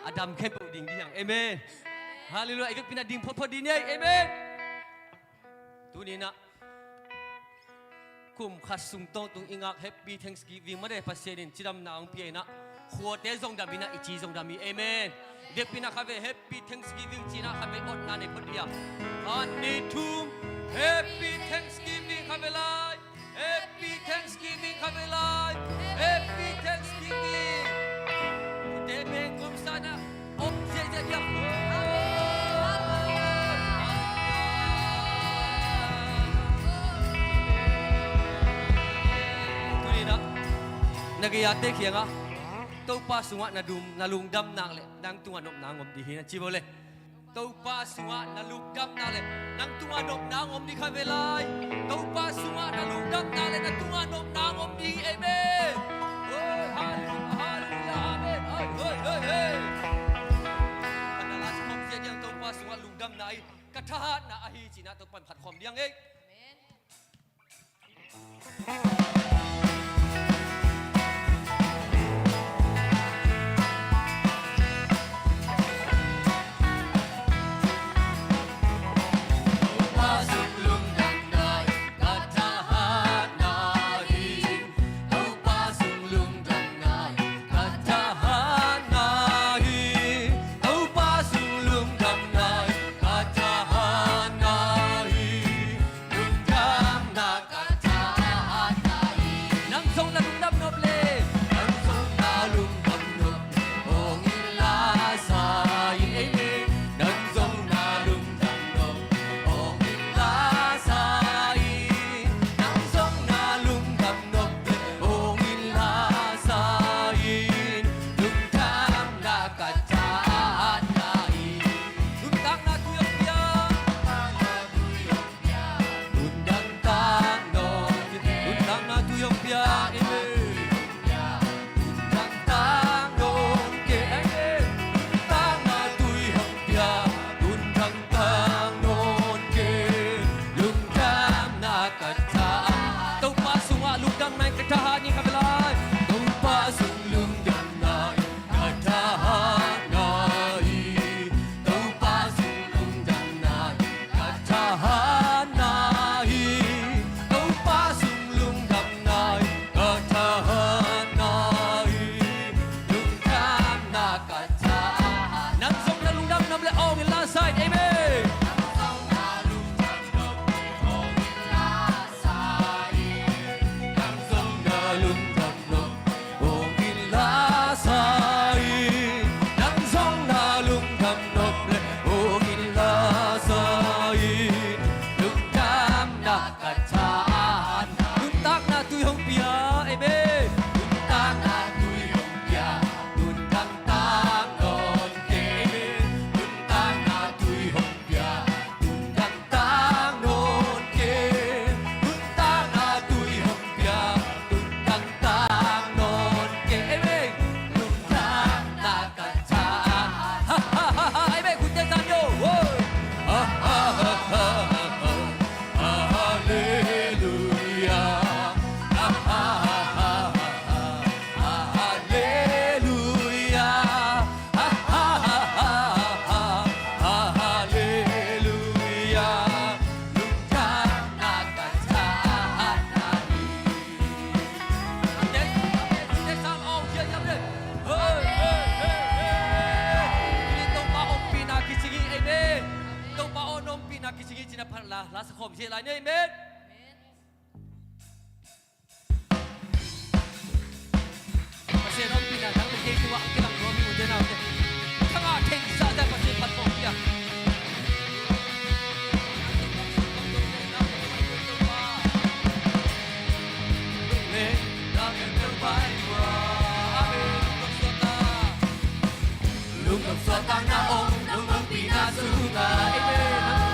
Adam khem po ding diang amen hallelujah ikut pinading pho di ni amen tu ni na kum khas sung tong tung ingak happy thanksgiving ma de pasenin chidam na ang pi na khuo te zong da bina ichi zong da mi amen de pina khave happy thanksgiving china khave ot na ne phodia ani thum happy thanksgiving khave lai happy thanksgiving khave lai happy thanksgiving de ben kum sana om je je dia nagayate kaya nga tau pa sunga na dum nalungdam nang le nang tunganop nangom di hina chibole tau pa sunga nalungdam nang le nang tunganop nangom di khavelai tau pa sunga nalungdam nang le nang tunganop nangom di amen oh hallelujah hallelujah amen oi kanalas kom sia yang tau pa sunga lungdam nai kathat na ahi china tau pan phat khom diang ei amen last home si lai nei amen pasien om pina thang ke tu wa ke lang ro mi de na te thanga theng sa da pasien pat pom ya le da ke te bai wa amen lung kom so ta na om lung kom pina su ga amen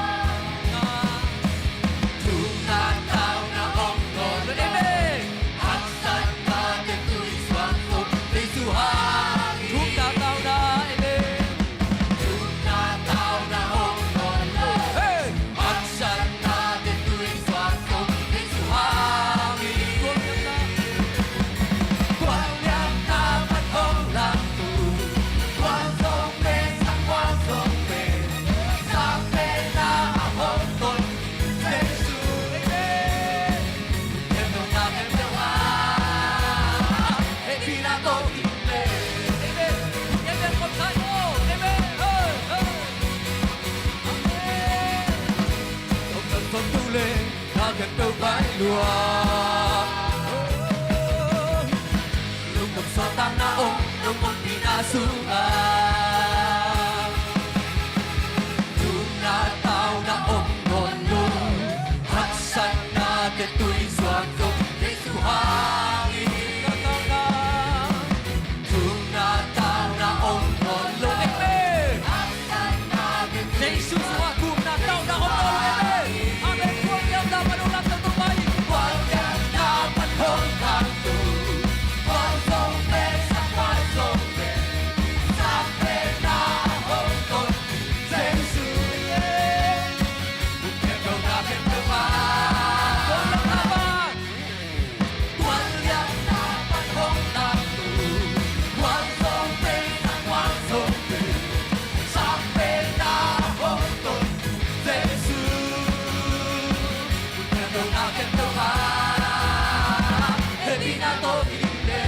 Quang luar Lungkong sa tanaong lungkong pinasuan Tunataw na ong Haksan natin tu'y swakong Jesuhangin Tunataw na ong Amen! Haksan natin Jesus wakong nataw na ong Amen! Huwag yan na manulat na tumay Huwag yan na panhong kanto Huwag sombre sa huwag sombre Sa pena ang ton Jesus Ikaw natin naman Walang naman Huwag yan na panhong kanto Huwag sombre sa huwag sombre Sa pena ang ton Jesus Ikaw natin naman Hindi na to hindi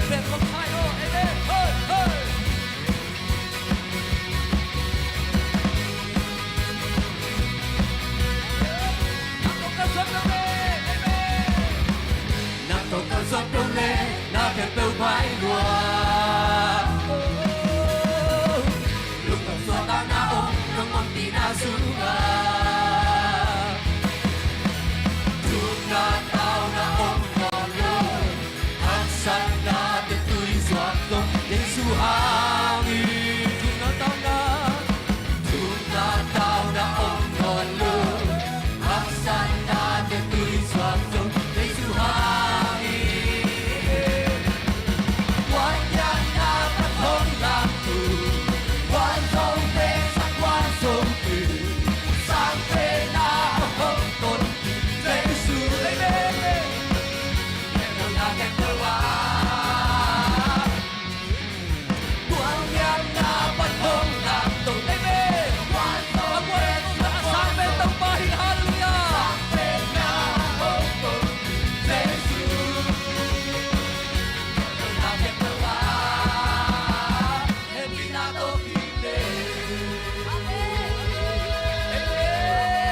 Pero tayo, amen, hey, hey Nato ka sa prome, nakapel may luwa Lungkong sa tanaong, lungkong pinasuha Tunataw na ong lolo Haksan natin tu'y swakong Jesuhangin Tunataw na ong lolo Haksan natin tu'y swakong Jesuhangin Huwag yan na panhong lakto Huwag sombre sa huwag sombre Sa pena ang ton Jesus Amen Meron natin gawa Huwag yan na panhong lakto Amen Ang wala mo nakasabi ng bahay Hallelujah Sa pena ang ton Jesus Meron natin gawa Hindi na to hindi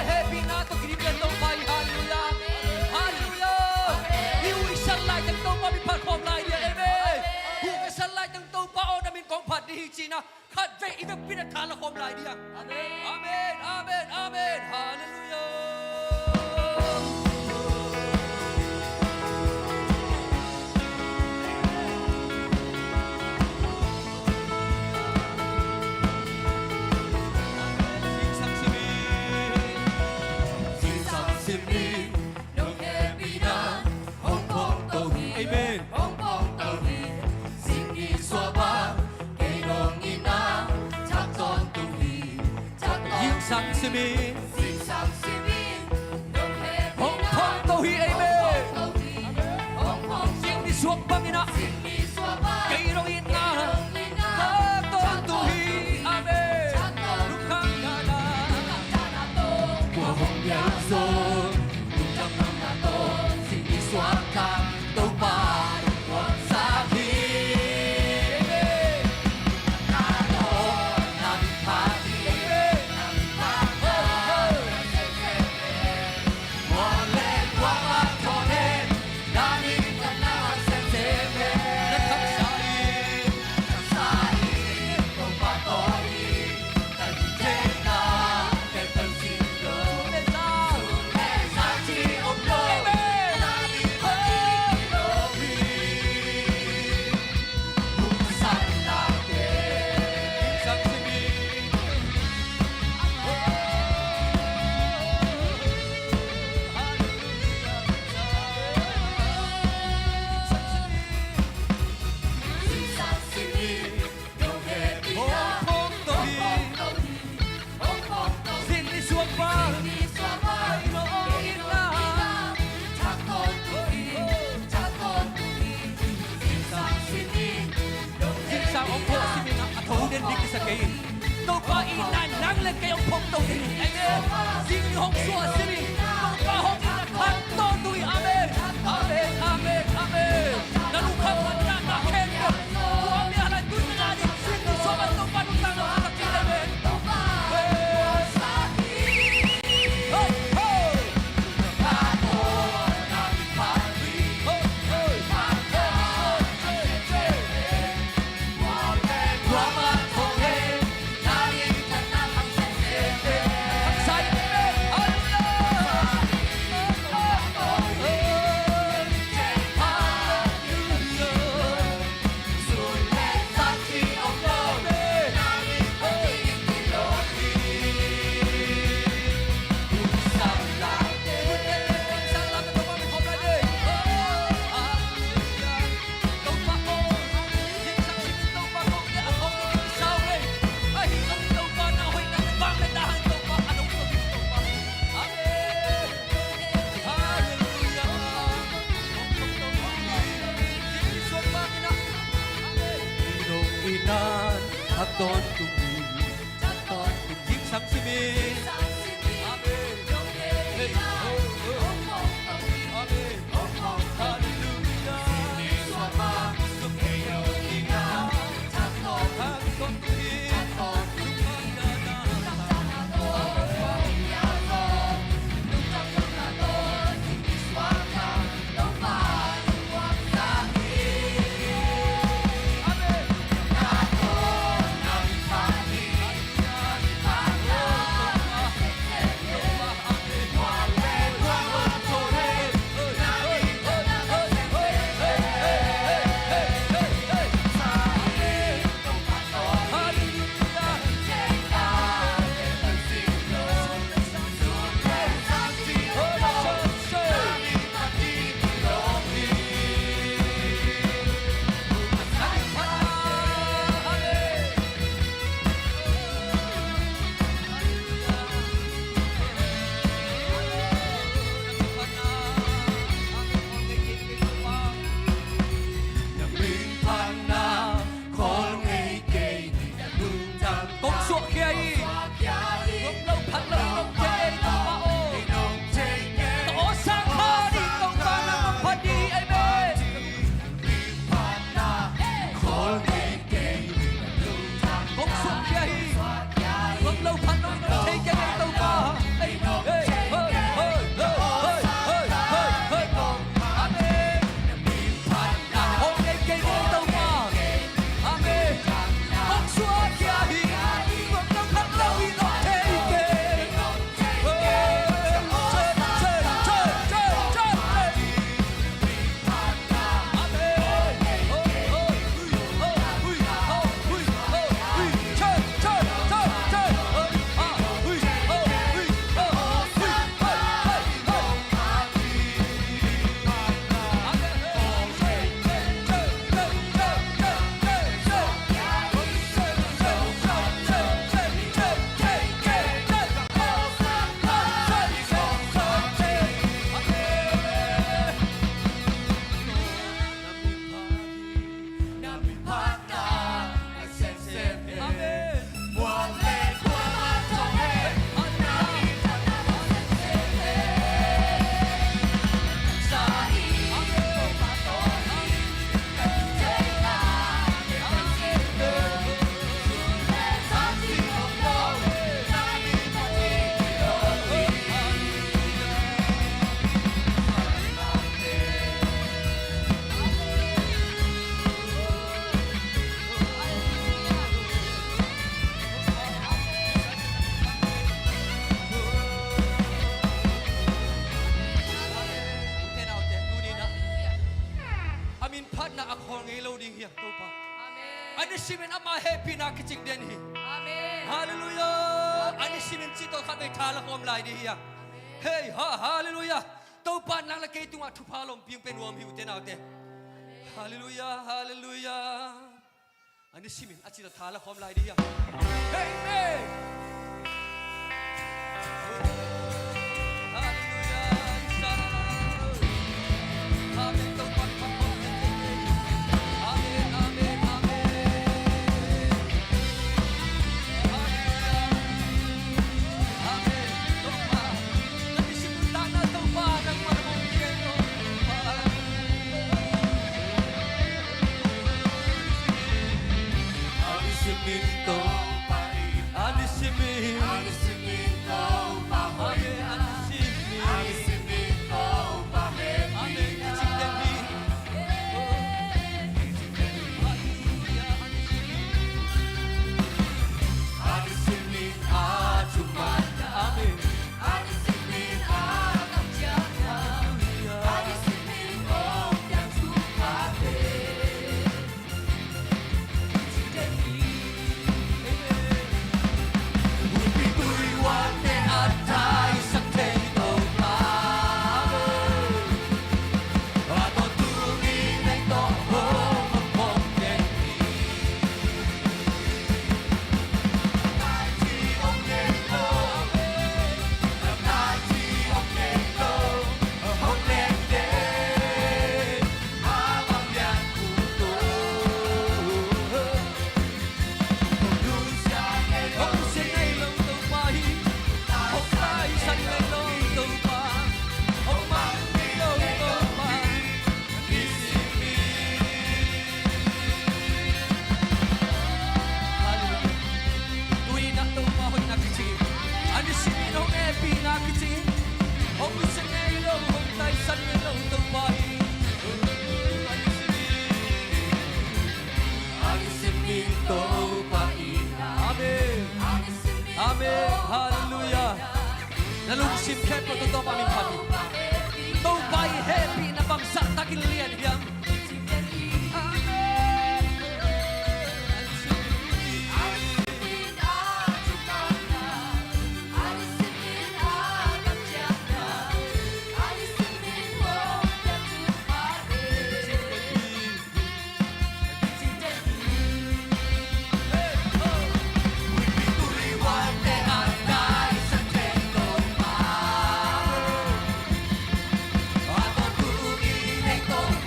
Happy na to kinibyan tong bahay Hallelujah Hallelujah Iwi sa light ang tong pamipal kong light Amen Huwag sa light ang tong pao namin kong padihichi na Kadve ibang pinakala kong light Amen Amen Amen Amen Hallelujah Amen. Sang si mi Hong Kong tàu hi amen Sing đi suốt băng ina Cây rong ina Ta tôn tàu hi amen Lúc khang đà đà Của hồng nhạc rồi Lúc trăm năm nà tôn Sing đi suốt khang tàu ba Quang sa hi Đâu có ý là nắng lên cái ông phong đầu thì amen. Xin hồng xua xin đâu có hồng là thằng to tuổi amen. Amen amen amen. Đã lúc không còn ra ta khen được. Của mẹ lại tôi là đi xin được số bạn đâu có tăng là các chị amen. Hey hey. nan hakon tumi kim sam simi amen hey oh amen hallelujah hakon tumi Ani simin ama happy na kichik den hi. Amen. Hallelujah. Ani simin chito khat ai thala kom lai di hi. Hey ha hallelujah. Tau pan lang la ke tunga thu pha lom piang pen wom hi uten autte. Hallelujah hallelujah. Ani simin achila thala kom lai di hi. Hey hey. Nalungsim kaya po totoo aming pati. Tau bay happy na bangsa takin liyan hiyam. Hãy subscribe cho kênh Ghiền Mì Gõ để không bỏ lỡ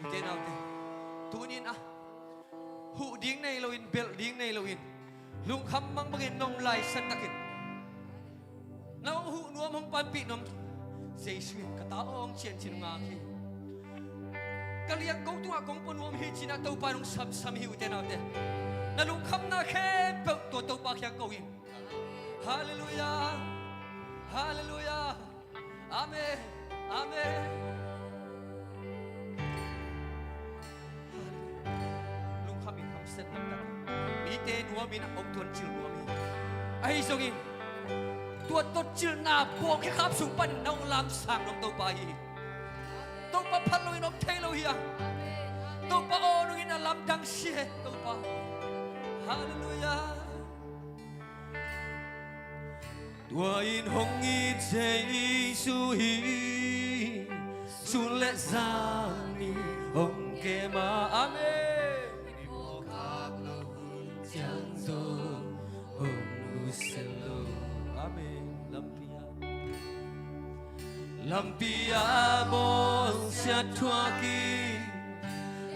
Uten nào thế tunin à hu ding này loin bel ding này loin lung khăm mang bangin nong lai san takin nao hu nuam hong pan pi nom sei sui kata ong chen chin nga ki kaliak kong tunga kong punuam hi china tau pa nong sam sam hi uten nào thế na lung khăm na khe pe to tau pa kya ko in hallelujah hallelujah amen amen set nam tak mi te nuwa min ok tuan chil nuwa mi ai zongin tua tot chil na po ke khap sung pan nong lam sang nong tau pa hi tau pa phan lo in ok thei lo hi tau pa o lo in lam dang si tau pa hallelujah tua in hong in Giêsu hi sun let zani hong ke ma amen Amen. Lampia bon sia tuaki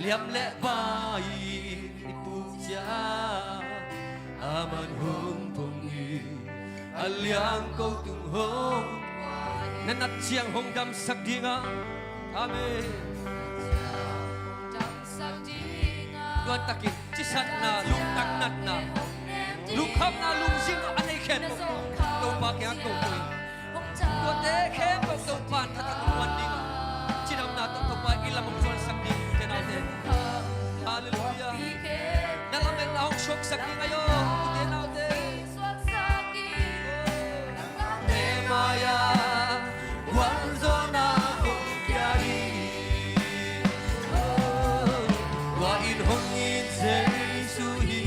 liam le bai ipuja aman hum pongi aliang ko tung hong nanat chiang hong dam sak dinga amen Tuan takin cisat na lung tak nat na lung kham na lung sing anei khen to pa kya ko ko to te khen ko to pan ta ta wan ding chinam na to pa ilam ang suan sak ding te na te hallelujah na lam na hong shok sak ding ayo te na te te maya wan zona hong kyari wa in hong in Giêsu hi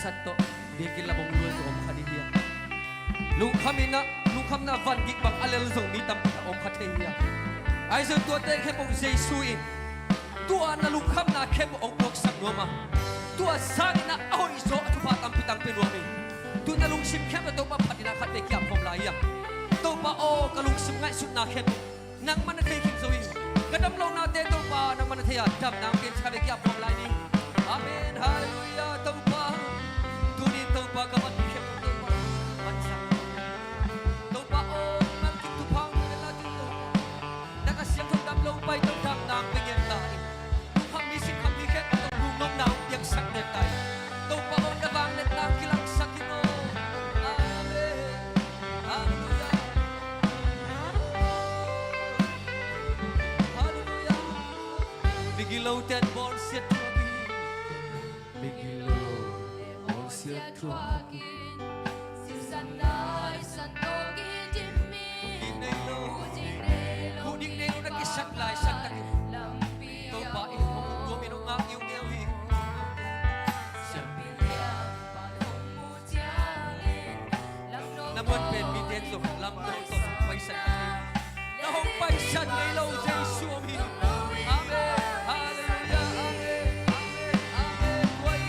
Sato bigil la bong luon om khadihia lung khamina lung khamna van gik bang alel zong mi tam om khathia ai zon tua te khe bong Giêsu in tua na lung khamna khe bong ok sak noma tua sang na oi zo tu pa tam pitang penuami tu na lung sim khe to pa phatina khat te kya phom la ya to pa o ka lung sim ngai sut na khe nang man the khim zoi kadam lo na te to pa nang man the ya dam nang ke kha kya phom la ni amen hallelujah to pa tau pa ka man khem to pa man sa tau pa o man ki tu phang na tu to na ka siam thong dam lo pai tau dam nang pe ngen tai tu kham mi sik kham mi khet to bu nom nang yak sak ne tai tau pa o na bang net nang kilang sak ki mo amen hallelujah hallelujah bigilo ten bor set bigilo Tuakin si sanay santokin jimmi Huding nelo nakisat lai sak takin to pa in mo minong ang yung ewi namun pen biten so lam no to paisan takin na hong paisan nelo Giêsu mi amen hallelujah amen amen wai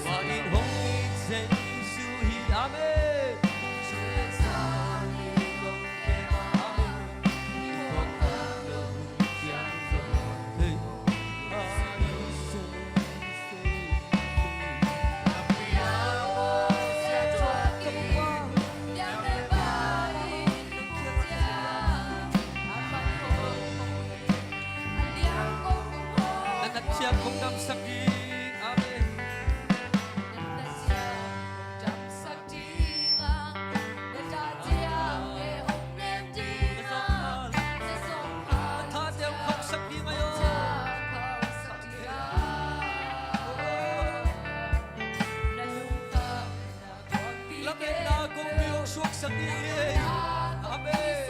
wa in hong Giêsu hi amen siap kong dam sakti amen dam sakti nga da dia ke hong nem di nga se song ha tha deu kong sakti ngayo lake na kong biok suak sakti amen amen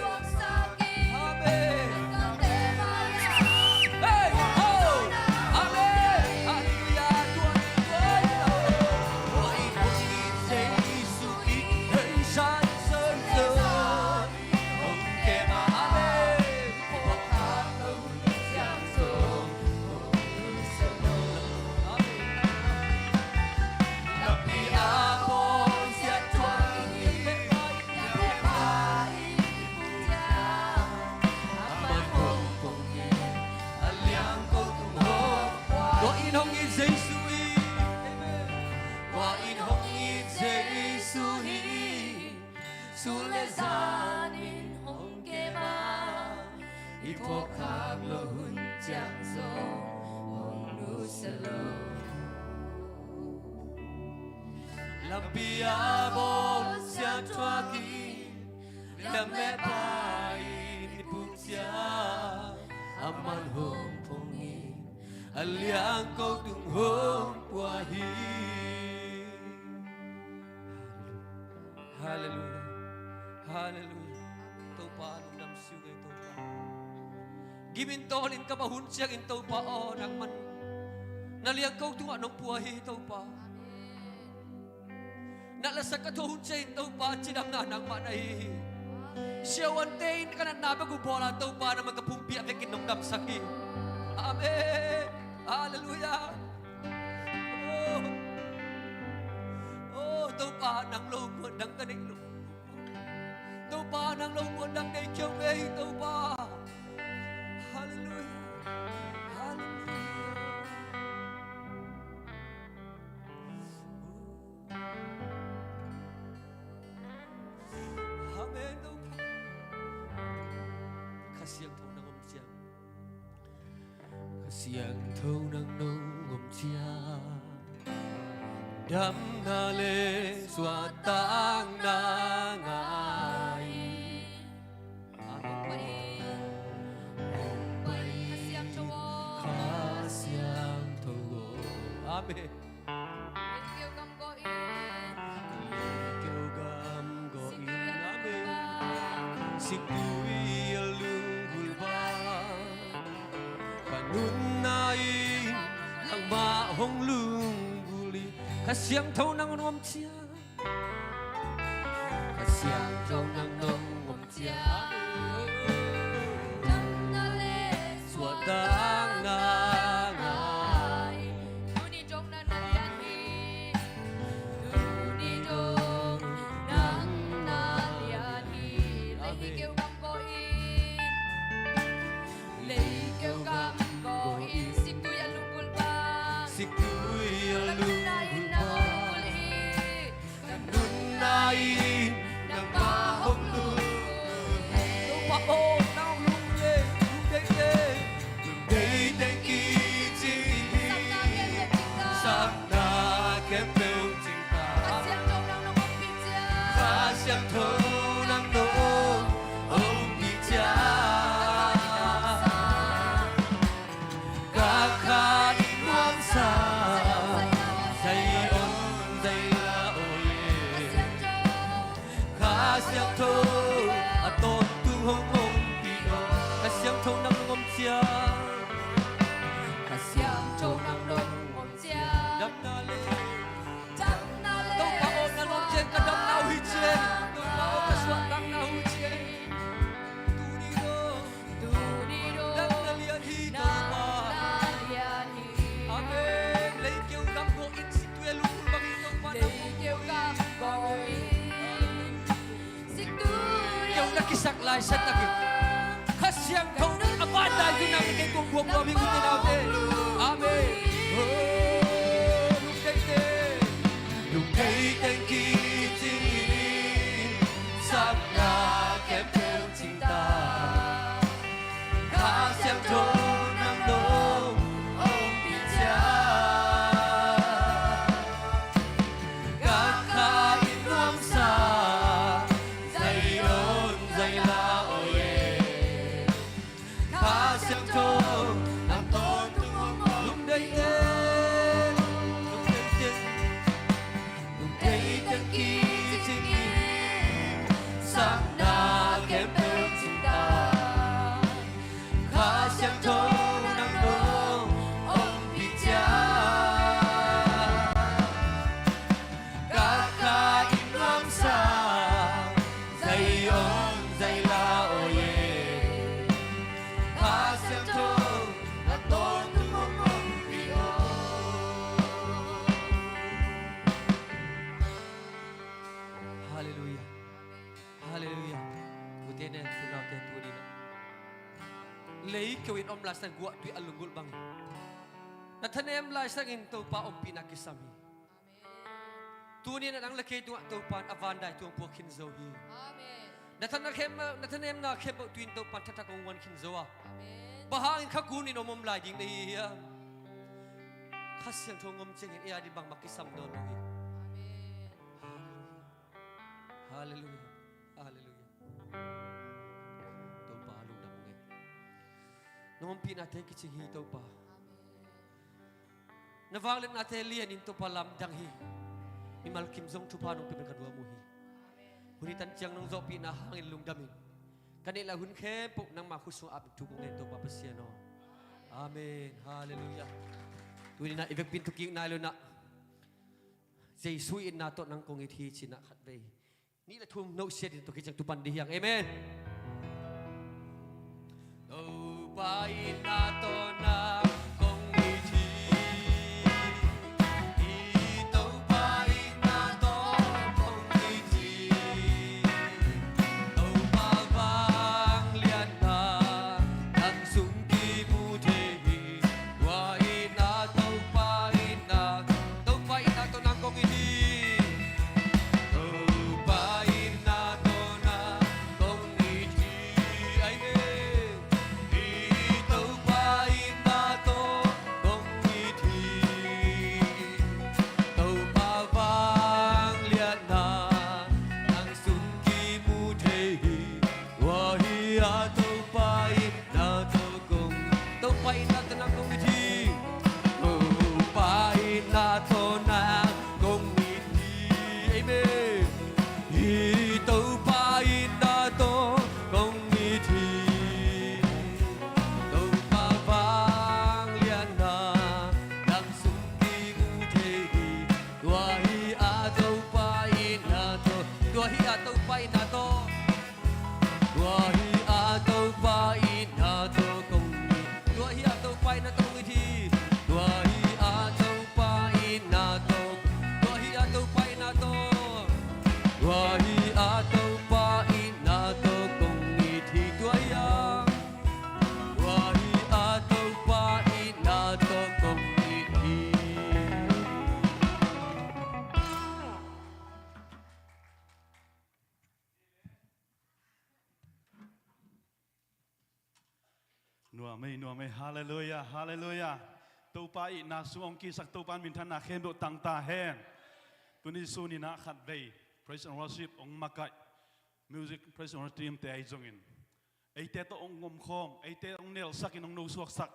khó khăn lo hun chẳng zo hồng nu sẽ lo làm bia bon sia choa ki làm mẹ pai ni putia aman hom pongi aliang kau tung hom puahi hallelujah hallelujah tau pa nung nam siu kay tau pa gimin tolin ka mahun siyang in tau pa o nang man naliang kau tung anong puahi tau pa nalasak ka tuhun siya in tau pa chinam na nang manay siya wantain ka na nabagubola tau pa na magkapumpi ang kinong damsaki amen hallelujah oh tau pa nang lông mo dang kaning lông tau pa nang lông mo dang day kyaw ngay tau pa hallelujah hallelujah amen tau pa kasiyang thâu nang siya kasiyang thâu nang ngom siya đam na lê xóa tang na ngai kasiyang thâu amen kêu gam go in kêu gam go in amen sikui alung hulba kanun nai ang mahong lung buli kasiyang thâu nang ngom chia kasiyang thâu nang ngom chia đam na lê xua tang na ngai tu ni trong na na lian hi tu ni trong nang na lian hi lấy kêu gam go in lấy kêu gam go in si tu ya lungul ba sikui alung hulba kanun nai nang mahong lung pa o nang lung le lung dei dei ki chi sam na kem pel ching ta fa xiang thâu nang no ông bi cha ca kha đi ngoan xa dây ôn dây la ôi ca xiang thâu à tôn tu hong hong bi o ca xiang thâu nang ngom chia ca xiang thâu nang đam na lê tông pa o na ngom chia ka dam na hui chia tông pa o ka suat dam na hui chia tu ni do đam na lian hi tông pa amen lấy kêu gam go in si tu ya lung bang tông pa na kêu na kisak lai sa takip kasiyang thâu aban dai tu nang kay kong buong lo mi utin ate amen lung kay teng ki tin sam na kem pel ching ta kasiyang thâu nang no ông bi cha ga kha in nuam sa dây ôn dây la oye kasiyang thâu nang tôn tung hong lung dei tên lung dei tên ki ching sam na kem pel ching ta kasiyang thâu nang no ông bi cha ga kha in nuam sa dây ôn dây la oye kasiyang thâu nang tôn tung hong bi o hallelujah hallelujah uten en tu nau te tu ni na lấy kêu in om la sang gua tu alungul bang na thanem la sang in to pa om pinakisami tu ni na nang la ke tu pan avan dai tu po kin zo hi นัทนาเข้มนัทเนมนาเข้มตุยนตัวปันทัตกงวันขินโซะ Amen. บะฮาอินขกูนินอมมลายดิงเลยเฮียข้าเสียงทงงมเจงเอียดิบังมักกิสัมโดนเลย Amen. ฮาเลลูยาฮาเลลูยาตัวปาลุงดำเงน้องปีนาเทกิจิฮีตัวปานวางเล็กนาเทเลียนินตัวปาลำดังฮีอิมัลคิมซงทุพานุเป็นกระดัวมุฮีหุ่นตันเจียงน้องโซปีนาหางอินลุงดำมินกันนี่ละหุ่นเข้มปุกนังมาคุสุอาบิทุกเงินตัวปาเปเซียโนอาเมนฮาเลลูยาตัวนี้นะอีเวกปินทุกิกนายเลยนะเจสุอินนาโตนังกงอิทีชินะขัดเวนี่แหละทุ่มโนเสียดินตัวกิจังตุปันดีอย่างเอเมนโตไปนาโตนังกงอิทีโตไปนาโตกงอิทีโตปาวังเลียนนาดังสุงกีมูเทฮีวาอินาโตไปนาโตไปนาโตนังกงอิทีนัวไม่ฮาเลลูยาฮาเลลูยาตัวไปนาสุองกีสักตัวปันมินทันนาเข้มตัวตั้งตาแห้งตัวนี้สุนีนาขัดเวย์ praise and worship องมาไก music praise and worship team แต่ไอจงอินไอเตตัวองงมคอมไอเตองเนลสักอินองนูสวกสัก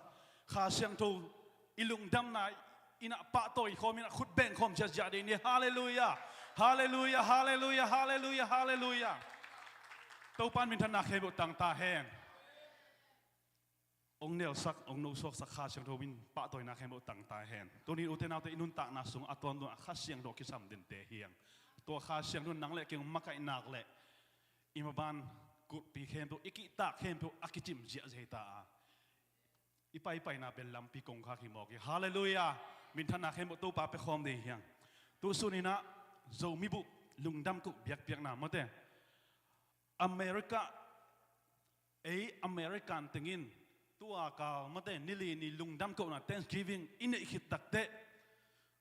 ข้าเสียงทูอิลุงดำนายอินะปะตัวอีคอมินะขุดแบ่งคอมเจจาดีนี่ฮาเลลูยาฮาเลลูยาฮาเลลูยาฮาเลลูยาฮาเลลูยาตัวปันมินทันนาเข้มตัวตั้งตาแห้งองเนลสักองนูสวกสักข้าเสียงโทวินปะตัวนักแข่งบุตังตายแหนตัวนี้อุเทนเอาแต่อินุนตากนาสุงอัตวันตัวข้าเสียงดอกกิสัมเดินเตะเฮียงตัวข้าเสียงตัวนังเล็กเก่งมักไก่นักเละอิมาบานกุดปีเข้มตัวอิกิตากเข้มตัวอักิจิมเจียเจตาอีไปนาเป็นลำปีกงข้าขีมอกฮาเลลูยามินทนาเข้มตัวปาไปคอมเดียงตัวสุนีนะโจมิบุลุงดำกุเบียกนามาเตอเมริกาอเมริกันติงินตัวกาวมาเต้นิลีนิลุงดำก็นะ Thanksgiving อินเนหิตตักเต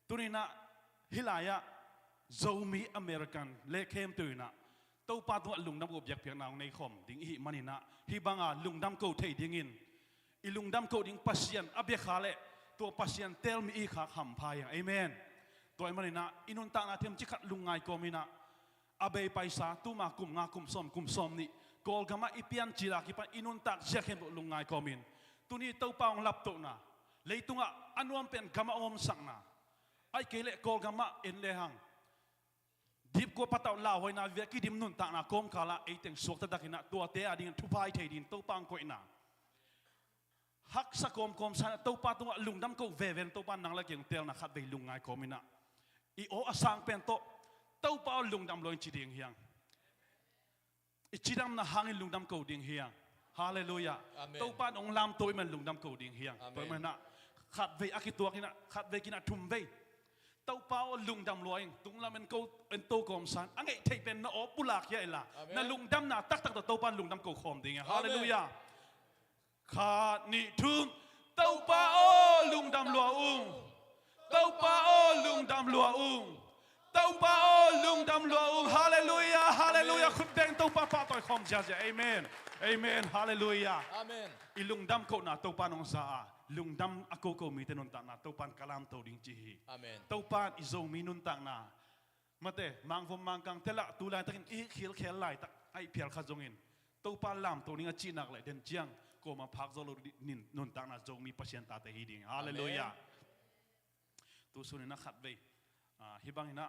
ตัวนี้นะฮิลายะโจมีอเมริกันเล่เข้มตัวนะตัวปาตัวลุงดำก็อยากเพียงนาวในคอมดิ้งฮิมันนี่นะฮิบังอาลุงดำก็เที่ยดิ้งอินอีลุงดำก็ดิ้งปัสยันอับเยขาเล่ตัวปัสยันเตลมีอีขาหำพายเอเมนตัวมันนี่นะอินุนตานาเทียมจิขัดลุงไงก็มีนะอาเบย์ไปซาตัวมากุมงากุมซอมนี่กอลกามาอีเปียนจิราคิปันอินุนตักเจ้าเข้มลุงไงก็มีตัวนี้ตัวป้องลับตัวนะเลยตัวอันวันเป็นกามาอมสังนะไอ้เกล็ดกอลกามาเอ็นเลหังดิบกว่าปะตาวลาวไว้นะเวกิดิมนุนตักนะกอมคาละไอ้เต็งสวกตะดักนะตัวเตะอดีนทุพายเทดินตัวป้องก็อินะฮักสักกอมสันตัวป้าตัวลุงดำก็เวเวนตัวป้านังละเกี่ยงเตลนะขัดไปลุงไงก็มีนะอีโออสังเป็นตัวป้าลุงดำลอยจีเดียงเฮียงอิจิดำนะหางลุงดำกูดิ่งเฮียงฮาเลลูยาตัวป้าองลำตัวมันลุงดำกูดิ่งเฮียงตัวมันนะขัดเวอากิตัวกินะขัดเวกินะทุ่มเวตัวป้าลุงดำลอยตุงละมันกูเป็นตัวกอมสันอังเอที่เป็นนอปุลักยัยละนั่นลุงดำนะตักตัวป้าลุงดำกูคอมดิ่งฮาเลลูยาขาดนิทุ่มตัวป้าลุงดำลัวอุ้งตัวป้าลุงดำลัวอุ้ง เต้าป้าโอลุงดำลัวฮาเลลูยาฮาเลลูยาคุณแบงเต้าป้าป้าต่อยคอมเจ้าเจ้าเอเมนเอเมนฮาเลลูยา อาเมน อีลุงดำเขาหน้าเต้าป้านองซาลุงดำอโกโกมีแต่นนตาหน้าเต้าป้านกะลามเต้าดิ่งจีฮี อาเมน เต้าป้านอิโซมีนุนตาหน้ามาเตะมังฟมมังกังเทละตูลายตะกินอีเขียลเขียลไหลตะไอเพียลขจงอินเต้าป้านลามตัวนี้ก็จีนักเลยเดินเจียงก็มาพักโซโลนินนุนตาหน้าจงมีปัญญาตาเตฮีดิ่งฮาเลลูยาตัวสุนินักขัดเวฮิบังฮินะ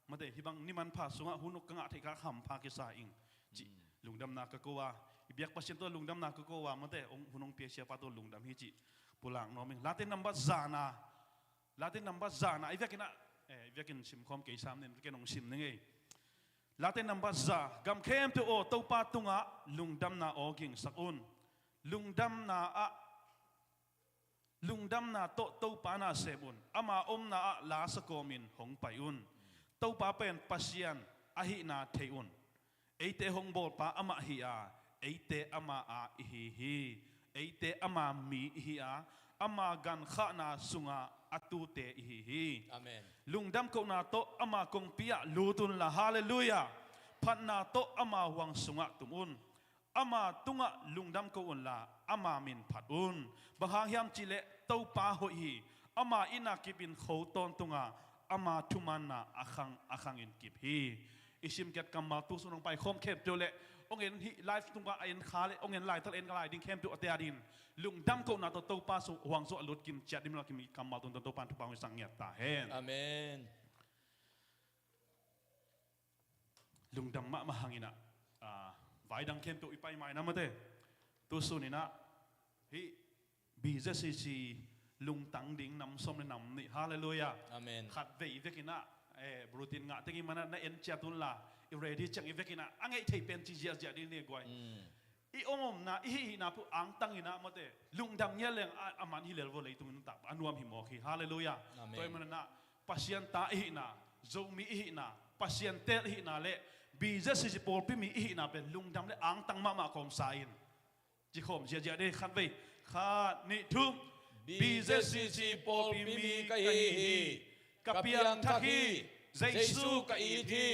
มาเตะฮิบังนี่มันพาสุงะหุนุกกังะที่กะขำพากิสาอิงจิลุงดำนากะโกวาอิเบียกปัญญาตัวลุงดำนากะโกวามาเตะองหุนงเปียเชียปาตัวลุงดำฮิจิปุลังน้อมิงลาเตนัมบัซานาลาเตนัมบัซานาไอเวกินะเวกินชิมคอมเกยสามเนี่ยเวกินองชิมนึงไงลาเตนัมบัซากำเข้มตัวโอเต้าปาตุงะลุงดำนาโอกิงสักอุนลุงดำนาอะลุงดำนาโตเต้าปานาเซบุนอามาอมนาอะลาสโกมินหงไปอุนเต้าปาเป็นปัสยันอหินาเทอุนเอเตหงโบปาอามาฮิอาเอเตอามาอาอิฮิฮิเอเตอามามีอิฮิอาอามากันข้านาสุงาอตูเตอิฮิฮิ อาเมน ลุงดำเขานาโตอามาคงปิยะลูตุนละฮาเลลูยาพันนาโตอามาหวังสุงะตุมุนอามาตุงะลุงดำเขาอุนละอามามินพัดอุนบางยามจิเลเต้าปาหอยอามาอินากิบินเขาตอนตุงะอามาทุมันนาอาคังอินกิบฮีอิชิมเกตกัมมาตุสุนงไปคอมเข้มเจเลองเห็นฮีไลฟ์ตุงะเอ็นคาเลองเห็นไลฟ์ทัลเอ็นกลายดิ้งเข้มตุอัตยาดินลุงดำเขานาโตเต้าปาสุหวังสุอลุดกิมจัดดิมลากิมกัมมาตุนเต้าปานทุบางวิสังเงียตาเฮน อาเมน ลุงดำมะมาหังอินะไว้ดังเข้มตัวอีไปไม่นะมาเต้ตัวสุนินะฮีบีเจสิซีลุงตังดิ่งนำส้มในนำนี่ฮาเลลูยา อาเมน ขัดเวอีเวกินะบรูตินงะตั้งมันนะเอ็นเจตุนละอีเรดี้จังอีเวกินะอังไงเทเป็นจีเจียจีนี่กวยอีอมนะอีนะผู้อังตังอินะมาเต้ลุงดำเนี่ยเรื่องอามันฮิเลวเลยตุงนุตักอันวมหิมอคีฮาเลลูยาตัวมันนะปัสยันตาอีนะโจมีอีนะปัสยันเตลอีนะเล่บีเจสิจิปอลพิมีอีนะเป็นลุงดำเลยอังตังมาคอมไซน์จิคอมเจียเจียได้ขัดเวขัดนิทุมบีเจสิจิปอลพิมีกะฮีกับเปียงทักฮีเจสุกะอีที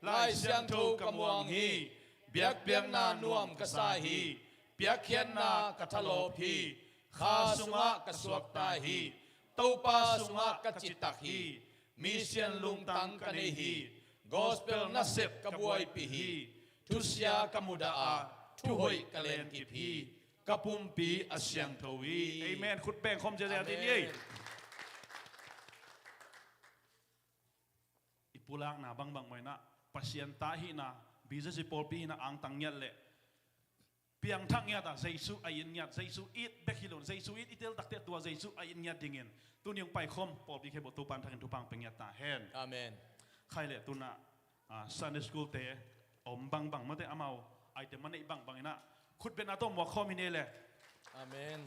ไลเซียงทูกะมวงฮีเบียกเปียงนานวมกะซาฮีเปียกเขียนนากะทะโลพีข้าสุงะกะสวกตาฮีเต้าปาสุงะกะจิตักฮีมีเซียนลุงตังกะเนฮี Gospel nasib kabuay pihi, tusya kamudaa, tuhoy kalen kipi, kapumpi asyang tawi. Amen. ขุดแบ่งคมเจริญที่นี่อีปุลังนะบางไว้นะปัสยันตาหินะบิจะสิปอลปีนะอังตังเงียเลยเพียงทั้งเงียตาเจสุอายินเงียเจสุอิดเบคิลอนเจสุอิดอิเตลตักเตตัวเจสุอายินเงียดิ่งเงินตุนยังไปคมปอลปีเคบตุปันทางทุปังเป็นเงียตาเฮน อาเมน ใครเลยตุน่ะSunday school เตะอมบังมาเตะอามาไอเตมันไอบังนะขุดเป็นอาต้มว่าข้อมินเอเลย อาเมน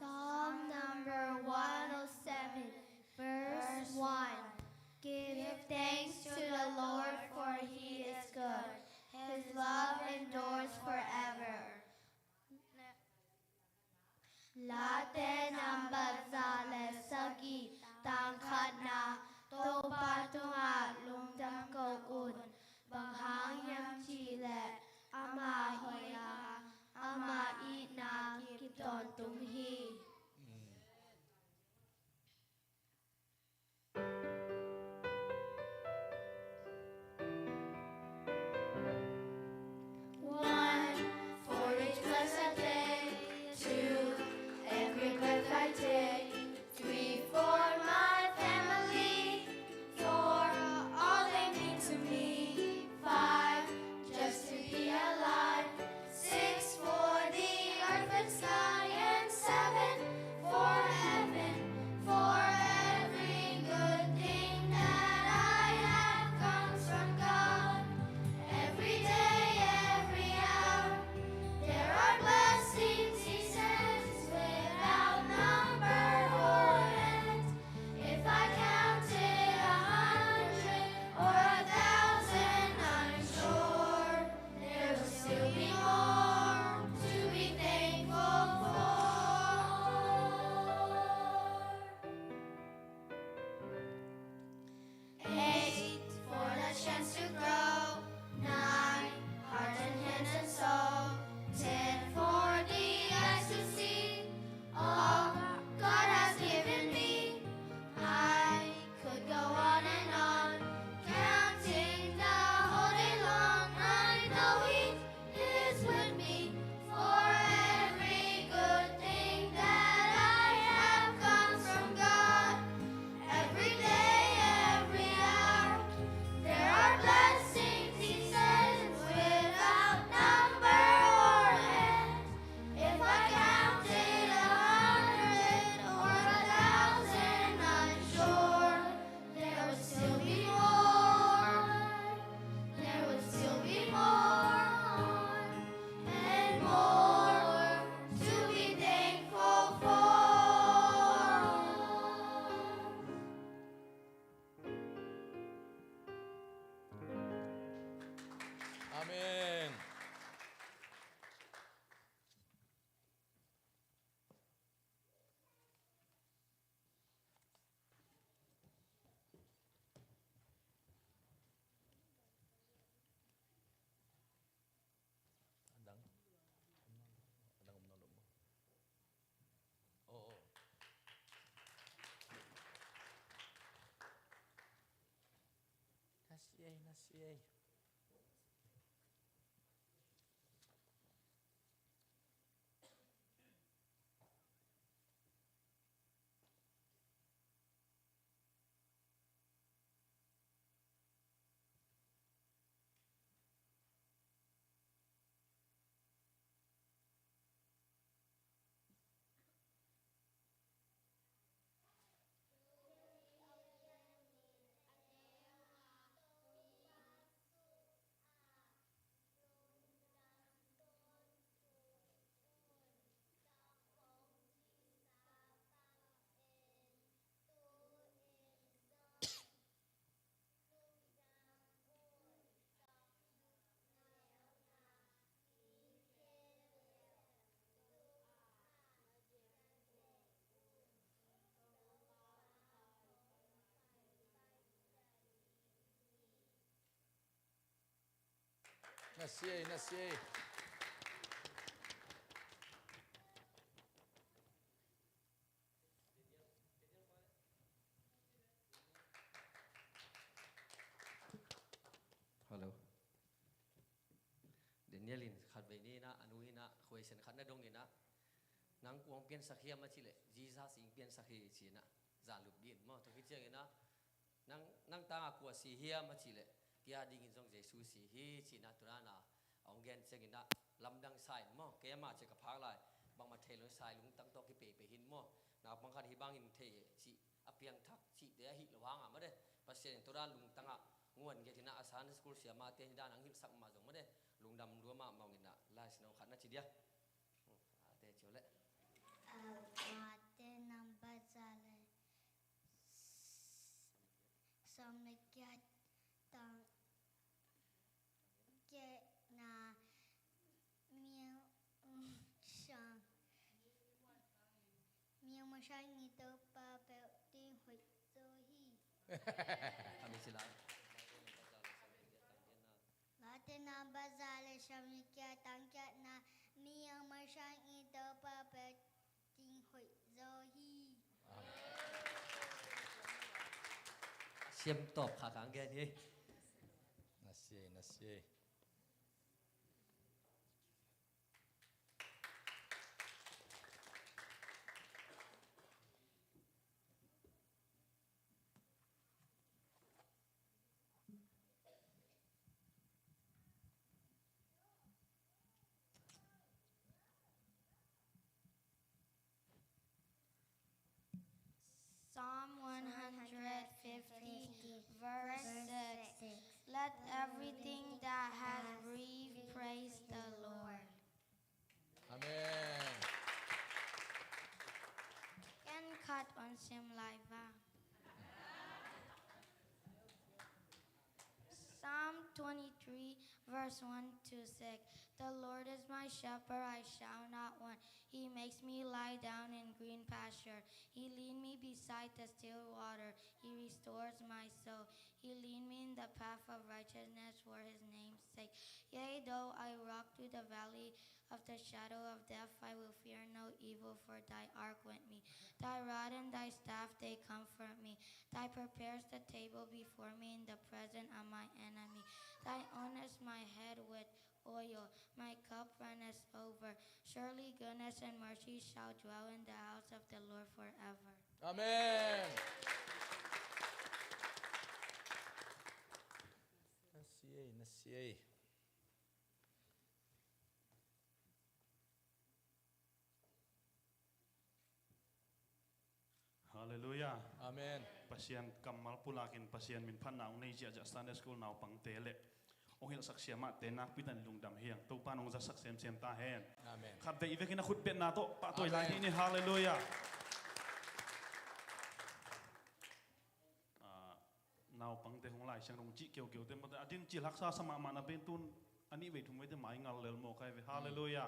Psalm number 107, verse 1. Give thanks to the Lord, for he is good. His love endures forever. Late number zale sagi tang khana to patunga lung dam ko un bang hang yam chi le ama hoya ama i na kip ton tung hi. Amen. Adang. Adang umno mo. Oo. Nasiyay. Nasiyay. Hello. Danielin khat be ni na anui na question khat na dong ni na nang kuang pian sakhia ma chile Jesus ing pian sakhi chi na za lup bin mo to ki chang na nang ta kwa si hia ma chile tia ding in jong Jesus si hi chi na turana ong gen chang na lam dang sai mo ke ma che ka phak lai bang ma the lo sai lung tang to ki pe hin mo na bang khat hi bang in the chi apiang thak chi de hi lo wang ma de pasien turan lung tanga nguồn cái thì na asan school sia ma te da nang hil sak ma jong ma de lung dam lua ma ma ngina la sino khat na chi dia te chole Late number zale samekya tang ke na miêu sang miêu mà sang ni tơ pa pe ti hui zo hi kami sila Late number zale samekya tang ke na miêu mà sang ni tơ pa pe ti hui zo hi xiêm top khả kháng gen đi Nasiyay. Psalm 150, verse 6. Let everything that has breath praise the Lord. Amen. Can cut on sim live. Psalm 23, verse 1 to 6. The Lord is my shepherd, I shall not want. He makes me lie down in green pasture. He lead me beside the still water. He restores my soul. He lead me in the path of righteousness for his name's sake. Yea, though I walk through the valley of the shadow of death, I will fear no evil, for thy ark with me. Thy rod and thy staff, they comfort me. Thy prepares the table before me in the presence of my enemy. Thy ownest my head with oil, my cup runneth over. Surely goodness and mercy shall dwell in the house of the Lord forever. Amen. Nasiyay. Hallelujah. Amen. Pasien kamal pulakin pasien min phan naung nei ja Sunday school naw pang tele ong hil sak siama te nak pitan lungdam hiang to panong za sak sem sem ta hen Amen. khat ve ivekina khut bet na to pa toy lai Amen. ni hallelujah naw pang te hong lai sang rong chi keu keu te ma adin chi laksa sama ma na ben tun อันนี้เวทุงไว้ที่หมายงานเลลโมใครเวฮาเลลูยา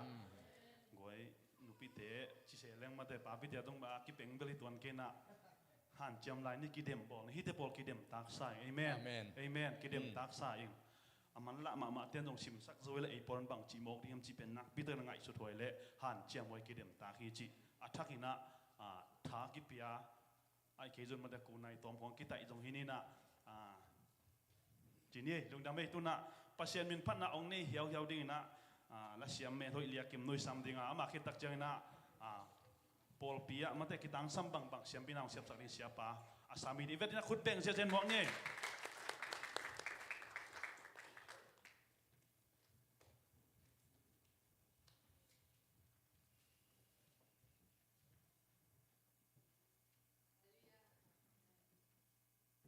โวยนุปิเตชิเสแรงมาแต่ปาปิเตต้องมากิเป็งเบลิตวันเกนะหันจำลายนี่กิเดมบอลฮิตเตบอลกิเดมตักใส่เอเมนเอเมนกิเดมตักใส่อามันละมาเตียนตรงชิมสักซวยละไอปอนบังจีโมกที่ยมจีเป็นนักปิเตอร์ง่ายสุดถอยเละหันจำไว้กิเดมตักฮิจิอัฐกินะท้ากิปยาไอเคจนมาแต่กูในตอมของกิตาอีตรงที่นี่นะจีนี่ลงดำไปตุนะปัสเซียนมินพันนะองนี่เหี่ยวดิ่งนะและเสียมเมทอยเลียกิมนุยซัมดิ่งมาคิดตักจังนะปอลปีอะมันแต่คิดตังซัมบังเสียมปีนเอาเสียบสักนิดเสียปะอาสามีดีเวทนะขุดเป่งเสียเจนหมวกนี่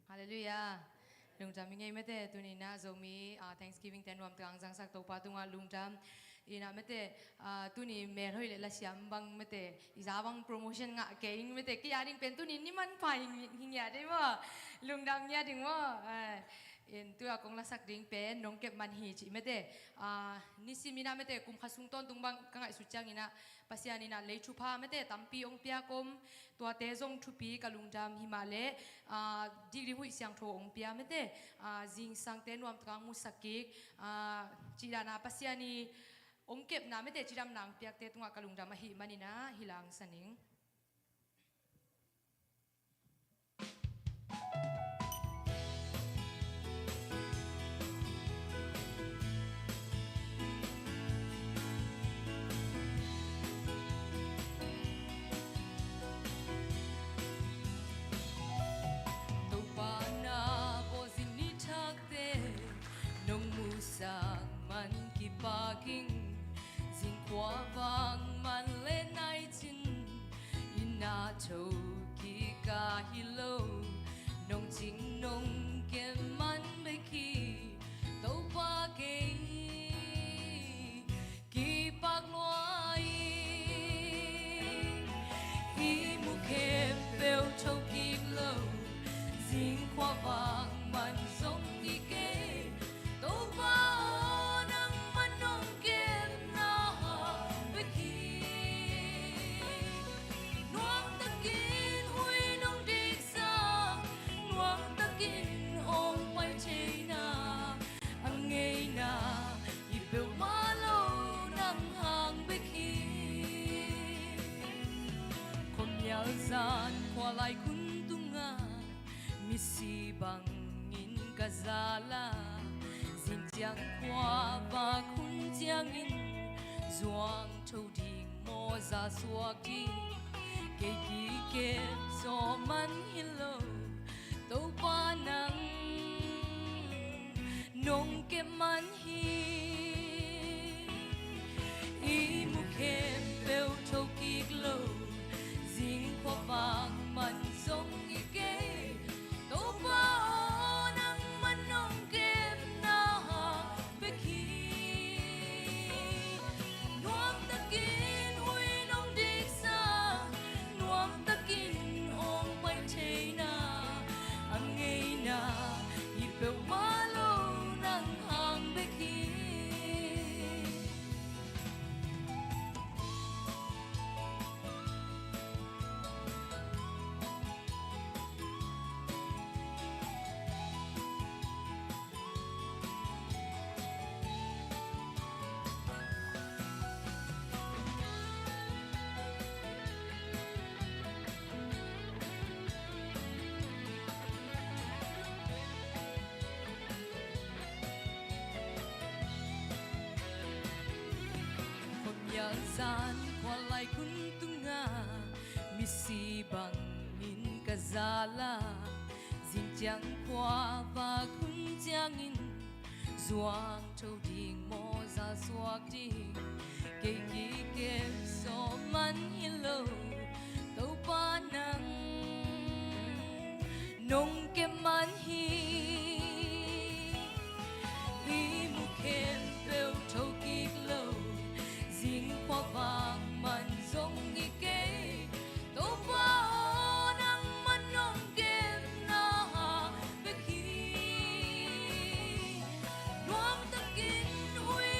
ฮาเลลูยาลุงจำยังไงไม่แต่ตัวนี้นะจะมี Thanksgiving แต่รวมตรังสังสักตัวปาตุงลุงจำอีน่ะไม่แต่ตัวนี้เมย์เฮ้ยละเสียมบังไม่แต่อีสาบังโปรโมชั่นงะเก่งไม่แต่กี่อย่างนี้เป็นตัวนี้นี่มันไปหิงยาได้ว่าลุงดำยาถึงว่าเอ็นตัวกงละสักดิ่งเป็นน้องเก็บมันหีจิไม่แต่นิสิมีนะไม่แต่กุมขสุงต้นตุงบังกังไอสุจังนี่นะปัสยานี่นะเลยชุพาไม่แต่ตั้มปีองเปียกมตัวเตจงชุปีกับลุงจำหิมาเลดีริหุยเสียงโทองเปียไม่แต่จิงสังเตนวมตรังมุสกิกจีดานาปัสยานี่องเก็บนะไม่แต่จีดำนางเปียกเตตุงกับลุงจำมาหิมานี่นะหิลังสนิงมันกี่ปากิงสิ่งขวาวังมันเล่นในจินยินนาโชกี่กาฮิโลน้องจิงน้องเก็บมันไม่ขี้ตัวปากิงกี่ปากลอยอีมุขเก็บเบลโชกี่โลสิ่งขวาวังมันส่งกี่เกตัวปาซานควาไลคุณตุงามิสีบังอินกาซาลาสินจังควาบาคุณจังอินจวงโชดิงโมซาสวกดีเกกีเก็บโซมันฮิโลตัวปานังนงเก็บมันฮีอีมุขเก็บเบลโชกิกโลสิ่งขวบางมันส่งอีกเกตัวปานังมันน้องเก็บนาไปขี้นวมตะกินหุยน้องดิกซานวมตะกินองไปเทนาอังไงนาอีเปลมาโลนังห่างไปขี้ซานควาไลคุณตุงามิสีบังอินกาซาลาจินจังควาบาคุณจังอินจวงโชดิงโมซาสวกดีเกกีเก็บโซมันฮิโลตัวปานังนงเก็บมันฮีอีมุขเก็บเบลโชกิกโลสิ่งขวาบางมันส่งอีกเกตัวปานังมันน้องเก็บนาไปขี้นวมตะกินหุย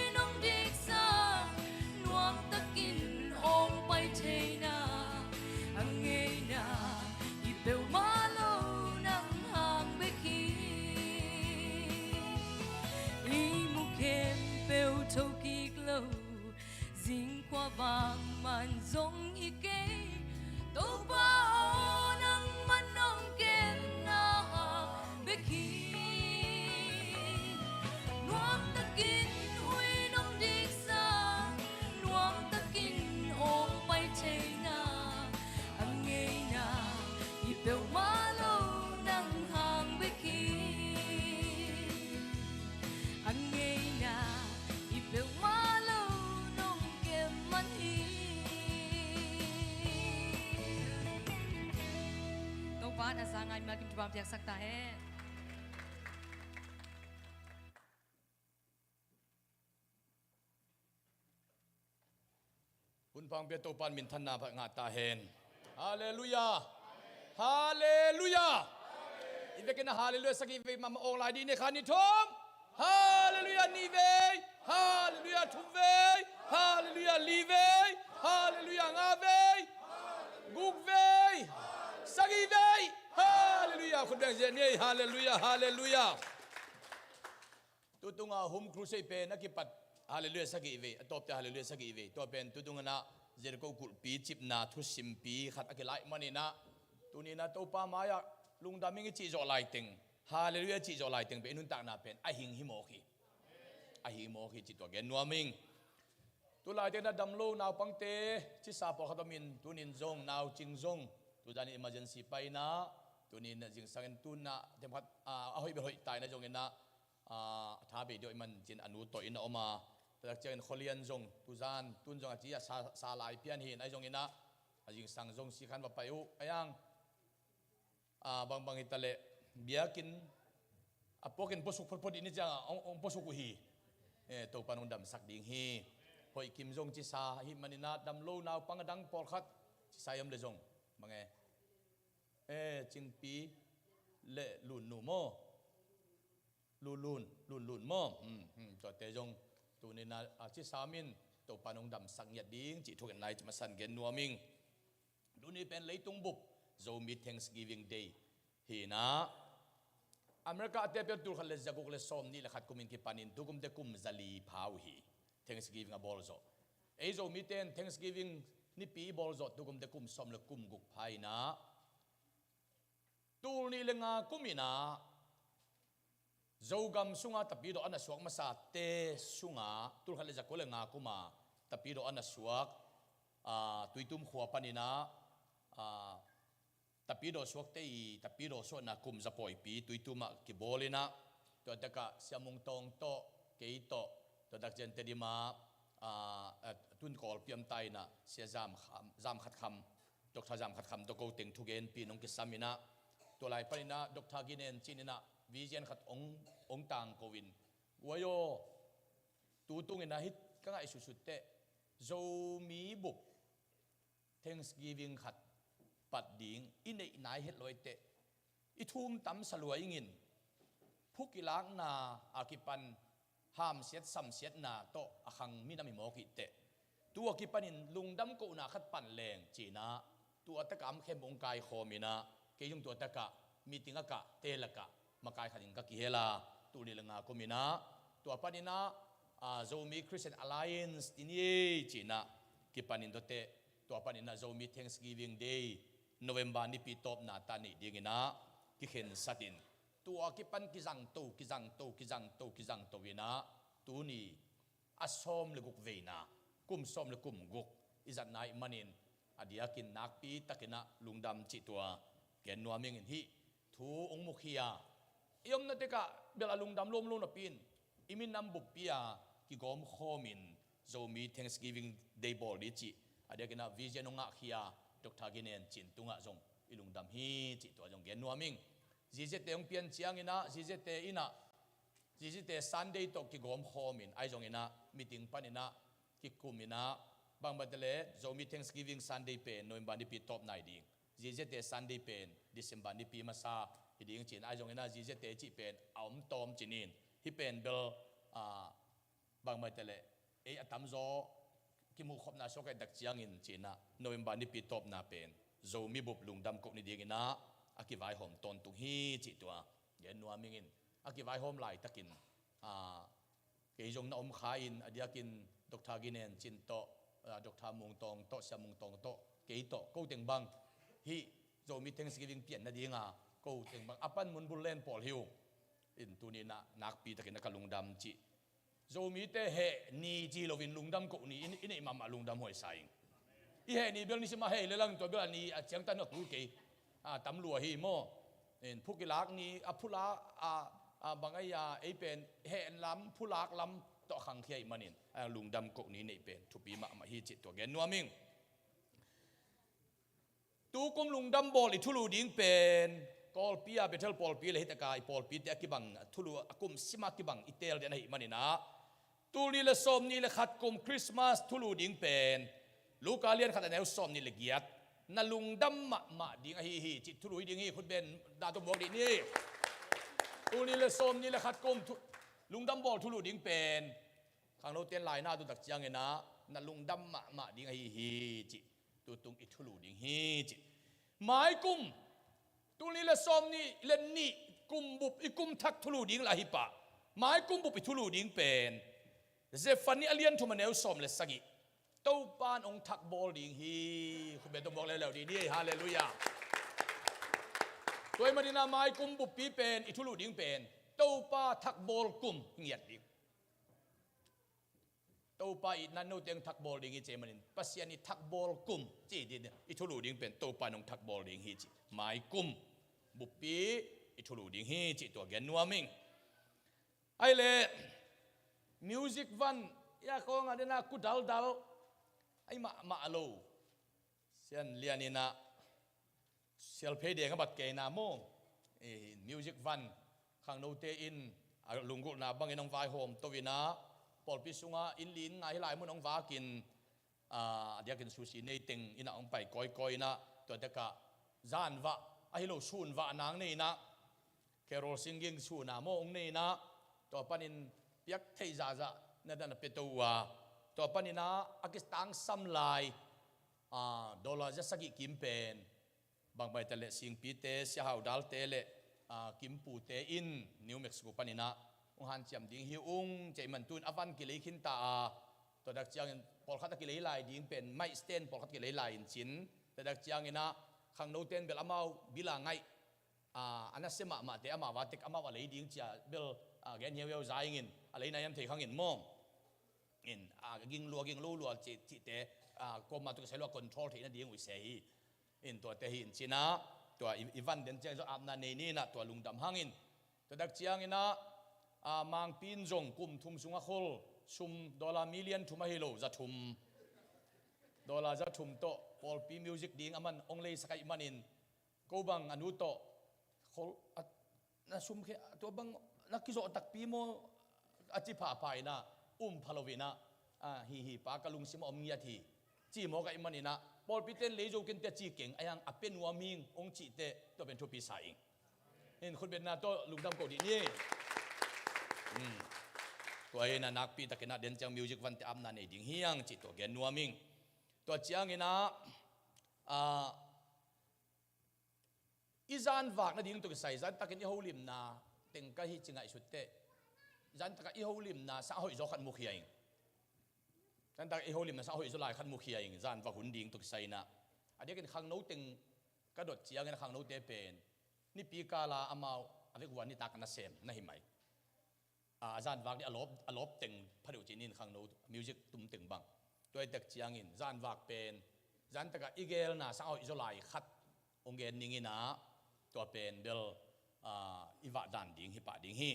Tuhan makin jubam tiak sakta he คุณฟังเปียโตปันมินทันนาพระงาตาเฮนฮาเลลูยาฮาเลลูยาอีเวกินฮาเลลูยาสักอีเวมาองลายดีในขานิทมฮาเลลูยานีเวฮาเลลูยาทุเวฮาเลลูยาลีเวฮาเลลูยางาเวกุกเวสักอีเวฮาเลลูยาคุณแบ่งเจนี่ฮาเลลูยาฮาเลลูยาตุตุงาหุมครูเซเปนักกิปัดฮาเลลูยาสักอีเวตบแต่ฮาเลลูยาสักอีเวตัวเป็นตุตุงนะเจริโกกุลปีจิบนาทุสิมปีขัดอักไลมันนี่นะตัวนี้นะตัวป้ามายาลุงดามิงจีโจไลติงฮาเลลูยาจีโจไลติงเป็นนุนตากนาเป็นไอหิงฮิโมคีไอหิงโมคีจิตตัวเกนนัวมิงตัวลายเตนะดำโลนาวปังเตจิสาปอขัดมินตัวนินจงนาวจิงจงตัวจานี่ emergency ไปนะตัวนี้นะจิงสังเกตตุนนะเทมพัดเอาให้ไปหอยตายนะจงเงินนะท้าไปเดี๋ยวมันจินอนุตัวอินออกมาแต่เจอคนเรียนจงตุจานตุนจงอาจีสาลายเพียนหินไอจงอินนะจิงสังจงสีขันว่าไปอุไอยังบางอิตาเลเบียกินพวกกินพสุกพอดีนี่จังองพสุกุฮีตัวปานุดำสักดิ่งฮีหอยกิมจงจิสาหิมันนินาดำโลนาวปังดังปอลขัดจิสายมเลจงบางจิงปีเลลุนนูโมลุนโมตัวเตจงตัวนี้นะจิสามินตัวปานุดำสักยัดดิ่งจิทุกันไลจะมาสั่นเกนนัวมิงดูนี่เป็นเลยตุงบุบโซมี Thanksgiving Day ฮีนะอเมริกาเตเปียตุลขันเลจกุกเลสอมนี่แหละขัดกุมินกิปานินทุกุมเตกุมซาลีพาวฮี Thanksgiving บอลโซเอโซมีเตน Thanksgiving นี่ปีบอลโซทุกุมเตกุมสอมเลกุมกุกไพนะตูนี่เลงากุมินะโจกัมสุงาตปีโดอันนสวกมาซาเตสุงาตุลขันเลจกุเลงากุมาตปีโดอันนสวกตุยตุมขัวปานินะtapi do suak te tapi do so na kum zapoi pi tuituma ki bolina to taka siamung tong to ke to dak jen te dima tun kol piam tai na sia zam khat kham dr zam khat kham to ko teng thugen pi nong ki samina to lai panina dr ginen chinina vision khat ong tang kowin wayo tu tung ina hit ka ngai su te zo mi bup Thanksgiving khatปัดดิ่งอินในนายเฮ็ดลอยเตะอิทุ่มตั้มสลวยงินผู้กิลางนาอากิปันห้ามเสียดซ้ำเสียดนาโตอคังมีน้ำมิโมกิเตะตัวกิปันินลุงดำกูนาขัดปั่นแรงจีนาตัวตะกำเข้มองกายโคมินะเกยุงตัวตะกะมีติงกะเตลกะมากายขัดิงกะกิเฮลาตัวนี้ละงาโคมินะตัวปันินะโซมีคริสเตียนอไลแอนซ์ที่นี่จีนะกิปันินตัวเตะตัวปันินะโซมี Thanksgiving Day November นี่ปีตบนาตานี่ดีงินะกิเห็นสัตินตัวกิปันกิจังโตวินะตัวนี้อสอมเลกุกเวนะกุมสอมเลกุมกุกอิจันนายมันินอดียกินนักปีตะกินะลุงดำจิตัวแกนนัวเมียงหิทูองมุขียายมนาเตกะเบลลุงดำล้มลงนับปีนอิมินนำบุปผิยากิกอมโคมินโจมี Thanksgiving Day บอลดิจิอดียกินะวิเจนงะขียาดกทากินเองจินตุงะจงอิลุงดำฮีจิตัวจงเกนัวมิงจีเจเตองเปียนเชียงอินะจีเจเตอินะจีเจเตซันเดย์ตกกิกอมโฮมินไอจงอินะมีติงปันอินะกิกุมินะบางบัดเลโจมี Thanksgiving Sunday เป็นโนเวมบาร์นี่ปีท็อปไนดิ้งจีเจเต Sunday เป็น December นี่ปีมาซาฮิดิ้งจินไอจงอินะจีเจเตจิเป็นอมตอมจินินฮิเป็นเบลบางบัดเลอัตมโจกิมุขบนาโชกัยดักเจียงอินจีน่าโนเวมบาร์นี่ปีท็อปนาเป็นโจมีบุบลุงดำกบนี่ดีกินะอากิไวหอมตอนตุงฮีจิตัวเย็นนัวมิงินอากิไวหอมไหลตะกินเกยจงน้อมขาอินอดียกินดอกทากินเนนจินโตดอกทามุงตองโตเสียมุงตองโตเกยโตกูเต็งบังฮีโจมี Thanksgiving เปลี่ยนนาดีงากูเต็งบังอปันมุนบุลเลนปอลฮิวอินตัวนี้นะนักปีตะกินนักลุงดำจิโจมีเตเหนีจีโลวินลุงดำกบนี่อินมาลุงดำหอยใส่อีเหนี่เบลนี่สิมาเฮเลลังตัวเบลนี่เชียงตันนกตูเกยตำรวจฮีโมผู้กิลักนี่ผู้ลาบางไอ้ไอ้เป็นเห็นล้ำผู้ลักล้ำต่อขังเขียมันนี่ลุงดำกนี้นี่เป็นทุปีมาฮีจิตตัวแกนัวมิงตูกุมลุงดำบอลทุลูดิ้งเป็นก Paul Pia Bethel Paul Pia le hitaka I Paul Pia te akibang thulu akum sima kibang itel de nahi manina tuli le som ni le khat kum Christmas thulu ding pen Luka lian khat aneu som ni le giat na lungdam ma ding a hi chi thulu ding hi khut ben da to bok di ni tuli le som ni le khat kum lungdam bol thulu ding pen khang no ten lai na tu tak chiang ena na lungdam ma ding a hi chi tu tung I thulu ding hi chi mai kum tuli le som ni le ni kum bup I kum thak thulu ding la hi pa mai kum bup I thulu ding pen Zephani alien thu maneu som le sagi to pan ong thak bol ding hi khu be to bok le di ni hallelujah toy madina mai kum bup pi pen I thulu ding pen to pa thak bol kum ngiat ding to pa I nan no teng thak bol ding hi che manin pasiani thak bol kum chi di I thulu ding pen to pa nong thak bol ding hi chi mai kum bup pi I thulu ding hi chi to gen nuaming ai le music van ya ko nga dena ku dal ai ma alo sian lianina sel phe de ngabat ke na mo music van khang no te in lungul na bang inong vai home to wina pol pisunga in lin ngai lai mun ong va kin dia kin sushi nei ting ina ong pai koi na to ta ka zan va ai lo sun va nang nei na carol singing su na mo ong nei na to panin piak thei za na dan pe to wa to panina akistang sam lai dollar ja sagi kim pen bang bai tele sing pi te sia hau dal te le kim pu te in New Mexico panina ong han chiam ding hi ung chei man tun avan ki lei khin ta to dak chiang pol khat ki lei lai ding pen mai stand pol khat ki lei lai in chin to dak chiang ina khang no ten bel amau bila ngai anasema ma te ama wa tek ama wa lei ding chia bel gen hiao zai ngin alei na yam thei khang in mom in ging lu chi te ko ma tu sai lo control thei na ding wi se hi in to te hin china to ivan den chang zo amna nei ni na to lungdam hangin to dak chiang ina mang pin jong kum thum sunga khol sum dollar million thuma hilo za thum dollar za thum to Paul P music ding aman onglei sakai manin ko bang anu to khol na sum khe to bang na kizo tak pi mo achi pha pai na phalovina hi pa kalung sim om ngia thi chi mo ga imanina Paul Piten lejo ken te chi keng ayang apen waming ong chi te to ben thu pi sai in khut ben na to lungdam ko di ni to ai na nak pi takena den chang music van te am na nei ding hiang chi to gen nuaming to chiang ina izan wak na ding to sai zan takin i holim na teng ka hi chingai sutte zan taka i holim na sa hoi zo khat mu khiaing zan tak i holim na sa hoi zo lai khat mu khiaing zan wa hun ding to sai na adekin khang no teng ka dot chiang na khang no te pen ni pi kala amau avek wan ni tak na sem na hi mai zan wak ni alop teng phadu chinin khang no music tum teng bang toy tak chiang in zan wak pen zan taka igel na sa hoi zo lai khat ongen ningina to pen bel iwa dan ding hi pa ding hi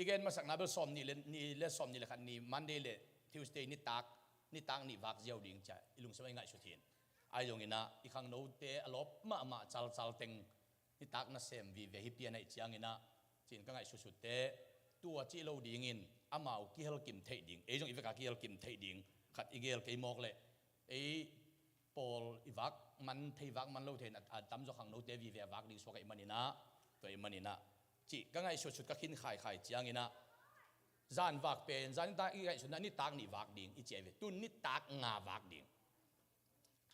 again masak na bel som ni le som ni le khan ni Monday le Tuesday ni tak ni wak jiao ding cha ilung samai ngai suthin ai jong ina I khang no te alop ma chal teng ni tak na sem vi ve hi pian ai chiang ina chin ka ngai su su te tua chi lo ding in amau ki hel kim thei ding e jong iveka ki hel kim thei ding khat igel ke mok le e Paul iwak man thei wak man lo then tam zo khang no te vi ve wak ding so kai manina to I manina chi ka ngai su ka khin khai chiang ina zan wak pen zan ta i ngai su na ni tak ni wak ding I cheve tun ni tak nga wak ding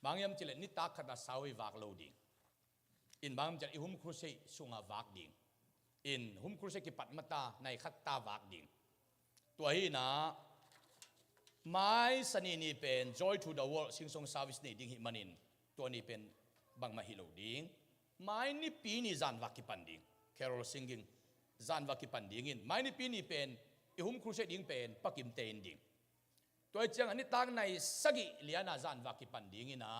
bangyam chile ni tak khata sawi wak lo ding in bangyam chal I hum khuse sunga wak ding in hum khuse ki pat mata nai khat ta wak ding to hi na mai sani ni pen joy to the world sing song service ni ding hi manin to ni pen bang ma hilo ding mai ni pi ni zan wak ki pan ding carol singing zan wak ki pan ding in mai ni pi ni pen I hum khuse ding pen pakim ten ding toy chang ani tang nai sagi liana zan wak ki pan ding ina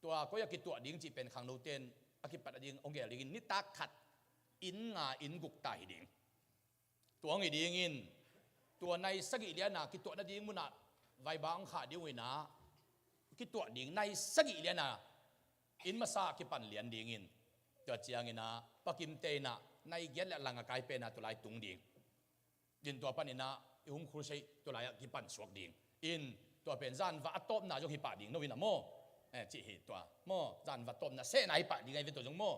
to ko ya ki to ding chi pen khang no ten akipat ding ongel ding ni tak khat in nga in guk tai ding to ngi ding in to nai sagi liana ki to na ding muna vai bang kha ding wina ki to ding nai sagi liana in masa ki pan lian ding in to chiang ina pakim te na nai get la langa kai pe na to lai tung ding din to pan ina hum khru sei to lai ki pan suak ding in to pen zan va atop na jong hi pa ding no win mo chi hi to mo zan va top na se nai pa ding ai ve to jong mo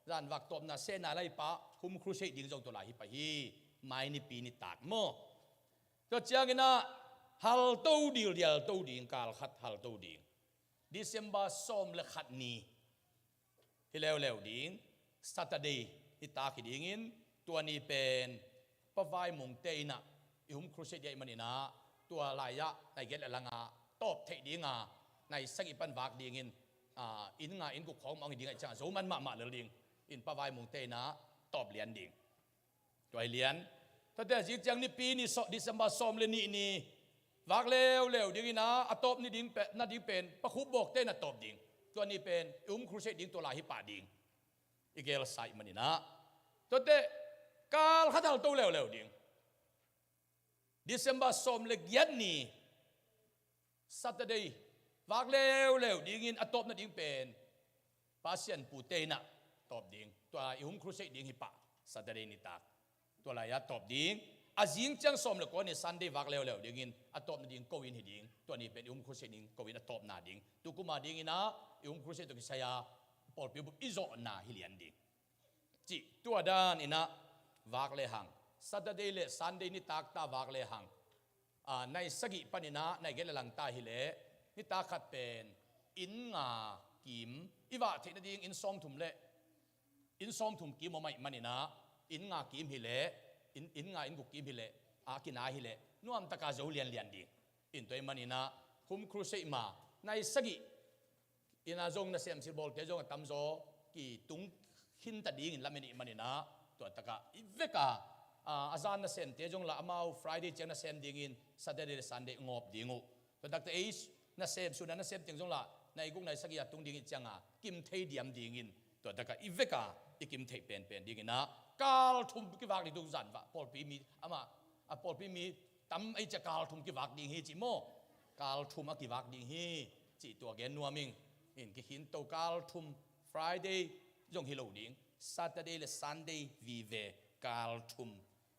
zan va top na se na lai pa hum khru sei ding jong to lai hi pa hi mai ni pi ni tak mo to chiang ina hal to dil dial to ding kal khat hal to ding December som le khat ni hi lew ding Saturday hi ta ki ding in tua ni pen pavai mung te na i hum crusade dai manina tua lai ya nai get la nga top thei dinga nai sagi pan wak ding in nga in ku khom ang ding ai cha zo man ma le ding in pavai mung te na top lian ding toy lian ta te ji chang ni pi ni so December som le ni wak lew ding ina atop ni ding pe na ding pen pa khu bok te na top ding tua ni pen crusade ding to la hi pa ding igel sai manina to te kal khatal to lew ding December som le gyat ni Saturday wak lew ding in atop na ding pen pasien pu te na top ding to crusade ding hi pa Saturday ni tak to la ya top ding azing chang som le ko ni Sunday wak lew ding in atop na ding ko in hi ding to ni pen crusade ding ko in atop na ding tu kuma ding ina crusade to ki saya Paul pi bu izo na hi lian ding chi tua dan ina wak le hang Saturday le Sunday ni tak ta wak le hang nai sagi panina nai gel lang ta hi le ni ta khat pen in nga kim iwa the na ding in som thum le in som thum ki mo mai manina in nga kim hi le in nga in gu kim hi le kina hi le nuam taka zo lian ding in toy manina hum crusade ma nai sagi ina zong na sem silbol te zong tam zo ki tung hin ta ding in lameni manina to taka iveka azan na sem te jong la amau Friday chang na sem ding in Saturday Sunday ngop dingu to dakta age na sem su na sem ting jong la nai gung nai sagi atung ding in changa kim thei diam ding in to taka iveka ikim thei pen ding ina kal thum ki wak ni du zan wa Paul pi mi ama Paul pi mi tam ai cha kal thum ki wak ding hi chi mo kal thum ki wak ding hi chi to gen nuaming in ki hin to kal thum Friday jong hi lo ding Saturday le Sunday vi ve kal thum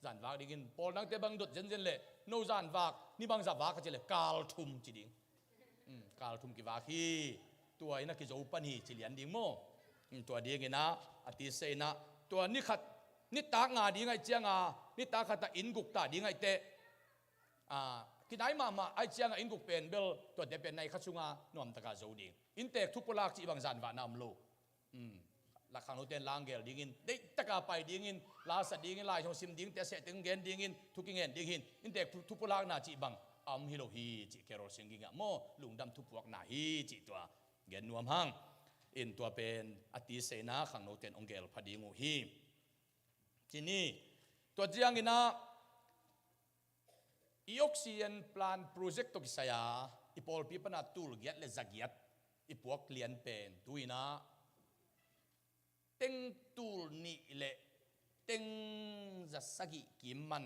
zan wak ding in Paul nang te bang dot jen le no zan wak ni bang za wak ka che le kal thum chi ding kal thum ki wak hi tua ina ki zo pan hi chi lian ding mo tua ding ina ati se na tua ni khat ni ta nga ding ai chianga ni ta khat ta in guk ta ding ai te ki dai ma ai chianga in guk pen bel to de pen nai khachunga nom taka zo ding in tek thu polak chi bang zan wa nam lo la khang ten lang gel ding in dei taka pai ding in la sa ding in lai chong sim ding te se teng gen ding in thu king en ding in tek thu polak na chi bang am hi lo hi chi kerol singing mo lungdam thu puak na hi chi tua gen nuam hang in tua pen ati se na khang no ten ongel phadingu hi chini to jiang ina oxygen plant project to kisaya ipol pi pana tul giat le zagiat ipuak lian pen tuina teng tul ni le teng zasagi kimman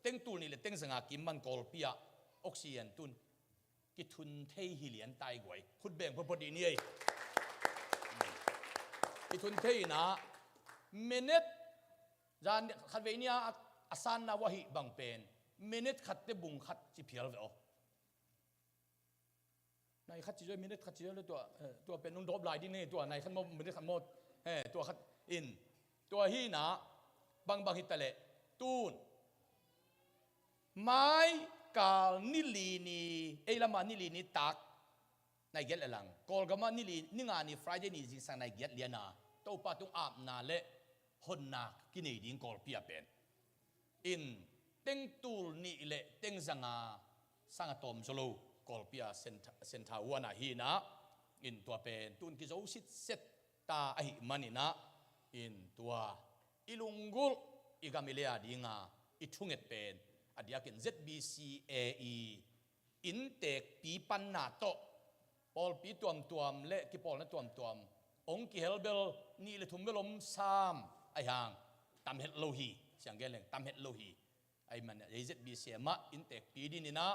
teng tul ni le teng zanga kimman kolpia oxygen tun ki thun thei hi lian tai goi khut beng phodi ni ai ki thun thei na minute jan khavenia asan na wahi bang pen minute khat te bung khat chi phial ve o nai khat chi jo minute khat chi jo le to pen nung drop lai din ni to nai khan mo minute khan mo to khat in to hi na bang hi tale tun mai kal nili ni elama nili ni tak nai get lang kol gama nili ninga ni Friday ni jing sang nai get liana to pa tung ap na le hon na kini ding kol pia pen in teng tul ni le teng zanga sanga tom solo kol pia senta wana hi na in tua pen tun ki zo sit set ta ai manina in tua ilungul igamilea dinga ithunget pen adiakin ZBCAE intek pi pan na to Paul pi tuam le ki Paul na tuam ong ki helbel ni le thumbelom sam ai hang tam het lohi siang geleng tam het lohi ai man ZBCA ma intek pi dinina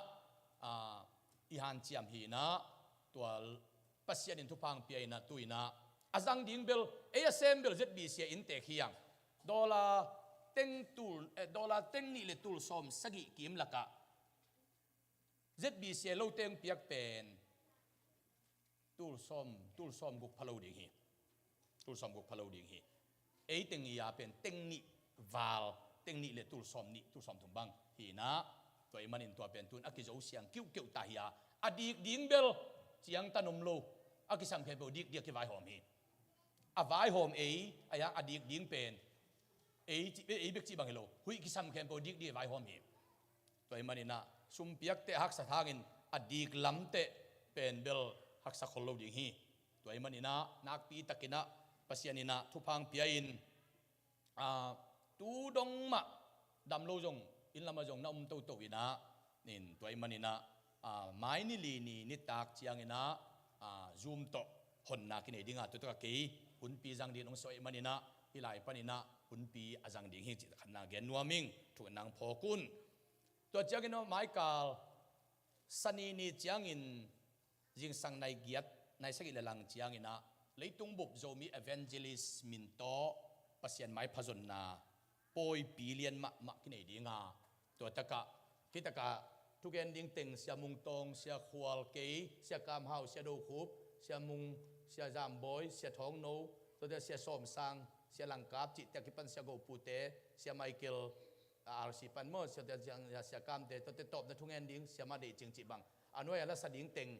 i han chiam hi na tual pasian in thupang pi na tuina azang ding bel asm bel zet bi sia in te khiang dollar teng tul dollar teng ni le tul som sagi kim laka zet bi sia lo teng piak pen tul som guk phalo ding hi tul som guk phalo ding hi ei teng ya pen teng ni val teng ni le tul som thum bang hi na toy manin to pen tun aki zo siang kiu kiu ta hiya adik ding bel chiang tanom lo aki sam phe bo dik dik ki vai hom hi a vai hom ei aya adik ding pen ei bek chi bang hello hui ki sam phe bo dik dik vai hom hi toy manina sum piak te hak sa thangin adik lam te pen bel hak sa khol lo ding hi toy manina nak pi takina pasianina thupang piain tu dong ma dam lo jong in lama jong na to ina nin toy manina mai ni li ni tak chiang ina zoom to hon na ki nei dinga to ka ke hun pi jang din ong soi manina hilai panina hun pi azang ding hi chi khanna gen nuaming thu nang phokun to chiang ina mai kal sani ni chiang in jing sang nai giat nai sagi lalang chiang ina leitung bup zomi evangelist min to pasian mai phazon na poi billion ma ki nei dinga to taka kitaka tugen ding teng sia mung tong sia khwal ke sia kam hau sia do khup sia mung sia jam boy sia thong no to da sia som sang sia langkap chi te ki pan sia go pute sia michael rc pan mo sia da jang sia kam te to te top da tugen ding sia ma de ching chi bang anoi ala sa ding teng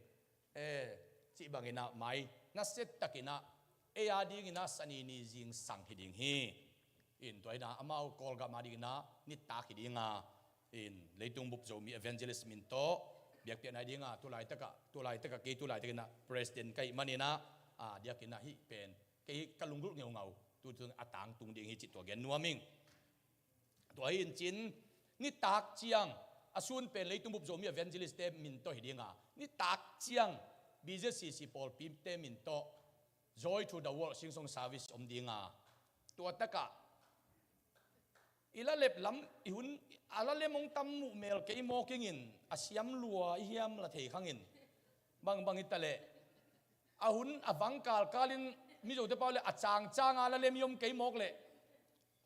chi bang ina mai na set takina e a ding ina sani ni jing sang hi ding hi in toy na amau kol ga ma ding na ni ta hi dinga in leitung bup zo mi evangelist min to biak te na dinga tulai taka ke tulai taka na president kai manina dia kina hi pen ke kalunggul ngau tu tung atang tung ding hi chi to gen nuaming to in chin ni tak chiang asun pen leitung bup zo mi evangelist te min to hi dinga ni tak chiang BJCC Paul Pim te min to joy to the world sing song service om dinga to taka ila lep lam ihun ala le mong tam mu mel ke mo kingin asiam lua hiam la thei khangin bang itale ahun avangkal kalin mi jo te paule achang ala lem yom ke mok le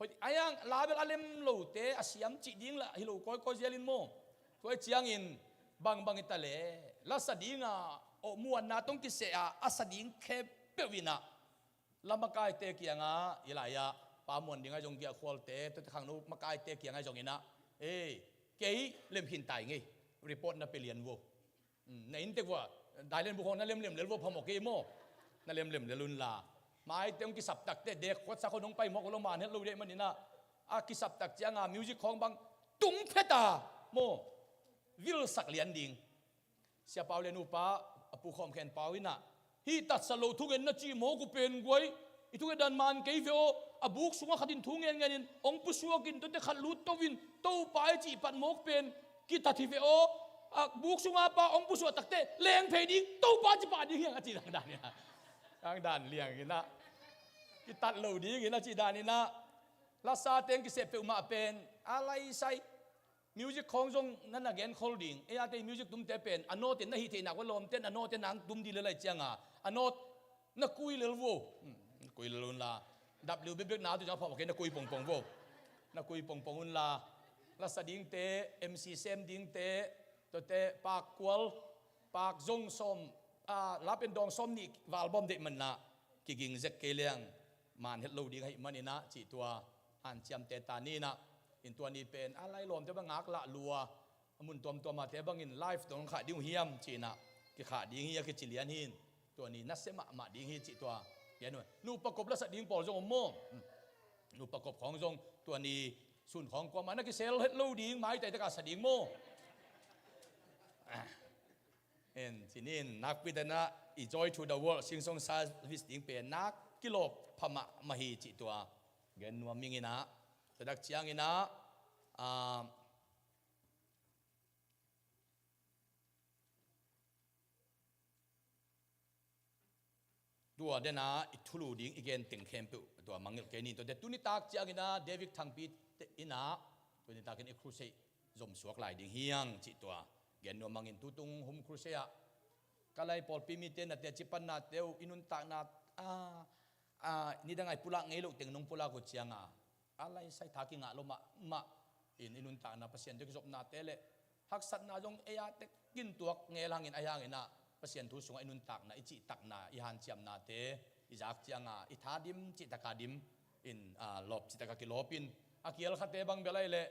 hoi ayang label alem lo te asiam chi ding la hilo koi zelin mo toi chiang in bang itale la sadinga o muan na tong ki se a asading khe pewina lamakai te kianga ilaya pa muan dinga jong kia khol te to khang no makai te kianga jong ina ke lem hin tai ngi report na pelian wo na in te wa dailen bu hon na lem le wo phamo ke mo na lem le lun la mai te ki sap tak te de khot sa khonong pai mo ko lo man het lo de manina a ki sap tak chianga music khong bang tung pheta mo vil sak lian ding sia paulen upa apu khom khen pawina hi tat salo thungen na chi mo ku pen goi itu dan man ke veo abuk sunga khatin thungen nganin ong pusuakin to te khalut to win to pai chi pan mok pen ki ta thi veo buk sunga pa ong pusu takte leng phei ding to pa chi pa ding yang chi dang dan ya dang dan liang ina ki tat lo ding ina chi dan ina la sa teng ki se pe ma pen alai sai music khong jong nan again holding e ate music tum te pen anot na hi the na ko lom ten anot nang tum di le lai changa anot na kui le wo kui le lun la w bebek na tu ja pho ke na kui pong wo na kui pong un la la sa ding te mc sem ding te to te pak kwal pak jong som la pen dong som ni wal bom de man na ki ging zek ke liang man het lo ding hai manina chi tua han chiam te ta ni na inตัวนี้เป็นอะไรลมแต่บางงักละลัวมุนตัวมาแต่บางอินไลฟ์ตรงขาดิ้งเฮียมจีน่ะกิขาดิ้งเฮียกิจิเลียนหินตัวนี้นัสเซมาดิ้งเฮียจีตัวเห็นไหมนูประกบและสดิ้งปอลจงโม่นูประกบของจงตัวนี้ส่วนของความมันนักเซลเฮดลูดิ้งไม้แต่ตะกาสดิ้งโม่เห็นสินี่นักวิทยาenjoy to the world ซิงซงซาวิสดิ้งเป็นนักกิโลพม่ามาฮีจีตัวเงินนัวมิงินะแต่ดักเชียงอินะตัวเดน่าอิทุลูดิ้งอีกเกนติงเข้มปุตัวมังเกนินตัวเดตุนิตากเชียงอินะเดวิดทังปีอินะตัวนี้ตากินอีครูเซ่จมสวกไหลดิ้งเฮียงจิตัวเกนนัวมังอินตุตุงหุมครูเซ่ kalai pol pimite na te chipan na teu inun tak na ni dangai pula ngelo teng nong pula ko chianga alai sai thaki nga lo ma inun tak na pasien de sop na tele haksat na jong eya te kin tuak ngelangin ayangin na pasien thu sunga inun tak na ichi tak na ihan chiam na te izak chianga ithadim chi takadim in lop chi takakilopin akial khate bang belai le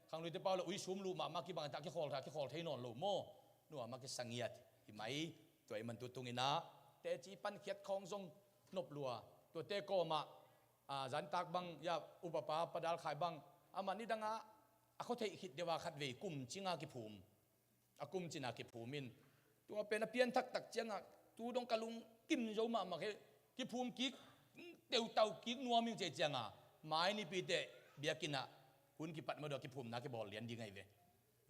khang lu te paulo ui sum lu ma ki bang ta ki khol thei non lo mo nu ma ki sangiat hi mai toy man tu tungina te chi pan khiat khong jong nop lua to te ko ma zan tak bang ya upapa padal khai bang amani danga akho thei khit dewa khat ve kum chinga ki phum akum china ki phumin tua pen pian thak tak changa tu dong kalung kim zo ma ke ki phum ki teu tau ki nuaming che changa mai ni pi te biakina hun ki pat ma do ki phum na ki bol lian di ngai ve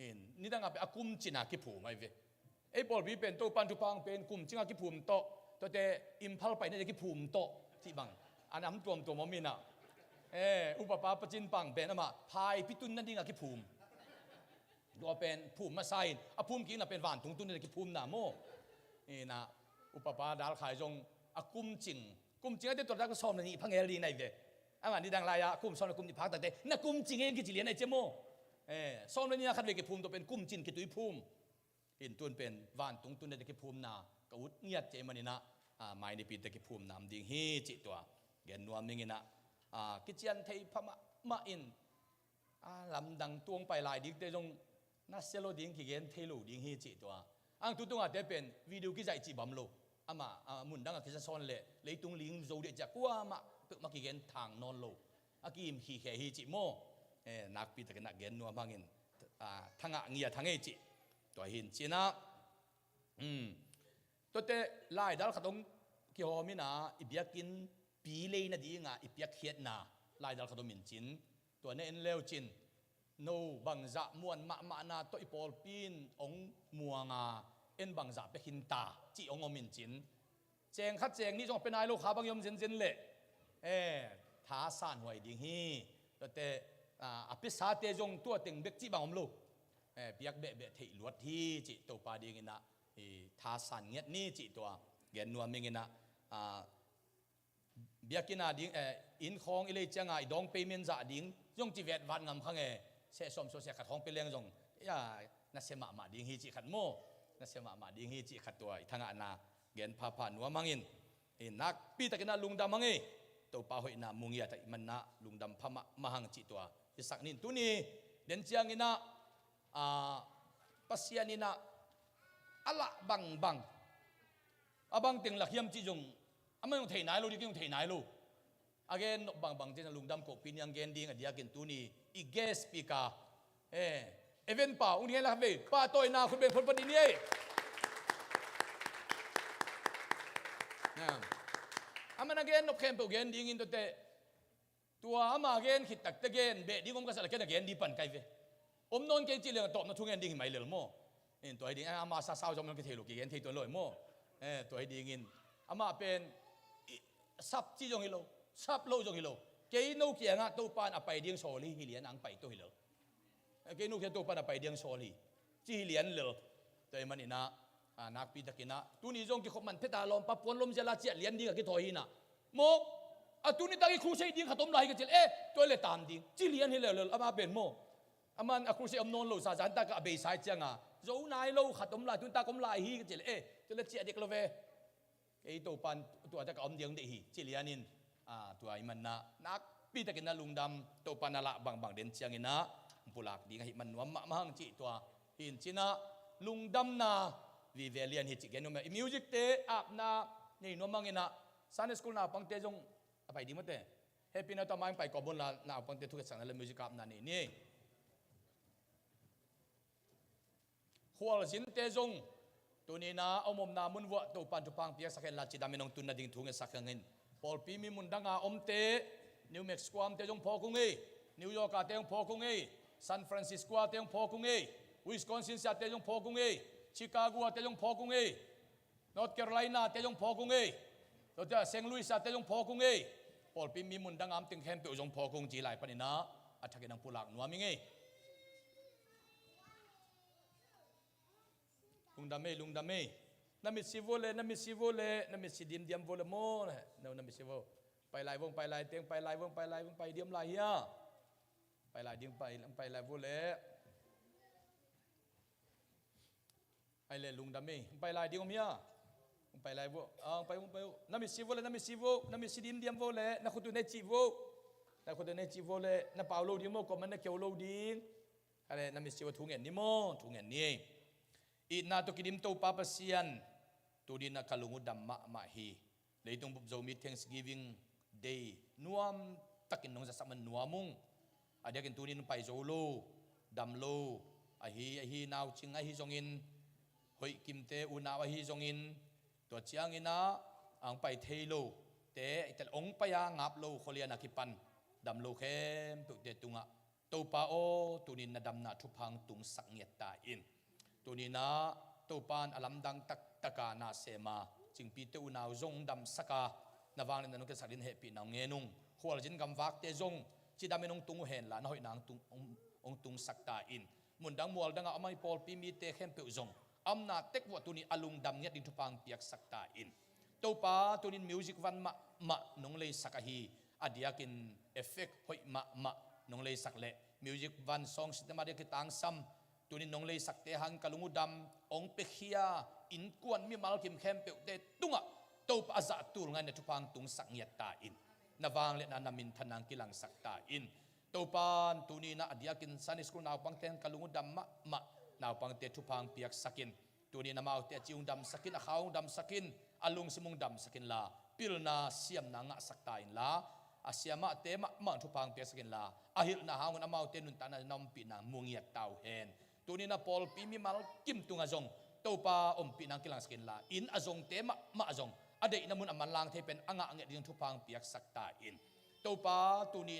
in ni danga pe akum china ki phum ngai ve ei bol bi pen to pan tu pang pen kum chinga ki phum to te imphal pai ne ki phum to ti bang anam tuam to momina upapa pachin pang pen ama phai pitun na dinga ki phum do pen phum ma sain a phum ki na pen van tung tun ne ki phum na mo na upapa dal khai jong akum ching kum ching te to da ko som ni phangel li nai ve ama ni dang la ya kum som kum ni phak ta te na kum ching en ki chi lian ai che mo som ni na khat ve ki phum to pen kum chin ki tui phum in tun pen van tung tun ne ki phum na ka ut ngiat che mani na mai ni pi te ki phum nam ding hi chi to gen nuam ning ina ki chian thei phama ma in lam dang tuang pai lai dik te jong na selo ding ki gen thei lo ding hi chi to ang tu tung a te pen video ki jai chi bam lo ama mun dang ki sa son le leitung ling zo de ja kwa ma ki gen thang non lo akim hi khe hi chi mo nak pi te na gen nuam hangin thanga ngia thangai chi to hin china to te lai dal khatong ki homina ibiakin pi le na di nga ipiak khiat na lai dal khatom min chin to ne en leo chin no bangza muan ma na to ipol pin ong muanga en bangza pe hin ta chi ong min chin cheng khat cheng ni jong penai lo kha bang yom jen le tha san hoi ding hi to te apisa te jong tua teng bek chi bang om lo biak be thei luat hi chi to pa ding ina tha san nget ni chi to gen nuam ming ina biakina ding in khong ile changa dong payment za ding jong chi vet van ngam khange se som so se khat khong pe leng jong ya na se ma ding hi chi khat mo na se ma ding hi chi khat to thanga na gen pha nuam mangin nak pi takina lungdam mangi to pa hoi na mungia ta man na lungdam phama mahang chi to isak nin tu ni den chiang ina pasianina ala bang abang ting lakhiam chi jong amang thei nai lo di kyung thei nai lo again bang chen lungdam ko pinyang gen ding adia kin tu ni i guest speaker event pa ung ni la ve pa toy na khun ben phon padi ni aman again no khem po gen ding in to te tua ama again khit tak te gen be ding om ka sala ken again di pan kai ve om non ke chi le top na thung en ding mai le mo en toy ding ama sa sao jom ke thelu ki gen thei to loi mo toy ding in ama pen sap chi jong hilo sap lo jong hilo ke no kia nga to pan apai ding soli hi lian ang pai to hilo ke no ke to pan apai ding soli chi lian le toy manina nak pi takina tu ni jong ki khop man pheta lom pa pon lom jala chi lian ding ki thoi na mo tu ni ta ki khu sei ding khatom lai ka chil toy le tam ding chi lian hi le ama pen mo aman aku sei om non lo sa jan ta ka be sai changa zo nai lo khatom lai tun ta kom lai hi ka chil to le chi adik lo ve cái tổ pan tổ ta có tiếng để hi chỉ lianin tổ ai man na nak pi ta kena lungdam tổ pan ala bang den chiang ina pulak di ngai man wam ma hang chi tổ hin china lungdam na vi velian hi chi genu music te ap na nei no mangina Sunday school na pang te jong apai di mate happy na to mang pai ko bon la na pang te thu ka sang la music ap na ni hual jin te jong tu ni na omom na mun wa to pan tu pang pia sakhen la chi daminong tun na ding thunge sakhangin pol pi mi mun danga omte New Mexico am te jong phokung ei New York a te jong phokung ei San Francisco a te jong phokung ei Wisconsin sa te jong phokung ei Chicago a te jong phokung ei North Carolina a te jong phokung ei to ta St. Louis a te jong phokung ei pol pi mi mun danga am ting hem pe jong phokung ji lai panina athakin ang pulak nuaming ei lungdame นามิสิโวเลนามิสิโวเลนามิสิดิมเดียมโวเลโมนะนามิสิโวไปลายวงไปลายเตียงไปลายวงไปลายวงไปเดียมลายเฮียไปลายเดียงไปลายโวเลไอเลลุงดามีไปลายเดียงเมียไปลายโวไปนามิสิโวเลนามิสิโวนามิสิดิมเดียมโวเลนาคุตุเนจิโวนาคุตุเนจิโวเลนาเปาโลดิโมก็มันนาเกียวโลดิงอะไรนามิสิโวทุงเงินนิโมทุงเงินนี่อีนาตุกิดิมโตปาปเซียนตัวนี้นักลุงดำมาฮีเลยตรงบุบโจมี Thanksgiving Day นัวมตักินน้องจะสักมันนัวมุงอาเดียกินตัวนี้นไปโจโลดำโลอาฮีนาวจิงอาฮีจงอินหอยกิมเตอุนาวอาฮีจงอินตัวเชียงอินะอังไปเทโลเตแต่องไปยางงับโลโคเลียนักิปันดำโลเข้มตุเตตุงะตัวปาโอตัวนี้นาดำนาทุพังตุงสังเงียตาอินตัวนี้นะตัวปานอลัมดังตะกานาเสมาจิงปีเตอุนาวจงดำสกานาวางในนั้นก็สักดินเหปีนางเงนุงหัวจินกำวักเตจงจิดามินงตุงเห็นละน้อยนางตุงองตุงสักตาอินมุนดังมัวดังอาไม่พอลปีมีเตเข้มเปียวจงอำนาจเต็กวัวตัวนี้อลุงดำเนี่ยดินทุพังเปียกสักตาอินตัวปาตัวนี้มิวสิกวันมะนงเลยสักฮีอดียกินเอฟเฟกต์หอยมะนงเลยสักเละมิวสิกวันซองสิตมาเดียกิตังซัมตัวนี้น้องเลยสักเตหันกะลุงดำองเปขียอินกวนมีมาลกิมเข้มเปียวเตตุงะตัวปะจะตูรงานในทุพังตุงสักเงียตาอินนาวางเลนานามินทนังกิลังสักตาอินตัวปานตัวนี้นะอดียกินสันิสกุนาวปังเตนกะลุงดำมะนาวปังเตทุพังเปียกสักินตัวนี้นามาวเตจิวดำสักินอาขาวดำสักินอลุงสมุงดำสักินลาปิลนาเสียมนางะสักตาอินลาอาเซียมะเตมะทุพังเปียกสักินลาอาหิลนาหางนามาวเตนุนตานะนำปีนางมุงเงียตาวเฮนตัวนี้นะพอลปีมีมาลกิมตุงอาจงตัวปาอมปีนังกิลังสกินลาอินอาจงเตมะอาจงอเดนมุนอามันลางเทเป็นอ่างเงดิงทุพังเปียกสักตาอินตัวปาตัวนี้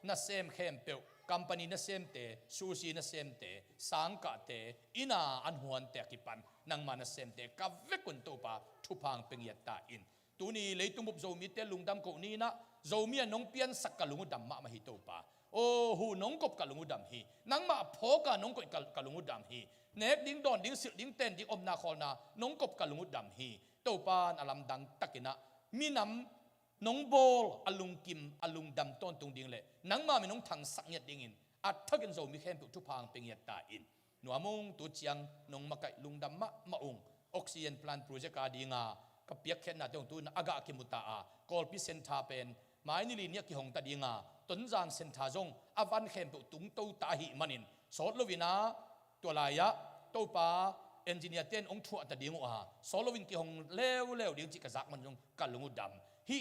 นะเซมเข้มเปียวคัมปานีนะเซมเตซูซีนะเซมเตสังกะเตอินาอันหวนเตกิปันนังมานะเซมเตกับเวกุนตัวปาทุพังเป็นเยตาอินตัวนี้เลยตุงบุบโจมีเตลุงดำกูนี้นะโจมีน้องเปียนสักกะลุงดำมาฮิตัวปาโอ้หูน้องกบกะลุงดำฮีนังมาพอกะน้องกบกะลุงดำฮีเนกดิ้งดอนดิ้งสิดิ้งเต้นดิ้งอมนาคอนาน้องกบกะลุงดำฮีตัวปานอลัมดังตักินะมีน้ำน้องโบลอลุงกิมอลุงดำต้นตรงดิ้งเละนังมามีน้องถังสักเงียดดิ้งอินอัดทักินโซมีเข้มปุถุพังเป็นเงียดตาอินหนัวมงตัวเชียงน้องมาไก่ลุงดำมะองออกซิเจนพลันโปรเจกต์การดิ้งากับเปียกแค่นาตรงตัวอากาศกิมุตาอากอลพิเซนทาเป็นหมายนิลินยกิหงตาดิ้งาต้นจางเซนทาจงอวันเข้มปุตุงโตตาหิมันินสอดลวินาตัวลายะตัวปาเอนจิเนียร์เต้นองทั่วตาดิ้งอาโซโลวินกิหงเร็วดิ้งจิกจักมันจงกัลงุดดำฮิ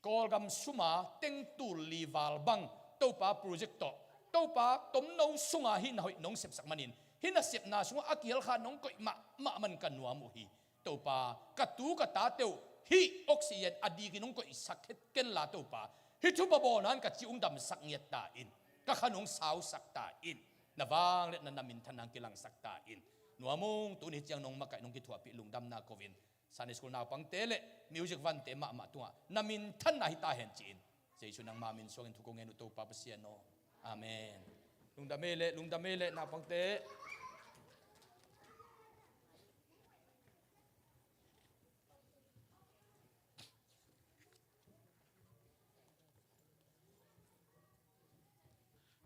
กอลกำสุมาเต็งตูลีวาลบังตัวปาโปรเจกต์ตัวปาต้มน้องสุงาหินหอยน้องเสพสักมันินหินเสพนาสุงอากิลขาน้องก็มะมันกันนัวมุฮีตัวปากระตูกระตาเตียวฮิออกซิเจนอดีกิน้องก็สักเก็นลาตัวปาฮิทุบบ่อนั้นกับจิอุงดำสักเงียตาอินกับขนมสาวสักตาอินนาวางเล็ดนันนามินทนังกิลังสักตาอินนัวมุงตัวนี้จังน้องมาไก่น้องกิถัวปิลุงดำนาโควินสันนิสกุลนาวปังเตเลมิวสิกวันเตมะตัวนามินทันนาฮิตาเห็นจีนเจสุนังมามินสวงทุกงเงินตัวปาปเซียโนอาเมนลุงดาเมเลนาปังเต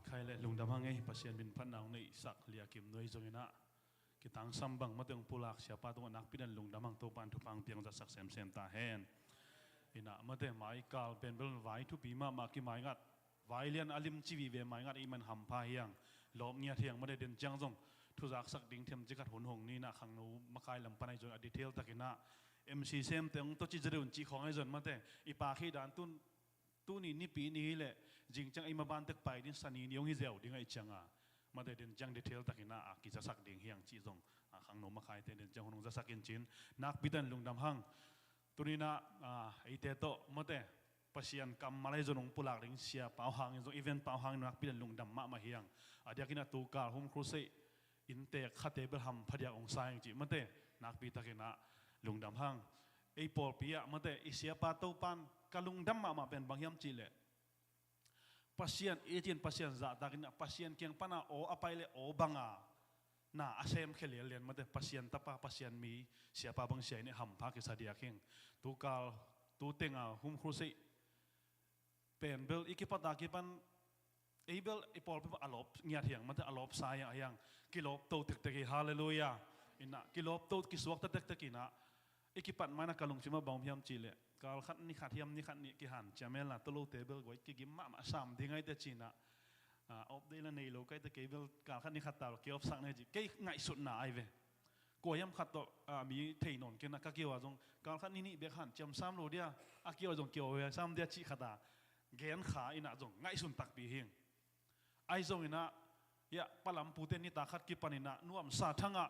ใครเลยลุงดำฮังไงปัสเซียนบินพันนาวในสักเลียกิมน้อยจงนะกิตังซัมบังมาเติงปุลักเสียปาตรงนักพิดันลุงดำฮังตัวปานทุพังเตียงจะสักเซมตาเฮนอินะมาเติงไม้กาลเป็นเบลไว้ทุปีมากิไม้งัดไว้เลียนอลิมจีวีเวไม้งัดอีมันหำพาเฮียงลบเงียเทียงมาได้เดินจังจงทุจักสักดิ่งเทียมจิกัดหุนหงนี่นะขังนูมาคายลำปนัยจนอดีเทลตะกินะMC เซมเตียงตัวจิจเรื่องจีของไอ้จนมาเติงอีปาขี้ด่านตุนี่นี่ปีนี้แหละจริงจังไอ้มาบ้านตึกไปดิสันนี่ยงฮิเซลดิ้งไอ้จังมาได้เดินจังดีเทลตะกินะกิจะสักดิ่งเฮียงจีจงขังนูมาคายเดินจังหุนหงจะสักกินจินนักบิดันลุงดำหังตัวนี้นะไอเตโตมาเตปัสยันกำมาเลยจนองปุลักริงเสียเปล่าหางจงอีเวนต์เปล่าหางนักพิจารณาลุงดำมาเฮียงอาเดียกินตูการฮุมครูเซอินเตขัดเตเบิลฮัมพัดยาองศาอย่างจีมาเตนักพิจารณาลุงดำหังไอปอลปียมาเตอิเสียปาโตปันกลุงดำมาเป็นบางยามจีเลปัสยันเอจินปัสยันจัดตากินปัสยันเกียงปนาโออภัยเลโอบังอา น่าอาเซมเคลียเลียนมาแต่ปัสยันตาปาปัสยันมีเสียปาบังเสียนี่หำพักกิสาเดียคิงตูกาลตูเต็งอ่ะหุ่มครูสิเป็นเบลอีกิปัตตากิปันเอเบลอีพอลเป็นอลบเงียเถียงมันแต่อลบสายอย่างกิโลโตตึกตะกี้ฮาเลลูยาอินะกิโลโตกิสวกตะตะกี้นะอีกิปัตมันนักลุงชิมาบอมพิมจีเลกาลขัดนี่ขัดเทียมนี่ขัดนี่กิหันจาเมล่ะตโลเตเบลไว้กิกิมมาสามทิ้งไอ้เตจีนะอบได้ละในโลกไอ้ตะกี้เบลกาลขัดนี่ขัดตาเกี่ยวสักในจีกี่ไงสุดหนาไอเวกวยำขัดต่อมีเทนนกันนะก็เกี่ยวจงกาลขัดนี่เบียหันจำซ้ำโลเดียเกี่ยวจงเกี่ยวเวซ้ำเดียจีขัดตาเกณฑ์ขาอินะจงไงสุดตักปีเฮงไอจงอินะยะปลัมปูเตนิตาขัดกิปันินะนวมสาทังะ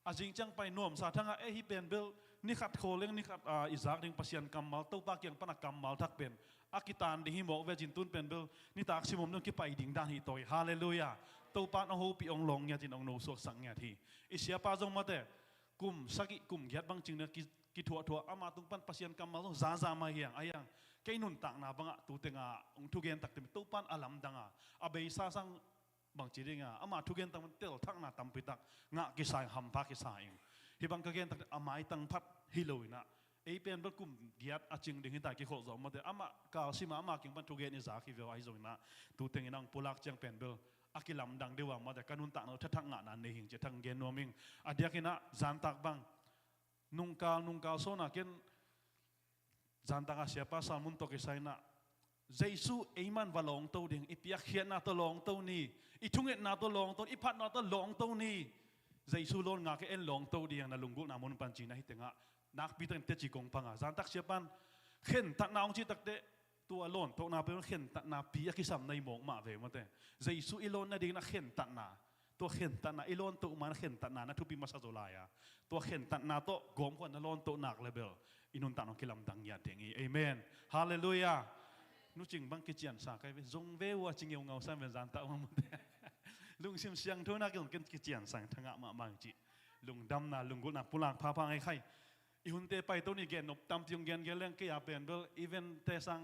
อาจิงจังไปนวมสาทังะฮิเป็นเบลนี่ขัดโคเล้งนี่ขัดอิสากดิงปัสยันกัมมัลเต้าปากยังปนักกัมมัลทักเป็นอากิตานดิฮิโมเวจินตุนเป็นเบลนี่ตาสิมุมนึงกิไปดิ่งด้านฮิตอยฮาเลลูยาเต้าปานองหูปีองลงเนี่ยจินองโนสวกสังเนี่ยทีอิเสียปาจงมาเตะกุมสักิกุมยัดบางจิงเนี่ยกิทัวทัวอามาตุงปันปัสยันกัมมัลต้องซามาเฮียงไอยังแค่นุนตักนาบังอะตูเตงะองทุเกนตักเต็มเต้าปานอาลัมดังอะอาเบย์ซาซังบางจีริงะอามาทุเกนตักมันเตลทักนาตัมปิตักงะกิสายฮัมพากิสายฮิบังกะเกนตักอามาตังพัดฮิโลนะไอเป็นบังกุมเดียดอาจิงดิ่งหิตากิโคจอมมาเตอามากาสิมาอามากิงปันทุเกนอิสาคิเวไอโซนะตูเตงนังปุลักจังเป็นเบลอากิลัมดังเดวามาแต่กันุนตักเราทักงะนันเนหิงจะทังเกนโนมิงอาเดียกินะจันตักบังนุงกาโซนาเกนZantanga siapa samun to kisay na Jesu iman valong to ding ipiak hian na to long to ni itungit na to long to ipat na to long to ni Jesu lon nga ke en long to ding na lunggul na mon pan china hitenga nak biteng te chi kong panga zantak siapan khen tat naong chi tak de tua lon to na pe khen tat na pi akisam nei mong ma ve mate Jesu ilon na ding na khen tat naตัวเข็นตันนาอีลอนตัวมันเข็นตันนานะทุบีมาซาโซลายะตัวเข็นตันนาตัวกอมคนนั่นลอนตัวหนักเลเบลอินุนตันองกิลัมดังยาเดงีเอเมนฮาเลลูยานุจิงบังกิจยันสักไอ้จงเววจิงเงาเงาสันเป็นจันตะวันมุดลุงซิมเสียงทุนักกินกิจยันสังทั้งอามาจิลุงดำนาลุงกุนักปุลังพาพังไอ้ไข่อีหุ่นเตไปตัวนี้เกนนบตำพิงเกนเกลี้ยงกี่อาเป็นเบลอีเวนเตสัง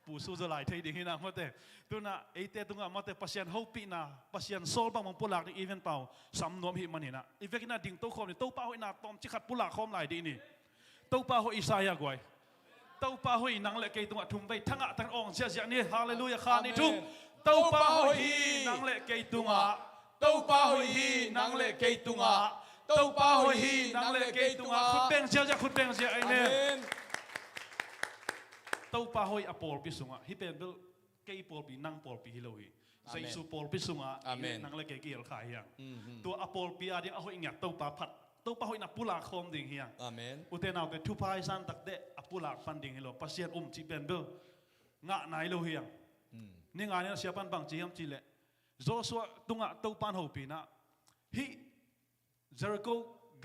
ปูสู้จะไหลไทยดีนะมาเตตัวน่ะไอเตตุงะมาเตปัสยันฮูปีน่ะปัสยันโซลบางมังปุลักในอีเวนต์เปล่าสำนวนหิมันนี่นะอีเวนต์น่ะดิ่งโต๊ะคอมนี่โต๊ะป้าหอยน่ะตอมจิขัดปุลักคอมไหลดีนี่โต๊ะป้าหอยอิสายากวยโต๊ะป้าหอยนังเล็กเกยตุงะทุ่มไปทั้งอ่ะทั้งองเสียนี่ฮาเลลูยาคานี่ทุ่มโต๊ะป้าหอยนังเล็กเกยตุงะโต๊ะป้าหอยนังเล็กเกยตุงะโต๊ะป้าหอยนังเล็กเกยตุงะขุดเบงเสียจะขุดเบงเสียไอเน่เต้าป้าหอยอปอลพิสุงะฮิเป็นเบลเกย์ปอลปีนังปอลปีฮิโลฮีใส่สูปอลพิสุงะนังเล็กเกย์ขายยังตัวอปอลปีอาดิเอาหอยอิงเต้าป้าพัดเต้าป้าหอยนับปุลาคอมดิ่งเฮียงอุเทนเอาแต่ทุพายสันตักเดอปุลาฟันดิ่งฮิโลปัสเซียนจีเป็นเบลงะนายโลเฮียงนี่งานนี้เสียปันบังจีฮัมจีเล่โจสัวตุงะเต้าปันหูปีนะฮิเจริโก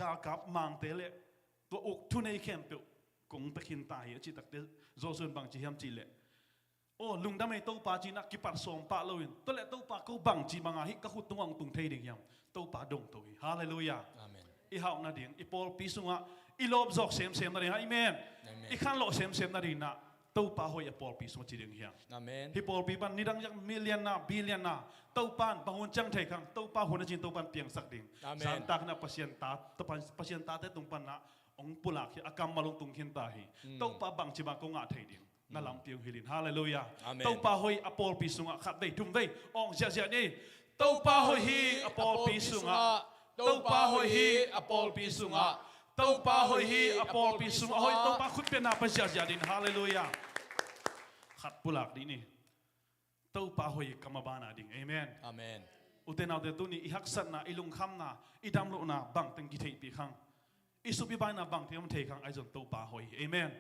กากับมังเตเล่ตัวอุกทุนในเข้มเปลกงตะขินตายจิตักเดโจส่วนบางจีฮัมจีเล่โอ้ลุงดำไม่เต้าปาจีนักกิปัดสองปะเลวินตัวเล่เต้าปาเขาบางจีบางอาฮิก็ขุดตรงอ่างตุงเทดิ่งยำเต้าปาดงตัวฮาเลลูยาอีหาวนาดิ่งอีปอลปีสุงะอีลบจอกเซมนาดิ่งฮะอีเมนอีขันโลเซมนาดิ่งนะเต้าปาหอยอีปอลปีสุงะจีดิ่งยำอีปอลปีปันนิดังยังมิลเลียนนะบิลเลียนนะเต้าปานบางวันจังเทคังเต้าปาหัวนาจีนเต้าปานเปียงสักดิ่งสามตากนะปัสยันตาปัสยันตาเตตุงปันนะองปุลักอากรรมมาลงตุงเขียนตาฮีเต้าปาบังจิบางกงอาไทยดิ่งนั่นลำเปียงฮิลินฮาเลลูยาเต้าปาหอยอปอลปีสุงะขัดได้ทุ่มได้องเสียนี่เต้าปาหอยฮีอปอลปีสุงะเต้าปาหอยฮีอปอลปีสุงะเต้าปาหอยฮีอปอลปีสุงะหอยเต้าปาขุดเป็นนาปัสยาดินฮาเลลูยาขัดปุลักดีนี่เต้าปาหอยกรรมบานาดิ่งเอเมนอุเทนเอาเดตุนี่อิฮักสันนาอิลุงคำนาอิดามโลนาบังตึงกิเทปีขังอิสุบิบายนาบังที่มันเทคังไอจนเต้าปาหอยเอเมน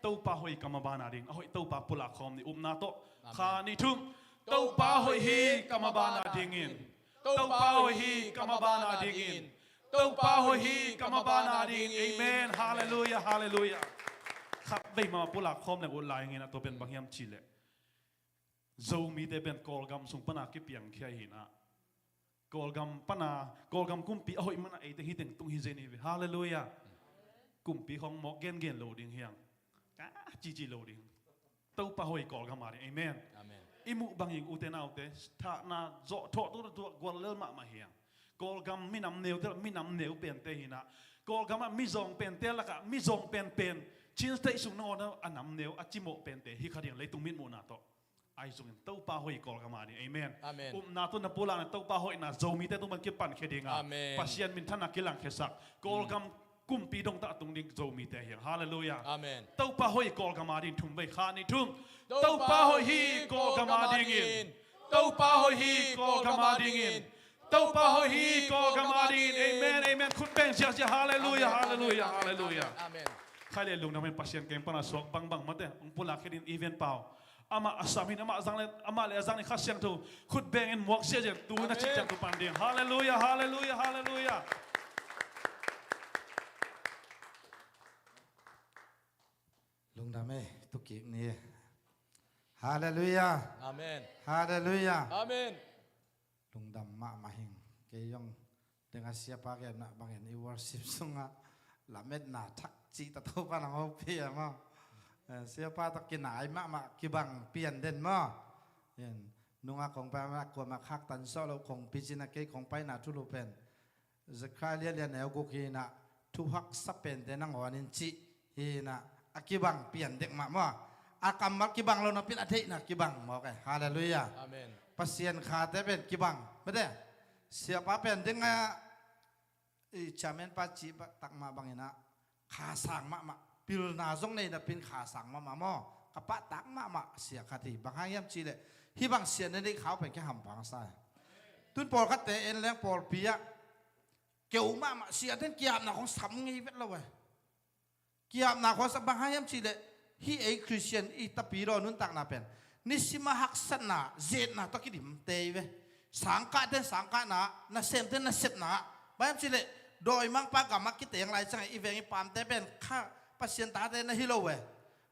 เต้าปาหอยกรรมบานาดิ่งหอยเต้าปาปุลักคอมนี่นาโตขานิทุ่มเต้าปาหอยฮีกรรมบานาดิ่งอินเต้าปาหอยฮีกรรมบานาดิ่งอินเต้าปาหอยฮีกรรมบานาดิ่งเอเมนฮาเลลูยาฮาเลลูยาขับไปมาปุลักคอมเนี่ยอุลายเงี้ยนะตัวเป็นบางยามชิเลโจมีแต่เป็นกอลกัมสุงปนาคิเปียงเขียหินะกอลกัมปนากอลกัมกุมปีโอ้ยมันไอ้ที่ถึงตุงฮิเจนีฮาเลลูยากุมปีของมอกเกนเกนโลดิ้งเฮียงจีโลดิ้งเต้าปะหอยกอลกัมมาดิเอเมนอิมุบางยิงอุเทนเอาเตถ้านาโจทอตัวกวลเลมาเฮียงก กอลกัมมินำเนียวเตมินำเนียวเปลี่ยนเตหินะกอลกัมมิจงเปลี่ยนเตละกะมิจงเปลี่ยนชินสเตสุงนอนอันนำเนียวอจิโมเปลี่ยนเตฮิคาเดียงเลยตุงมินมูนาโตไอซุงเต้าป้าหอยกอลกัมมานี่เอเมนนาตุนปูลานะเต้าป้าหอยนะโจมีเตตุมันเก็บปันเคดิงอ่ะปัศยันมินท่านักกิลังเคสักกอลกัมกุมปีดงตะตุงดิ่งโจมีเตเฮียงฮาเลลูยาเต้าป้าหอยกอลกัมมาดินทุ่มไปขานี่ทุ่มเต้าป้าหอยฮีกอลกัมมาดิ่งอินเต้าป้าหอยฮีกอลกัมมาดิ่งอินเต้าป้าหอยฮีกอลกัมมาดิ่งเอเมนเอเมนคุณเป็นเสียฮาเลลูยาฮาเลลูยาฮาเลลูยาใครเรียนลุงนั่นเป็นปัศยันเก่งปนาสวกบังมาเตะองค์ปุลาเคดินอีเวนต์เปล่าอามาอาสามินอามาจังเลยอามาเลยจังเลยข้าเสียงทูขุดแบงอินหมวกเสียเจตูนักชิดจังตูปันเดียงฮาเลลูยาฮาเลลูยาฮาเลลูยาลุงดำเอ้ตุกินี่ฮาเลลูยา อาเมน ฮาเลลูยา อาเมน ลุงดำมาหิงเกยองdengan siapa ke nak bangen i worship sunga lamet na thak chi ta to pa nang pi ma siapa tak kinai ma kibang pian den ma yen nunga kong pa ma ko ma khak tan so lo kong pijina ke kong pai na tu lu pen zakharia lian el go ki na tu hak sa pen den nang onin chi hi na akibang pian dek ma akam ma kibang lo na pin athei na kibang mo ke hallelujah อาเมน pasien kha te ben kibang bede siapa pen dengan jamin paci tak ma bangina kha sang ma pil na zong nei na pin kha sang ma mo kapak tak ma sia khati bang hayam chi le hi bang sian nei khao pen ke ham bang sai tun pol khat te en leng pol pia keu ma sia ten kiam na khong sam ngi vet lo wa kiam na khong sa bang hayam chi le hi a christian i tapiro nun tak na pen nisima haksan na zet na to kidim te ve sangka ten sangka na sem ten na sep na bayam chi le doi mang pa ga mak ki teng lai chang i veng i pam te pen kha pasien ta te na hilo we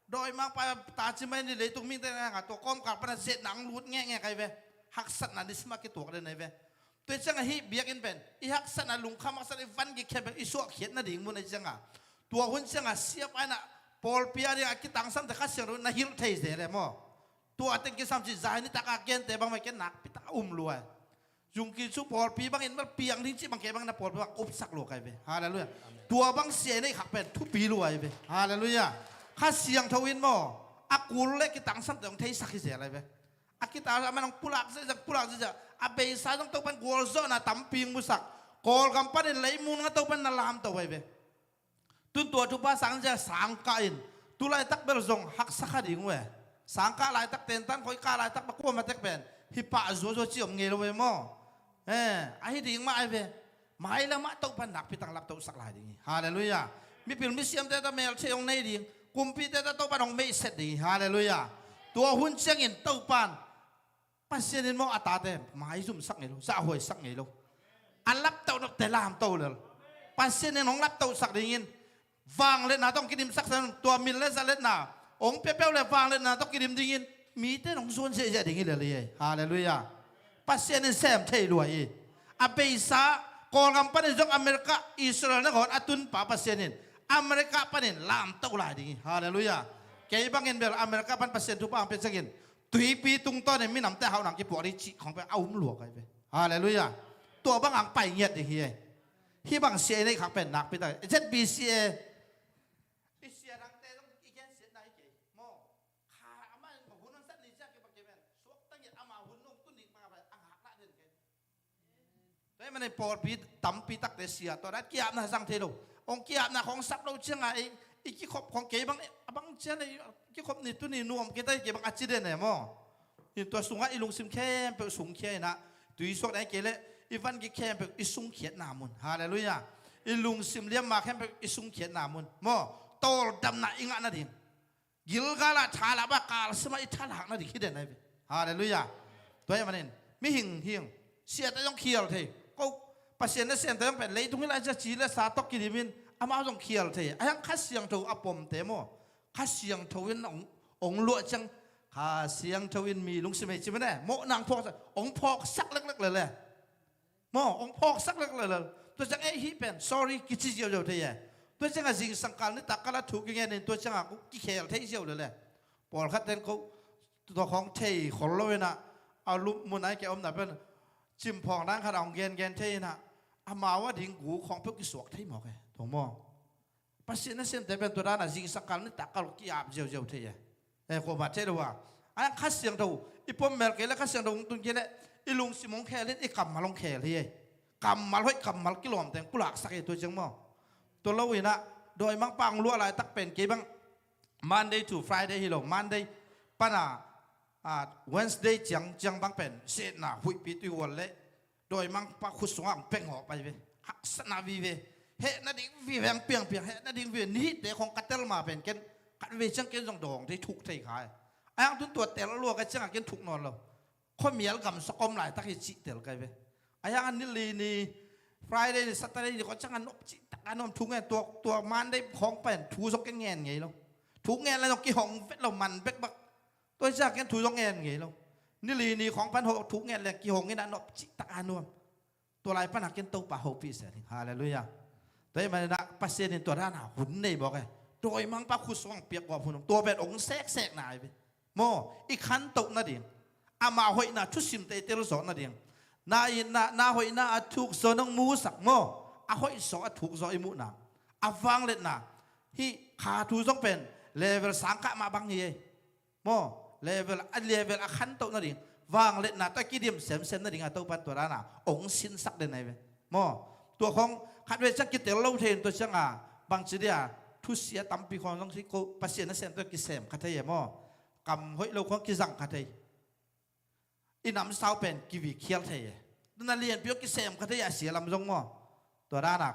doi mang pa ta chi mai ni le tung mi te na to kom ka pa na zet nang lut nge kai ve haksan na nisima ki tok le nei ve to chang hi biak in pen i haksan na lung kham haksan i van gi khebe i so khiet na ding mun ai chang a tua hun chang a siap ai na pol pia ri a ki tang sam te kha siang ru na hil thei ze le mo tua ten ki sam chi zai ni ta ka ken te bang mai ken nak pi ta luai dùng kỳ số pol pi bang in mất piang đi chứ bang cái bang na pol bang úp sắc lô cái về hallelujah tua bang xe này khắc bên thu pi lô về hallelujah khát xiang thâu in mò akul lấy cái tăng sam đồng thấy sắc cái gì lại về akita mà nông pulak sẽ abe sa nông tàu ban gol zo na tam piang musak gol gampan in lấy mun ngang tàu ban na lam tàu về tun tua thu ba sang ra sang ka in tu lại tắc bel zong hak sắc đi ngwe sang ka lại tắc ten tan khoi ka lại tắc bakua mà tắc ben hi pa zo chi om nge lo về mò ai đi mà về mai là mà tàu ban nạp pitang lap tàu sắc lại đi hallelujah mi pil mi siam te ta mel che ong nei đi kumpi te ta tàu ban ong mei set đi hallelujah tua hun chang in tàu ban pasien in mo ata te mai zum sắc nge lo sa hoi sắc nge lo an lap tàu nok te lam tàu le pasien in ong lap tàu sắc đi in vang lên na tong kidim sắc san tua min le sa le na ong pe pe le vang lên na tong kidim ding in mi te ong zon se ja ding in le hallelujah pasien in sem thei luai abe sa kol ngam pan jong america israel na gon atun pa pasien in america panin lam tau lai ding hallelujah ke bang in bel america pan pasien tu pa pe sagin tui pi tung to ne mi nam te hau nang ki po ri chi khong pe au luo kai ve hallelujah tua bang ang pai nyet di hi bang se nei khak pen nak pi ta zbcมันในปอดปีตั้มปีตักเตเสียตอนนั้นเกียบนะสังเทโลองเกียบนะของซับเราเชื่อไงอีกขบของเก็บบางเชื่อในอีกขบนี่ตัวนี้นวมเก็บได้เก็บบางอาชีพเนี่ยมั้งอีตัวสูงอีลุงซิมแค่เปิดสูงแค่นะตัวอีสวดไหนเกล้อีวันกี่แค่เปิดอีสูงเขียนนามุนฮาเลลูยาอีลุงซิมเลี้ยงมาแค่เปิดอีสูงเขียนนามุนมั้งโตดำหน้าอิงอันนั้นดิกิลกาลาชาลาบากาลสมัยชาลหักนั่นดิคิดได้ไหนฮาเลลูยาตัวยังมันเองไม่หิงเสียแต่ต้องเคี่ยวเทก็ปัศยานเสียงแต่ต้องเป็นเลยตรงนี้เราจะจีและสาตกิริมินอามาต้องเคี่ยวเทไอ้ยังคัดเสียงถูกอปมเตโมคัดเสียงถูกองลวดจังคัดเสียงถูกมีลุงสิเมจิมันแน่โมนางพอกองพอกสักเล็กๆเลยโมองพอกสักเล็กๆเลยตัวจังฮิเป็น sorry กิจเดียวเทยตัวจังสิ่งสังการนี่ตักกะละถูกยังไงเนี่ยตัวจังกูกิเคี่ยวเทยเดียวเลยปอลคัดเต็นเขาตัวของเทยคนเลยนะเอาลุมุนไอแกอมหนักเป็นจิมพองนั่งขดองเกนเทยนะ อามาว่าดิ่งกูของพวกกิสวกที่หมอกไงถูกมั้งปัจจุบันเส้นแต่เป็นตัวด้านจิงสักการนี่ตักกกี่อาบเจียวที่ขบเจริญว่าอันข้าเสียงดูอีพอมเมลเกลข้าเสียงดูตุนเกลอีลุงสิมงแค่เล่นอีกำมาลงแค่เลยกำมาห้อยกำมากิโลมแต่กุหลาบสักตัวจังมั้งตัวเราอินะโดยมังปังลัวอะไรตักเป็นกี่บัง Monday to Friday ฮิโล Monday ปนาWednesday จังบังเป็นเสนาหุยปีตุยวันเล่โดยมังปังขุดสว่างเป่งออกไปเว้หักสนาวีเวเฮนั่นดิ่งวีแวงเปียงเฮนั่นดิ่งวีนี่เด็กของกัตเตลมาเป็นกันกัดวีจังเกนส่งดองที่ถูกที่ขายไอ้อันทุนตัวเตลลัวกันจังเกนถูกนอนเราคนมีอารมณ์สกอมหลายตักจิเตลกันเว้ไอ้อันนี้ลีนี่ Friday นี่ Saturday นี่เขาจังกันนบจิตักกันนบถูกไงตัวมันได้ของเป็นถูสกแงนไงเราถูกแงนอะไรเรากี่ห้องเฟ็ดเรามันเบ็กบักตัวจากแกนถูสกแงนไงเรานี่ลีนี่ของพันหกถูกแงนแหละกี่ห้องนี่นั่นนบจิตักกันนบตัวลายปัญหาเกนตัวป่าหกปีเสียฮาเลลูยาแต่มันนะปัสเซนตัวด้านหน้าหุ่นนี่บอกไงโดยมังปะคุสว่างเปียกกว่าหุ่นตัวเป็นองค์แทรกหน่ายไปโมอีขันตกนั่นเองอามาหอยน่ะชุดสิมเตเตลสอนนั่นเองนาหอยน่ะถูกสอนงมูสักโมอาหอยสอนถูกสอนอิมุน่ะอาฟังเล็ดน่ะที่ขาถูกต้องเป็นเลเวลสังฆมาบางยี่โมเลเวลอาขันตกนั่นเองวางเล็ดน่ะตะกี้เดียมเซมนั่นเองตัวปันตัวด้านหน้าองค์สินสักเด่นไหนไปโมตัวของขัดเวชักกิเตลเล่าเทนตัวช่างบางทีเดียทุเสียตั้มปีของต้องที่กูปัสเซียนเซนตัวกิเซมขัดเทียมกำห้อยเราของกิจังขัดเทียอินน้ำสาวเป็นกิวิเคียลเทียนั่นเรียนพิโยกิเซมขัดเทียเสียลำจงตัวด้านหนัก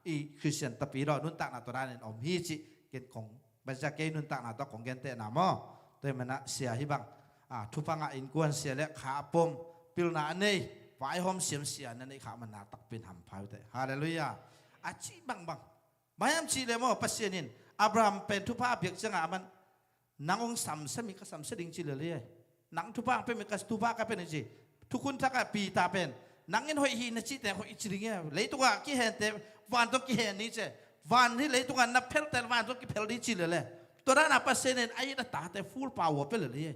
อีคริสเตียนตะปีรอนุนตักหน้าตัวด้านนี้อมฮีจิเกณฑ์ของบรรดาเกณฑ์นุนตักหน้าตัวของเกณฑ์เตะหน้ามตัวมันนะเสียฮิบังทุพังอินกวนเสียเล็กขาปมปิลนาเนยไว้หอมเสียมเสียนั่นเองขามันนาตักเป็นหำพายเตะฮาเลลูยาอาชีบังไม่ยามชีเลยมั้งปัสเซียนินอับราฮัมเป็นทุพาเบียกจังมันนางองสัมสมิกสัมสดิ่งชีเลยนางทุพาเป็นมิกทุพาก็เป็นจีทุกคนทักปีตาเป็นนางเงินหอยหินจีแต่หอยจิริงเงี้ยเลยตัวกี่เห็นแต่วันตัวกี่เห็นนี่เจ้วันที่เลยตัวนับเพลแต่วันตัวกี่เพลนี่จีเลยตัวนั้นปัสเซียนินไอ้ตาตาแต่ฟูลพาวเวอร์เป็นเลย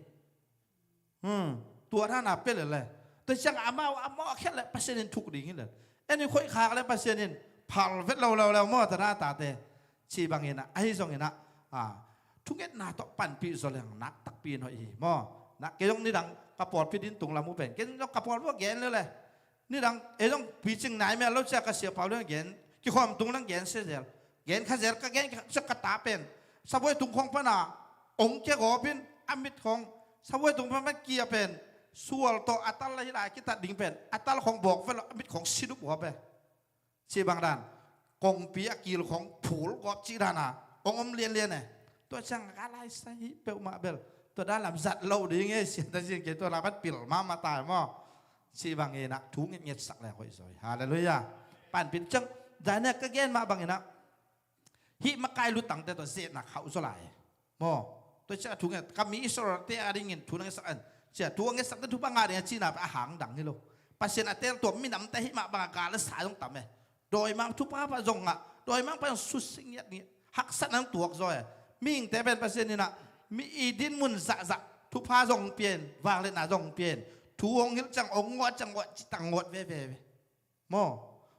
ตัวนั้นเป็นเลยแต่จังอามาแค่เลยปัสเซียนินถูกดิ่งเลยไอ้นี่ค่อยขาเลยปัสเซียนินพัลเวทเราหม้อตาหน้าตาเตะชีบางเงินนะไอ้ส่งเงินนะทุกเงินนาตปั่นปีส่วนแรงนักตักปีหน่อยหม้อนะเกี่ยงนี่ดังกระปอดพิดินตุงลามูเป็นเกี่ยงกระปอดพวกเงินเลยนี่ดังต้องปีจึงไหนแม่เราจะกระเสียเผาเรื่องเงินกี่ความตุงเรื่องเงินเสียเงินข้าเสียก็เงินจะกระตาเป็นสบายตุงของพระนาองค์เจ้าขอเป็นอมิตรของสบายตุงพระแม่เกียเป็นส่วนต่ออัตลักษณ์หลายกิตัดดิ่งเป็นอัตลักษณ์ของบอกเป็นอมิตรของสิดุบัวเป็นชีบางด้านกงปีอากิลของผูลกอบจีดานาองอมเรียนเนี่ยตัวช่างอะไรใส่เปลมาเบลตัวด้านลำจัดเราดีไงเสียแต่สิ่งเกี่ยวตัวเราพัดปิลมาตายมั่วชีบางเงินนะทุกเงี้ยสักแล้วค่อยสวยฮาเลลูยาปั่นปิดจังแต่เนี่ยก็แก่มาบางเงินนะฮิมาไกลรู้ตั้งแต่ตัวเสียนักเขาสลายมั่วตัวช่างทุกเงี้ยก็มีอิสระเตะอะไรเงี้ยทุกเงี้ยสักอันเสียทุกเงี้ยสักแต่ทุกบางงานเนี่ยจีน่าอาหารดังนี่ลูกปัจเจกเตะตัวมีน้ำแต่ฮิมาบางการและสายต้องต่ำเลยโดยมังทุพาพระจงโดยมังเป็นสุดสิ่งนี้หักสันนังตัวจอยมิ่งแต่เป็นเปอร์เซ็นต์นี่นะมีอีดินมุนจะทุพาจงเปลี่ยนวางเล่นหน้าจงเปลี่ยนทูองหิลจังองงวดจังวดจิตังงวดเว่โม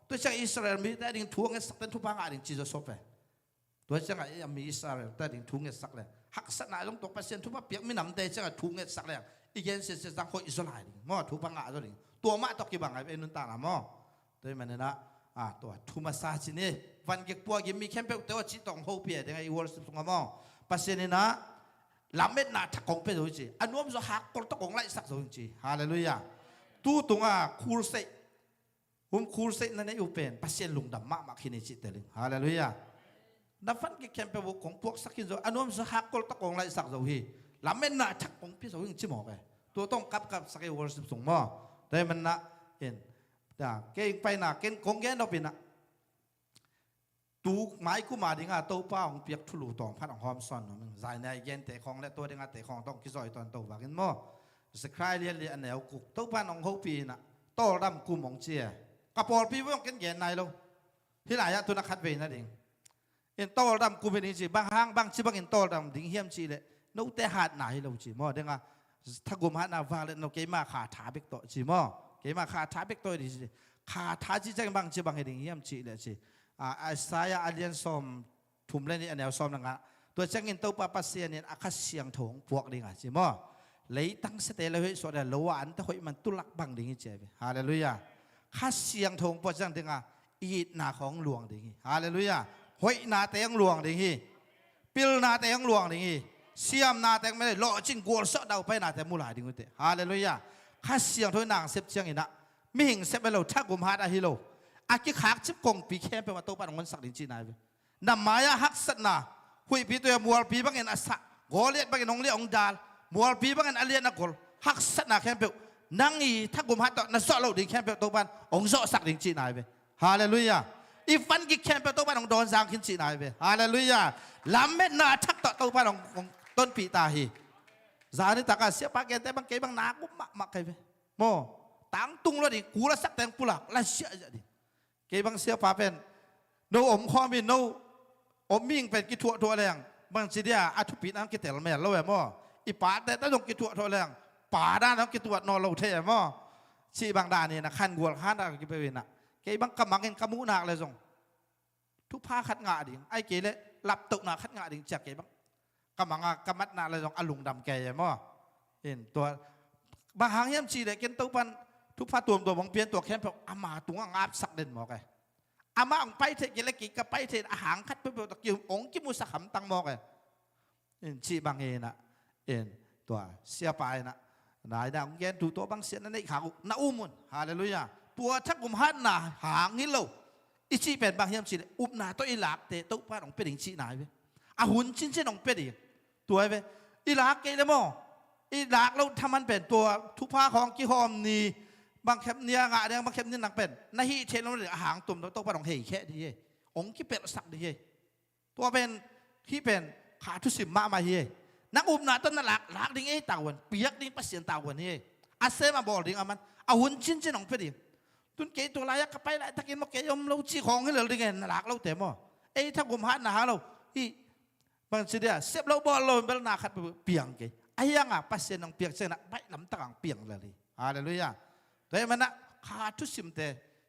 ตัวจังอิสราเอลมีแต่ดิ่งทูงเงสักเป็นทุพางาดิ่งจีจะซบตัวจังไอ้มีอิสราเอลแต่ดิ่งทูงเงสักเลยหักสันหน้าจงตัวเปอร์เซ็นต์ทุพาเปียกมีน้ำแต่จังทูงเงสักเลยอีกอย่างเสียจังคนอิสราเอลโมทุพางาตัวดิ่งตัวมาตอกกี่บังไอ้เป็นนุนตาละโมตัวมันนะตัวทุมาซาจินี่วันเก็บปัวกิมีแค่เปตัวจิตตองโฮเปียยังไงวอลส์ตรงมองปัสเซนีนะลำเม็ดนาทักกงเป็นตัวจีอันนู้นจะหักกอลตะกงไล่สักตัวจีฮาเลลูยาตู้ตรงคูลเซคูลเซนั่นเองเป็นปัสเซนลุงดำมากขึ้นในจิตเตลิงฮาเลลูยาดับฟันเก็บแค่เปวของพวกสักกินตัวอันนู้นจะหักกอลตะกงไล่สักตัวฮีลำเม็ดนาทักกงเป็นตัวจีหมอไปตัวต้องกับสักวอลส์ตรงมองแต่มันนะเห็นเก่งไปนะเก่งคงแก่เราเป็นนะตูไม้กูมาดิ่งตัวป้าของเปียกทุลุตองพัดของหอมซ่อนมันใจในเย็นแต่ของและตัวดิ่งแต่ของต้องกิจอยตอนตัวว่ากันมั้งสครายเรียนอันแนวกุตัวป้าของเขาปีนะโตดำกูมองเจียกระปอดพี่ว่ากันเย็นในเราที่ไหนอะตัวนักขัดเวนั่นเองเอ็นโตดำกูเป็นจีบางห้างบางชีบางเอ็นโตดำดิ่งเฮียมจีเลยนู้แต่หาดไหนเราจีมั้งดิ่งถ้ากูมาหน้าว่าเลยเราเกี่ยมาขาถาเบกโตจีมั้งเกี่ยมาขาถาเบกโตดีจี ขาท้าจีจังบังจีบังเฮดิงเยี่ยมจีเลยจีอาสายอาเลียนซอมทุ่มเล่นนี่อันแนวซอมนังอ่ะตัวจังอินตัวปาปัสเซียนี่อาคาเสียงถงพวกดิ่งอ่ะจีมั้งเลยตั้งสติเลยส่วนเดียวล้วนแต่หอยมันตุลักบังดิ่งเจ็บฮาเลลูยาข้าเสียงถงพวกจังดิ่งอ่ะอีดนาของหลวงดิ่งฮาเลลูยาหอยนาแต่ยังหลวงดิ่งปิลนาแต่ยังหลวงดิ่งเสียมนาแต่ไม่ได้หล่อจริงกลัวเสาดาวไปนาแต่มูลายดิ่งกุเตฮาเลลูยาข้าเสียงถงนางเสพเชียงอินะมิหิงเสพไปเราทักกุมฮาดาฮิโลอากิขากจิบกงปีแค่เป็นว่าโตปานของมันสักดิ่งจีนายนำมายาฮักสัตนาหุยปีตัวมัวปีบังเงินอาสะโกเลียดบังเงินองเลียองดาลมัวปีบังเงินอาเลียนักกอลฮักสัตนาแค่เปล่านังอีทักกุมฮาต่อนัสโซโลดิ่งแค่เปล่าโตปานองโซสักดิ่งจีนายฮาเลลูยาอีฟันกิแค่เปล่าโตปานของโดนจางขินจีนายฮาเลลูยาลำเม็ดนาทักต่อโตปานของต้นปีตาฮีจานี่ตากาเสียปากแกแต่บังเกบังนากุมักใครไปโมตั้งตุงแล้วดิกูละสักแต่งปุลักละเสียจะดิเกบังเสียปาเป็นโนอมข้อมีโนอมมิ่งเป็นกิทัวทัวแรงบางทีเดียอาทุปีน้ำกิเตลแม่แล้วแหวมออีป่าแต่ต้องกิทัวทัวแรงป่าด้านน้ำกิทัวนอนเราเทมอชีบางด้านนี่นะขันกวลขันอะไรกิไปเวินนะเกบังกำมังเงินกำมูนักเลยส่งทุกผ้าขัดงาดิ่งไอ้เกเลยหลับตกหนาขัดงาดิ่งจากเกบังกำมังกำมัดนาเลยส่งอลุงดำแก่มอเห็นตัวบางหางเยี่ยมชีเลยเกินตัวปันทุกผ้าตัวบังเปลี่ยนตัวแค่แบบอามาตัวงาบสักเด่นหมอไงอามาองไปเทกิเลกิกับไปเทอาหารคัดเพื่อตะกี้องกิมุสขำตังมอกเลยเอ็นชีบางเอ็นะเอ็นตัวเสียไปนะนายดาวเย็นถูตัวบางเสียนั่นไอ้ขาวน่าอุ้มุนฮาเลลูยาปัวทักกุมฮันน่ะหางนี้เราอีชีเป็นบางเฮียมชีอุ้มนาตัวอีหลักเตะตัวป้าของเป็นอีชีนายเว้อาหุ่นชิ้นของเป็นอีตัวเว้อีหลักเกลโมอีหลักเราทำมันเป็นตัวทุกผ้าของกิฮอมนีบางแคมเนียงะเดียงบางแคมเนียหนักเป็นนาฮีเชนเราเลยอาหารตุ่มตัวป้าของเฮยแค่ดีองค์ที่เป็นสักดีตัวเป็นที่เป็นขาทุสิมมาเฮนักอุ้มนาต้นหลักดิ่งไอ้ตาวันเปียกดิ่งปัสเซียนตาวันเฮอาเซมาบอกดิ่งอามันอาหุ่นชิ้นของเป็นอีตุนเกยตัวลายก็ไปละตะกี้มาเกยยมเราชี้ของให้เราดิ่งไงหลักเราเต็มอ่ะไอ้ถ้ากุมหันนะฮะเราที่บางทีเดียเซฟเราบอลเราเป็นนาขัดเปียงเกยไอ้ยังอ่ะปัสเซียนของเปียกเส้นอ่ะไปลำต่างเปียงเลยฮาเลลูยาแต่มันนะขาทุสิมเต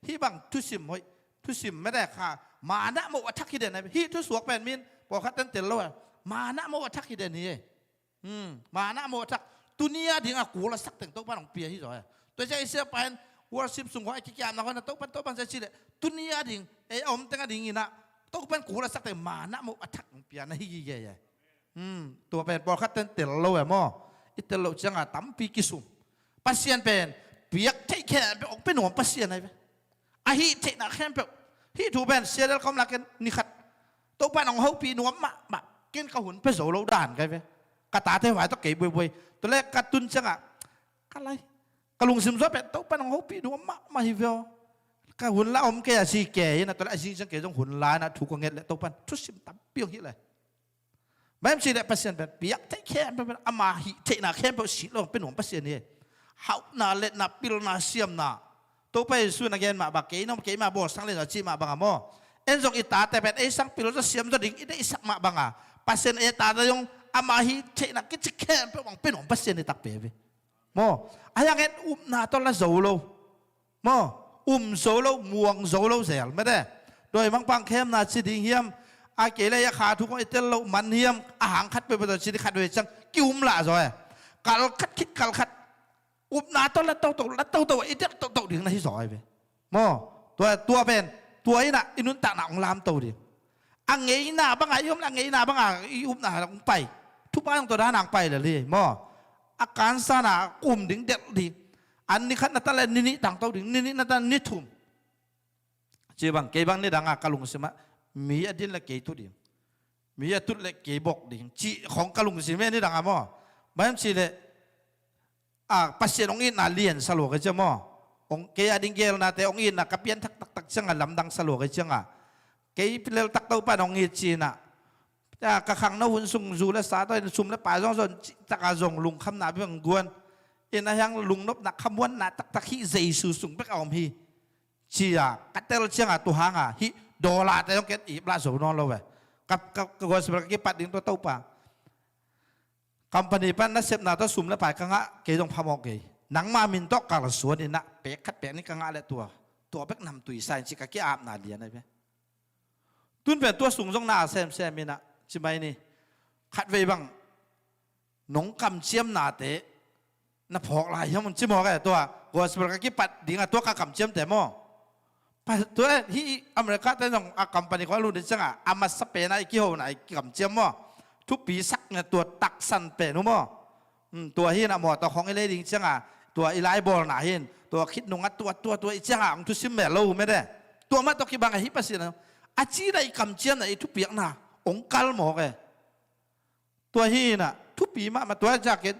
ที่บางทุสิมเฮ้ยทุสิมไม่ได้ขามานะโมวัทักฮิเดนไงที่ทุสวกเป็นมินบอกขัดเต้นเตลแล้วมานะโมวัทักฮิเดนนี่มานะโมวัทักตุนียดิ่งอ่ะกูละสักแต่งโต๊ะบ้านของเปียที่สอยตัวใจเสียไปวอร์ซิมสูงกว่าไอ้กิจการนะคนนั้นโต๊ะปันจะชี้เลยตุนียดิ่งไอ้อมแต่งดิ่งนี่นะโต๊ะเป็นกูละสักแต่มานะโมวัทักของเปียนะฮิเย่ตัวเป็นบอกขัดเต้นเตลแล้วมั้งอิตลจังอ่ะตั้มปีกิสุมปัสเซียนเป็นเปียกเทแค่ไปออกเป็นหัวปัสเซียนอะไรไปอาฮีเทน่ะแค่แบบที่ถูกเป็นเสียแล้วเขาหลักกันนี่ขัดตัวบ้านของเขาปีนวมมาเกินกระหุ่นไปโสโลด่านกันไปกระตาเทวายต้องเก็บบ่อยๆตัวแรกกระตุนจังอ่ะอะไรกระลุงซิมซอเป็นตัวบ้านของเขาปีนวมมาฮิเวลกระหุ่นละอมแก่สีแก่นะตัวแรกสีจังแก่ต้องหุ่นลายนะถูกกว่าเงี้ยเลยตัวบ้านทุสิมตั้มเปียกที่เลยแม่ชีเลยปัสเซียนเป็นเปียกเทแค่เป็นอามาฮิเทน่ะแค่เป็นสีลงเป็นหัวปัสเซียนนี่เขาหน้าเล็ดหน้าปิลหน้าเสียมหน้าตัวไปส่วนนักเรียนมาบักเกย์น้องเกย์มาบอกสังเลยนะจีมาบังอ่ะมั้งเอ็นจงอิตาแต่เป็นไอ้สังปิลจะเสียมจะดิ่งไอ้สักมาบังอ่ะปัสเซนเอตาจะยงอามาฮิเทนักกิจแค่เป็นหวังเป็นของปัสเซนในตักเป๋มั้งไอ้ยังเอ็นอุ้มหน้าตอนละโซโลมั้งอุ้มโซโลม่วงโซโลเสียไม่ได้โดยบางปังเข้มนาชิดิเฮียมอาเกเลยขาทุกคนไอ้เจ้าโลมันเฮียมอาหารคัดไปประตูชิดิขัดโดยจังกิ้วมละซอยกัลคัดคิดกัลคัดอุบนาต้นละโตไอ้เด็กโตถึงนาที่สอยไปมั้งตัวเป็นตัวไอ้น่ะอินุนตาหนังลามโตดิอังเงยหน้าบางไงยมอังเงยหน้าบางไงอุบหน้าลงไปทุกบ้านตัวด้านหนังไปเลยมั้งอาการสนากลุ่มถึงเด็กดิอันนี้ขันนั่นตะเลนี่ต่างโตถึงนี่นั่นตะนิทุ่มเจ้าบังเกบังนี่ดังอากาลุงสิมะมีอดีตละเกตุดิมีอตุละเกบอกดิจีของกาลุงสิมะนี่ดังอ่ะมั้งไม่ใช่เลยปัสเซียนองอินน่ะเลียนสโลกันเจ้ามั้งองเกียดิงเกลน่ะแต่องอินน่ะกับเปียนตักเชิงอ่ะลำดังสโลกันเชิงอ่ะเกียเลวตักเต้าป้าองอินจีน่ะแต่กระขังน้าหุ่นสุ่งจูและสาตัวสุ่มและป่าจ้องส่วนจักรจงลุงคำนาเพียงกวนเอ็นยังลุงนบนักคำวันน่ะตักขี้ใจสุ่งไปเอาพีจีอ่ะกัดเตลเชิงอ่ะตัวหางอ่ะฮิโดลาแต่ต้องเก็ตอีปลาโสนอนเราเว้ยกับกวนสำหรับเก็บปัดดิ้งตัวเต้าป่าคำพันธ์ปันนักเสพนาตัวสุ่มและป่ายกังะเกยต้องพามอกเกยหนังมามินตอกกาลสวนนี่นะเป๊กคัดเป๊กนี่กังะและตัว ตัวเป็กนำตุยใส่จิกะกี้อาบนาเดียนได้ไหมตุนเป็นตัวสูงตรงหน้าแซมมินะใช่ไหมนี่ขัดไว้บังหนงกำเชี่ยมนาเตะน่ะพอกลายยังมันชิมอกไอ้ตัวกอสเปรกกี้ปัดดิ่งตัวกำเชี่ยมแต่หม้อตัวที่อเมริกาแต่ต้องอากำปนิควารู้ดิจังอ่ะอามาสเปนไอ้กี่หัวไหนกำเชี่ยมหม้อทุกปีสักเนี่ยตัวตักสันเป็นหม้อตัวที่น่ะหมอตัวของไอ้เล่ดิจังอ่ะตัวไอ้ไลบอลน่ะเห็นตัวคิดนุ่งตัวไอ้จังอ่ะมันทุกสิ่งแบบเราไม่ได้ตัวมาตัวกี่บางไอ้ฮิปัสนะอาชีพไอ้กำเชี่ยมไอ้ทุกปีน่ะองค์กัลหมอกไอ้ตัวที่น่ะทุกปีมาตัวจากเก็ต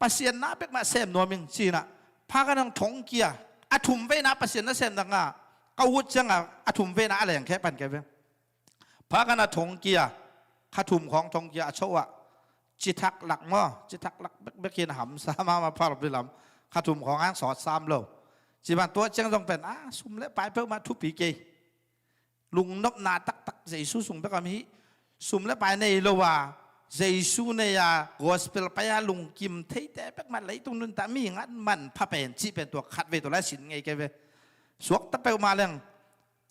ปัสยานาเป็กมาเซมนัวมิงชีน่ะพากันทางทงเกียอาถุมเวนะปัสยานาเซมดังอ่ะก็วุฒิจังอ่ะอาถุมเวนะอะไรอย่างแค่ปันแกเว้พากันทงเกียขาถุมของทงเกียโชวะจิทักหลักม้อจิทักหลักเบกเคียนหำสามาพาเราไปลำขาถุมของอ้างสอดซ้ำเราจีบันตัวจังต้องเป็นสุ่มเละไปเพิ่มมาทุกปีเกลุงนบนาตักใจสู้สุ่มไปกับมีสุ่มเละไปในโลวาเจสูเนี่ยกอสเปลไปลุงกิมเทแต่เป็กมันไหลตรงนั้นแต่มีงั้นมันพาเป็นจีเป็นตัวขัดเวตัวละสินไงแกเวสวกตะเปลมาเรื่อง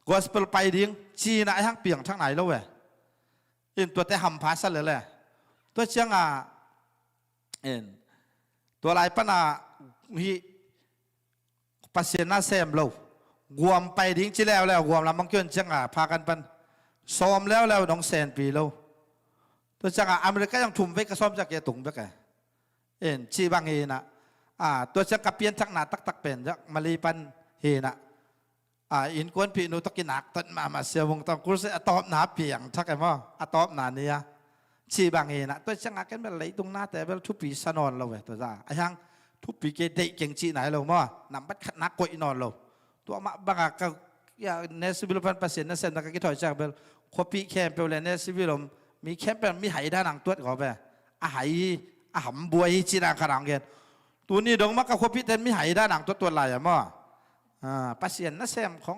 กอสเปลไปดิ้งจีน่ะทั้งเปียงทั้งไหนแล้วเว้เอ็นตัวแต่หำพาสเลยแหละตัวเชียงเอ็นตัวลายปนาฮีปัสเซน่าเซมเรากวมไปดิ้งจีแล้วกวมลำมังเกินเชียงพากันปันซ้อมแล้วน้องแสนปีเราตัวจังอเมริกายังทุ่มไว้กระซ้อมจากแกตุงไปแกเอ็นชีบางเฮนะตัวจังกับเปลี่ยนทักหนาตักเป็นจากมาลีปันเฮนะอินกวนพีนูตะกินักตันมาเสียวงต้องกุศลตอบหนาเปียงทักไอ้มั้งตอบหนาเนี่ยชีบางเฮนะตัวจังกันเป็นไหลตรงหน้าแต่เป็นทุบปีสนอนเราเว้ยตัวจ้าไอ้ยังทุบปีเกเด็กเก่งชีไหนเรามั้งนำบัดขัดนักกวยนอนเราตัวมาบางก็อย่างเนสซิบิลพันเปอร์เซ็นต์เนสเซนตะกี้ถอยจากเบลควบปีแคมเปลเลนเนสซิบิลมีแค่เป็นมีไหด้านหลังตัวก็ไปไหหำบวยจีนางขนาดเงี้ยตัวนี้ดงมักกับคนพิเศษมีไหด้านหลังตัวลายอะมั้งปัสเซียนนั่นแซมของ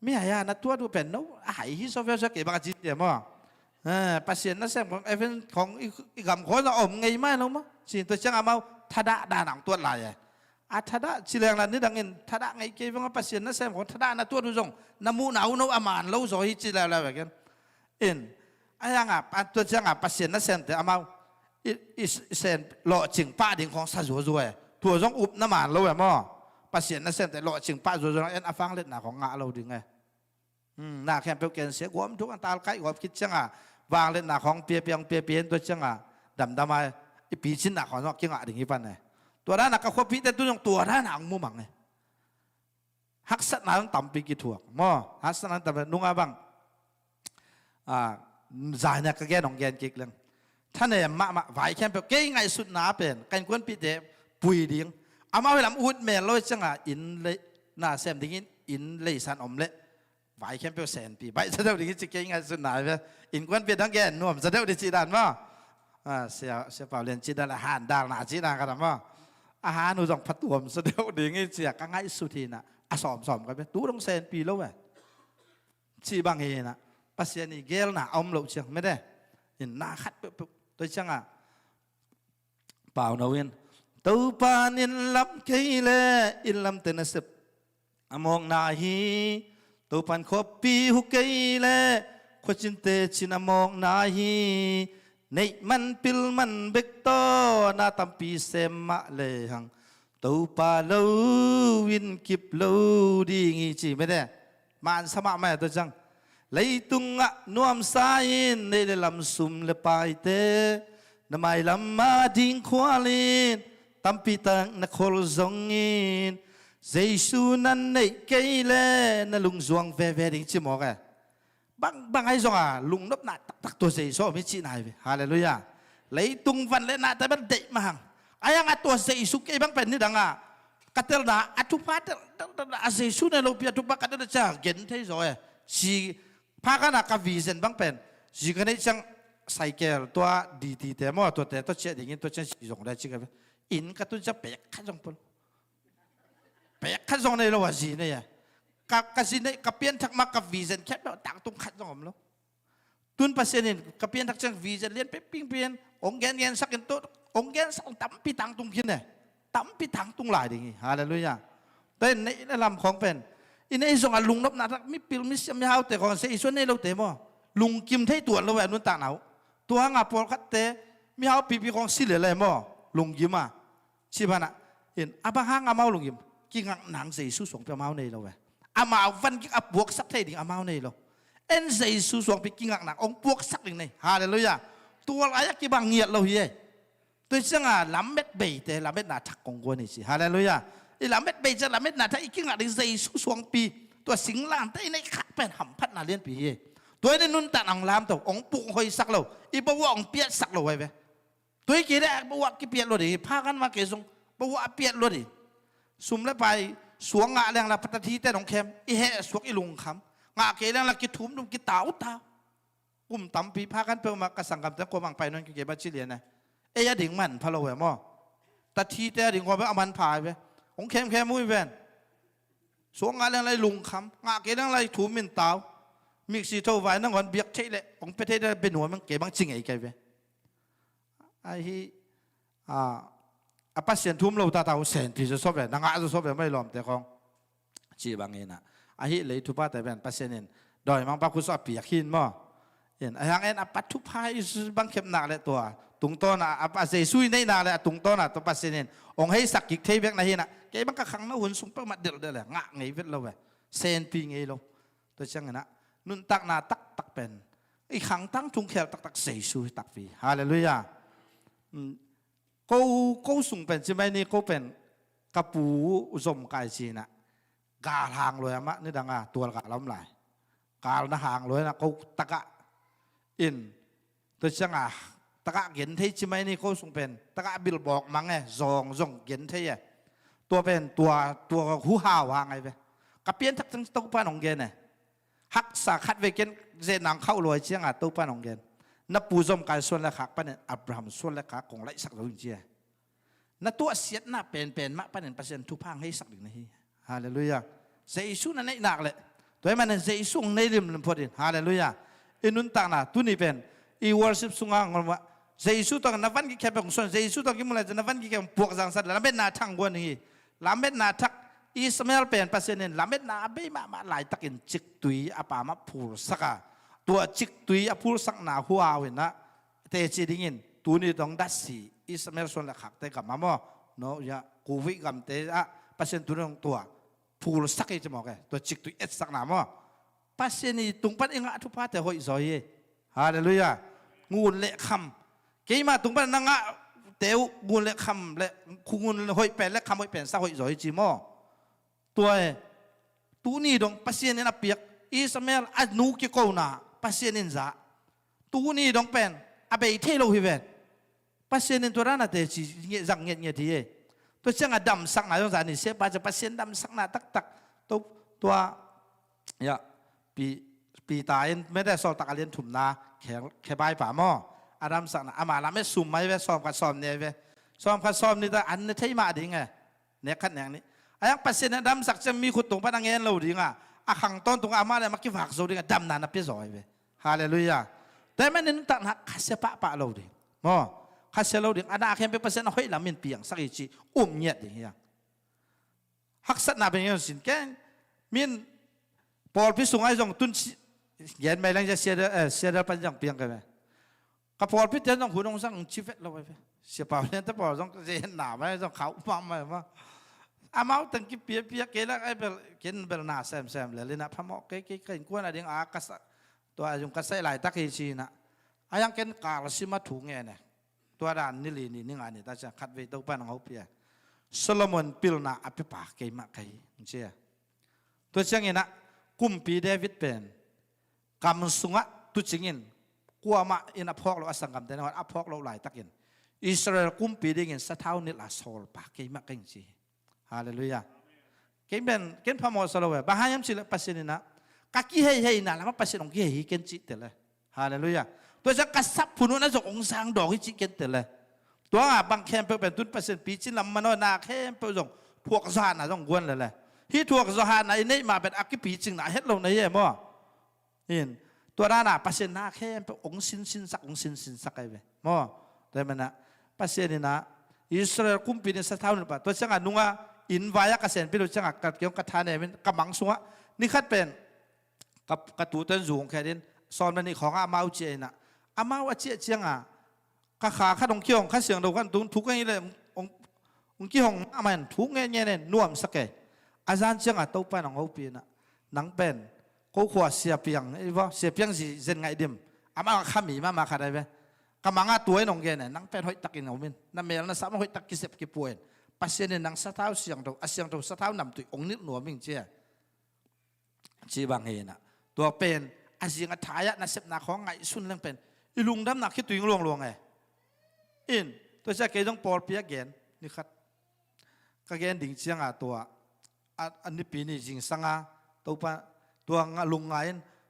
มีไหนั่นตัวดูเป็นนู้ไหที่โซเฟียสเก็บบางจีนเดียมั้งปัสเซียนนั่นแซมของเอเวนของอีกคำคนเราอมไงไม่รู้มั้งจีนตัวเจ้าเอาทัดด้านหลังตัวลายทัดจีแรงนั้นนี่ดังเงินทัดไงเกี่ยวกับปัสเซียนนั่นแซมของทัดนั่นตัวดูส่งน้ำมูหนาวน้ำอามานเราสอยจีแรงแบบนี้เอ็นไอ้ยังตัวจังปัสเซียนนั่นเซนแต่อามาเซนหล่อจิงป้าดิ่งของซาจัวจัวตัวจงอุบน้ำมันเราแบบมั้งปัสเซียนนั่นเซนแต่หล่อจิงป้าจัวจัวเอ็นอาฟังเล่นหน้าของงาเราดึงไงหน้าแคมเปญเกนเสียกวมทุกอันตาลไก่กวมคิดจังวางเล่นหน้าของเปียตัวจังดำมาปีชิ้นหน้าของนอกจังดิ่งยี่ปันไงตัวด้านหน้าก็ควบพิแต่ตัวด้านหน้าของมุมังไงฮักษณะต้องต่ำปีกี่ถั่วมั้งฮักษณะต่ำนุ่งอะไรบ้างจ่ายเนี่ยก็แก่หนองแกนกิกเรื่องท่านเนี่ยมาไหวแค่แบบเก่งไงสุดหนาเป็นกันกวนปีเดปุยดิ้งเอามาเวลาอุดเมลเลยจังอินเลยน่าเซมดิ้งอินเลยสันอมเละไหวแค่แบบแสนปีใบจะเท่าดิ้งจะเก่งไงสุดหนาเป็นอินกวนปีทั้งแกนนุ่มจะเท่าดิ้งจีดันมั้งเสียเปล่าเรียนจีดันอาหารดาลนาจีดันกันมั้งอาหารหนูต้องพัดตัวมจะเท่าดิ้งเสียก็ง่ายสุดทีน่ะสอมกันไปตู้ต้องแสนปีแล้วเว้ยชีบางเฮนะปัสยานีเกลน่ะอมหลุดเชียงไม่ได้เห็นหน้าขัดปุ๊บตัวจังเปล่านาวินตัวปานินลำเกลอินลำเตนสิบมองนาฮีตัวปันขบปีหุกเกลขวจินเตชินมองนาฮีในมันปิลมันเบกโตนาตัมปีเซมะเลหังตัวปาโลวินกิบโลดีงี้จีไม่ได้มันสมัครไหมตัวจังlấy tung nuam sain để làm sum le pai te na mai lam ma ding khwalin tampi tang na khol zongin Giêsu nan nei keile na lung zuang ve ding chi mo ka bang ai zong lung nop na tak to Giêsu mi chi nai hallelujah lấy tung van le na ta ban de ma hang ayang to Giêsu ke bang pen ni dang katel na atupat Giêsu na lo pia tu ba ka da cha gen thei rồi siพากันกับวีเซนบางเป็นจีกันได้จังไซเคิลตัวดีแต่หม้อตัวแต่ตัวเชี่ยอย่างนี้ตัวเชี่ยสีส่งได้จริงไหมอินกับตัวจะเปียกขั้นส่งปุ่นเปียกขั้นส่งในระหว่างจีเนี่ยกับจีเนี่ยกับเปลี่ยนทักมากับวีเซนแค่แบบต่างตรงขั้นส่งผมแล้วตุนเปอร์เซ็นต์กับเปลี่ยนทักจังวีเซนเลียนไปปิ้งเปลี่ยนองแกนสักกันตัวองแกนสักตั้มปีต่างตรงกินเนี่ยตั้มปีต่างตรงหลายอย่างนี้ฮาเลลูยาแต่ในลำของเป็น อินไอ้ส่งลุงนบนาทักมิปิลมิสไม่เอาแต่ก่อนเสียส่วนนี้เราเตะมั้งลุงกิมที่ตัวเราแบบนู้นต่างหนาวตัวงาปอลคัดเตะไม่เอาปีของสิเหลืออะไรมั้งลุงกิมอ่ะชิบานะเห็นอาบะฮางอามาลุงกิมกิ่งหนังเสียสู้สงไปมาในเราเว้ยอามาวันกิ่งอับบวกสักเท่าดิ่งอามาในเราเอ็นเสียสู้สงไปกิ่งหนังองบวกสักดิ่งในฮาเลลูยาตัวอะไรกี่บางเงียดเราเฮียตัวเจ้าลำเม็ดเบยแต่ลำเม็ดนาทักกงกวนนี่สิฮาเลลูยาไอ้ลำเม็ดเบยจะลำเม็ดนาทักอีกกิ่งหนังเสียสู้สงปีตัวสิงลานแต่ในขัดเป็นหำพัดนาเลียนปีเฮียตัวนี้นุ่นตัดอังลามตัวองปุกหอยสักเราอีบัวองเปียสักเราไว้เว้ตัวกี่ได้บัวกี่เปียรถดิพากันมาเกศงบัวเปียรถดิสุ่มแล้วไปสวงงาแรงละพัตทีแต่หนองแคมอีแห่สวงอีลุงคำงาเกแรงละกิทุ่มดุมกิตาวตากลุ่มตั้มปีพากันเปิลมากระสังกับแต่กวางไปนั่นกี่บัชิเลียนนะเอ้ยดิ่งมันพะโล้แหวมอตัดทีแต่ดิ่งว่าเอามันพายไปองแคมแคมมุ้ยแวนสวงงาแรงละลุงคำงาเกแรงละทุ่มมินตาวมิกซีโตไว้นั่งก่อนเบียกใช่เลยองประเทศได้เป็นหัวมันเก็บบางจริงไอ้แกเว้ไอ้ที่ปัสเซียนทุ่มเราตาเตาเซนที่จะสอบแบบนางอาจะสอบแบบไม่หลอมแต่ของจีบางเงินอ่ะไอ้ที่เลยทุบป้าแต่เป็นปัสเซียนเองโดยมังปาคุสอบเปียกหินมั้งเห็นไอ้ยังเอ็นปัดทุบพายบางเข็มหนักเลยตัวตุงต้นอ่ะปัสเซียซุยในนาเลยตุงต้นอ่ะตัวปัสเซียนเององให้สักกิกเทเบกในหินอ่ะแกบางกระขังน่าหุ่นสุ่มเปิลมาเดือดเดือดเลยงะไงเวทเราเว้เซนปีไงเราตัวเช่นนั้นนุ่นตักนาตักเป็นไอ้ขังตั้งทุงแขวตักเสียซุยตักฟีฮาเลลูยาก็ส่งเป็นใช่ไหมนี่ก็เป็นกระปูสมกายชีนะกาทางเลยมะนี่ดังอ่ะตัวกะล้ำไหลกาหน้าหางเลยนะก็ตะกะอินตัวช่างอ่ะตะกะเห็นที่ใช่ไหมนี่ก็ส่งเป็นตะกะบิลบอกมั้งไงซองเห็นที่ตัวเป็นตัวหูห่าวางไงไปกับเปลี่ยนทักทั้งตัวป้าหนองเกนเนี่ยฮักษาคัดเวกินเจนังเข้าลอยเชียงอ่ะตัวป้าหนองเกนนับปูจมกายส่วนละขักป้าเนี่ยอับราฮัมส่วนละขักของไรสักเราจริงๆนับตัวเสียดหน้าเป็นมะป้าเนี่ยเปอร์เซ็นต์ทุกพังให้สักหนึ่งนาทีฮาเลลูยาเจสุนั่นในหนักเลยตัวมันเนี่ยเจสุในริมลำพอดีฮาเลลูยาอินุนต่างน่ะตัวนี้เป็นอีวอร์ชิปสุงางกันว่าเจสุต้องนับวันกี่แค่เป็นส่วนเจสุต้องกี่มุลจะนับวันกี่แค่ปวกสังสัตว์แล้วเป็นนาทังกว่านี้แล้วเป็นนาทักอิสมาเอลเป็นเปอร์เซ็นต์เนี่ยแล้วเป็นนาเบมาหลายตะกินจิกตุยอาปามาพูสักตัวจิกตุยพูสักนาหัวเห็นนะแต่จีดิ่งตัวนี้ต้องดัชสีอิสมาเอลส่วนละขักแต่กับมาโมเนาะยากูวิกัมเตะเปอร์เซ็นต์ตัวนี้ตัวพูสักไอ้จะมองไงตัวจิกตุยเอ็ดสักนาโมเปอร์เซ็นต์นี้ตรงปัดเองอะทุกพาแต่หอยซอยฮาเลลูยางูเละคำกี่มาตรงปัดนั่งอะเตวงูเละคำเละคูงูหอยเป็นเละคำหอยเป็นสักหอยซอยจีโมตัวนี้ดงปัสเซียนนี่นะเปียกอิสมาเอลอัดนูกิโกน่าปัสเซียนนี่จ้าตัวนี้ดงเป็นอาเบยเทโลฮิเวนปัสเซียนนี่ตัวนั้นน่ะเตจิเงี้ยจังเงี้ยทีตัวเช่นดำสักหน่อยตรงนี้เสียไปจะปัสเซียนดำสักหน่อยตักตัวเนี่ยปีตายไม่ได้สอบตักเรียนถุ่มนาแค่ใบป่าหม้ออาดำสักหน่อยอามาลาไม่สุ่มไหมเว้ซ้อมกับซ้อมเนี่ยเว้ซ้อมกับซ้อมนี่แต่อันนี้ใช่มาดีไงเนี่ยขั้นอย่างนี้ไอ้ยังปัสเซียนดำสักจะมีขุดตรงพนังเงินเราดีไงอาขังต้นตรงอามาเลยมักจะฝากโซดีไงดำนานนับเปี้ยซอยเว้ฮาเลลูยาแต่ไม่นึกตั้งหักข้าเสียปะเราดีมั้งข้าเสียเราดีอันนั้นแค่เป็นเปอร์เซ็นต์ห้อยละมินเปียงสักอีจีเงียดอย่างเงี้ยฮักสัตนาเป็นยังสินแกมินพอพิสูจน์ไอ้ตรงตุนเย็นไปแล้วจะเสียเดปัญญาเปียงกันไหมกับพอพิจารณาหุ่นองสังชีวิตเราไปเสียเปล่าเนี่ยแต่พอต้องจะเห็นหนาไหมต้องเขาปั๊มไหมว่าอามาตั้งกี่ปีเกล้าไอ้เบลเกณฑ์เบลนาแซมเลยนะพม่าเก่งกว่าอะไรอย่างอากัสตัวอายุกัสใส่หลายตะกี้ชีนะอายังเกณฑ์กาลสิมาถูกเงี้ยเนี่ยตัวด่านนี่ลีนี่งานนี่แต่จะขัดเวทตัวปั้นของเขาเปียโซโลมอนปิลนาอภิปาเกย์มาเกย์เชี่ยตัวเช่นนี้นะกุมปีเดวิดเป็นกำสุงะตุจิงินกลัวมาอินอพอกเราอสังกัมแต่ในวันอพอกเราหลายตะกินอิสราเอลกุมปีเดงินสะเท้านิลาโซลปาเกย์มาเกย์ชีฮาเลลูยาเก่งเป็นเก่งพม่าสโลเวบ้านยังสิเลปัสสินนะกักกี้เฮ้ยนะแล้วมันปัสสินองกี้เฮ้ยเก่งจิตเตเลยฮาเลลูยาตัวจะกัสซับผู้นู้นนั่นจะองศาดอกที่จิตเก่งเตเลยตัวบางแคมเปเป็นตุนปัสสินปีจินลำมันนาแคมเปส่งพวกสหานต้องกวนเลยที่พวกสหานในมาเป็นอักกิปีจิงนะเฮ็ดลงในเย่มั้งเห็นตัวนั้นน่ะปัสสินนาแคมเป็นองสินสักองสินสักไอ้เว้มั้งแต่มันนะปัสสินนี่นะอิสราเอลกุมปีนี้สะท้อนหรือเปล่าตัวเช่นกันนุ่งอิ อินไว้กระเซ็นไปดูจังกัดเกี่ยวกับทานเนี่ยเป็นกำมังสัวนี่คัดเป็นกับกระตูต้นสูงแค่นี้ซอนมันนี่ของอามาอุเจน่ะอามาว่าเจี๊ยเจียงอ่ะข้าขาข้าตรงเกี่ยวข้าเสียงดูกันตุนทุกอย่างนี้เลยองค์กี่ห้องอามันทุกเงี้ยเนี่ยน่วมสักแก่อาจารย์เจียงอ่ะตู้ไปน้องเขาปีน่ะหนังเป็นเขาขวดเสียเปียงไอ้พ่อเสียเปียงสิเส้นไงเดิมอามาข้ามีมาขาดอะไรไหมกำมังอ่ะตัวไอ้น้องแกเนี่ยหนังเป็นห้อยตักกินเอามินนั่นเมลนั่นสามห้อยตักกิเสพกิป่วยปัสเซนหนังสะเท้าเสียงดูเสียงดูสะเท้านำตุยองค์นิดหนัวมิงเจียจีบางเฮน่ะตัวเป็นอาเซียงอัฐายะนัเสพนาของไงสุนเรื่องเป็นอีลุงดำหนักคิดตุยลวงไงอินตัวจะเกยต้องปอลเปียเกนนี่ครับก็เกนดิ่งเชียงอ่ะตัวอันนี้ปีนี้จริงสังอ่ะตัวปะตัวงาลุงไง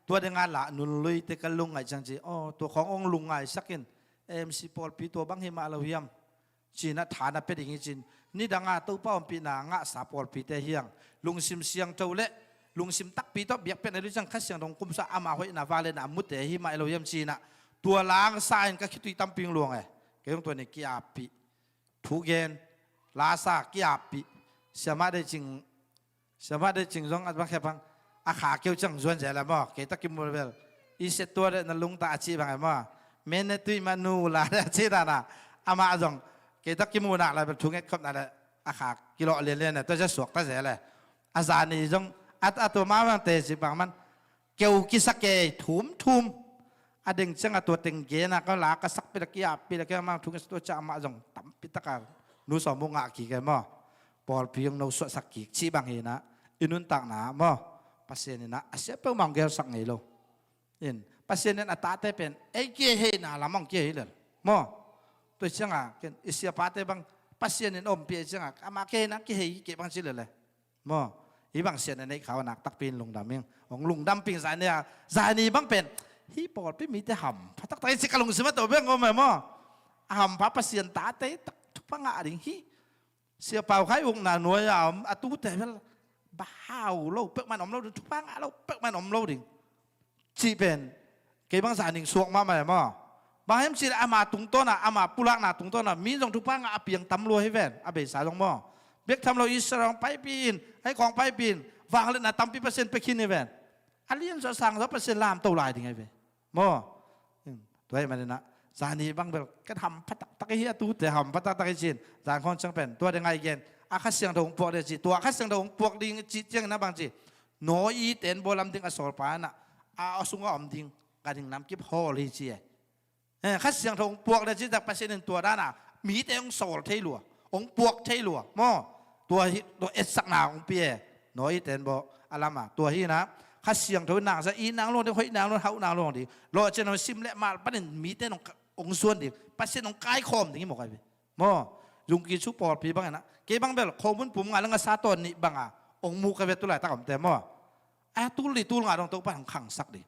ตัวเดงานละนุนลุยเตกันลุงไงจังจีอ๋อตัวขององลุงไงสักกินMC ปอลปีตัวบังเฮมาลาวิยมจีนฐานะเป็นอย่างนี้จีนนี่ดังอ่ะตัวป้าอมปีนางะสาปอลปีเตเฮียงลุงซิมเสียงเจ้าเละลุงซิมตักปีตัวเบียกเป็นอะไรจังคัดเสียงตรงกุมสะอามาหอยนาวาเลนอามุตเตหิมาลาวิยมจีน่ะตัวล้างทรายก็คิดตุยตั้มปิงหลวงไงเกี่ยวกับตัวนี้กี่อาปีทุกเกนลาซากี่อาปีสามารถได้จริงตรงอันบางแค่บางอาขาเกี่ยวจังส่วนใหญ่ละมั้งเกี่ยวกับกิมมูลเวลอีเสตัวเดนลุงตาอาชีบางไงมั้งเมนตุยมานูลาอาชีดานะอามาจงเกี่ยวกับกิมมูลอะไรแบบทุกเงี้ยครับนั่นแหละอาขากิโลเลียนเนี่ยตัวจะสวกตัวเสียเลยอาจารย์นี่จงอัตัวมาบางเตสิบางมันเกี่ยวกิสเกยทุ่มอดึงจังตัวเต็งเกนะก็ลากระสักไปตะกี้ปีตะกี้มาทุกตัวจะมาจงตั้มปิตะการนูสมงะกี่แกมั้งปอลเพียงนูสวดสักกี่ชีบางเฮนะอินุนตักหนามั้งปัสเซนนะอาเซเปิลมังเกลสักไงโลอินปัสเซนนั้นอัตตาเตเป็นไอ้เกี่ยเฮนะละมังเกี่ยเฮเลยมั้งตัวจังอ่ะเกินอิสยาปาเตบังปัสเซนนั้นอมเปียจังอ่ะอามาเกนะเกี่ยเฮเกี่ยบางสิ่งเลยมั้งอีบางเสียนในเขาหนักตักปีนลงดำยังของลุงดำปิงสายเนี่ยสายนี้บางเป็นฮีปอดไม่มีแต่หำพักตักไตสิกลงสิมาตัวเบี้ยงงไหมมั้งหำพับเสียนตาเตะทุกปังอะดิ่งฮีเสียเป่าไข่องค์หนาหน่วยอ่ะอะตู้แต่เป็นบ้าวเราเปิกมันอมเราทุกปังอะเราเปิกมันอมเราดิ่งจีเป็นเกี่ยบางสายดิ่งสวกมาไหมมั้งบางแห่งสิอามาตุงต้นอ่ะอามาปุรักหนาตุงต้นอ่ะมีตรงทุกปังอะเปียงตำรวจให้แฟนอาเบสายลงมั้งเบียกทำเราอิสระไปปีนให้ของไปปีนวางเลยนะตั้มปีเปอร์เซ็นต์ไปคิดในแวนอันนี้จะสั่งแล้วเปอร์เซ็นต์ลามตัวลายยังไงไปมั่วตัวให้มันนะสานีบางเบลก็ทำพัตตะกี้ตู้แต่ทำพัตตะกี้จีนจานคนช่างเป็นตัวยังไงเย็นอาคัสเสียงถงปวกเดียจีตัวอาคัสเสียงถงปวกดิ่งจีเจียงนะบางจีโนอีเต็นโบลำดิ่งอสอลปานะเอาสุงอมดิ่งการดิ่งน้ำกิบฮอลีจีคัสเสียงถงปวกเดียจีจากเปอร์เซ็นต์ตัวด้านน่ะมีแต่องโซลเทลัวองปวกเทลัวมั่วตัวเอสสักหนาของเปียน้อยเต็นบอกอะไรมาตัวที่นะข้าเสียงถอยนางซะอีนางลงได้ค่อยนางลงเขานางลงดิรอเจ้าหน้าซิมเละมาประเด็นมีแต่องส่วนดิปัสเซนองกายคอมอย่างนี้หมดเลยมั่วยุงกิชุปอดปีบ้างนะเก็บบางแบบคอมุนปุ่มงานแล้วก็ซาตอนนี้บางอ่ะองมูกระเวตุไหลตาผมแต่มั่วตุลีตุลงานตรงตัวบ้านของขังสักดิ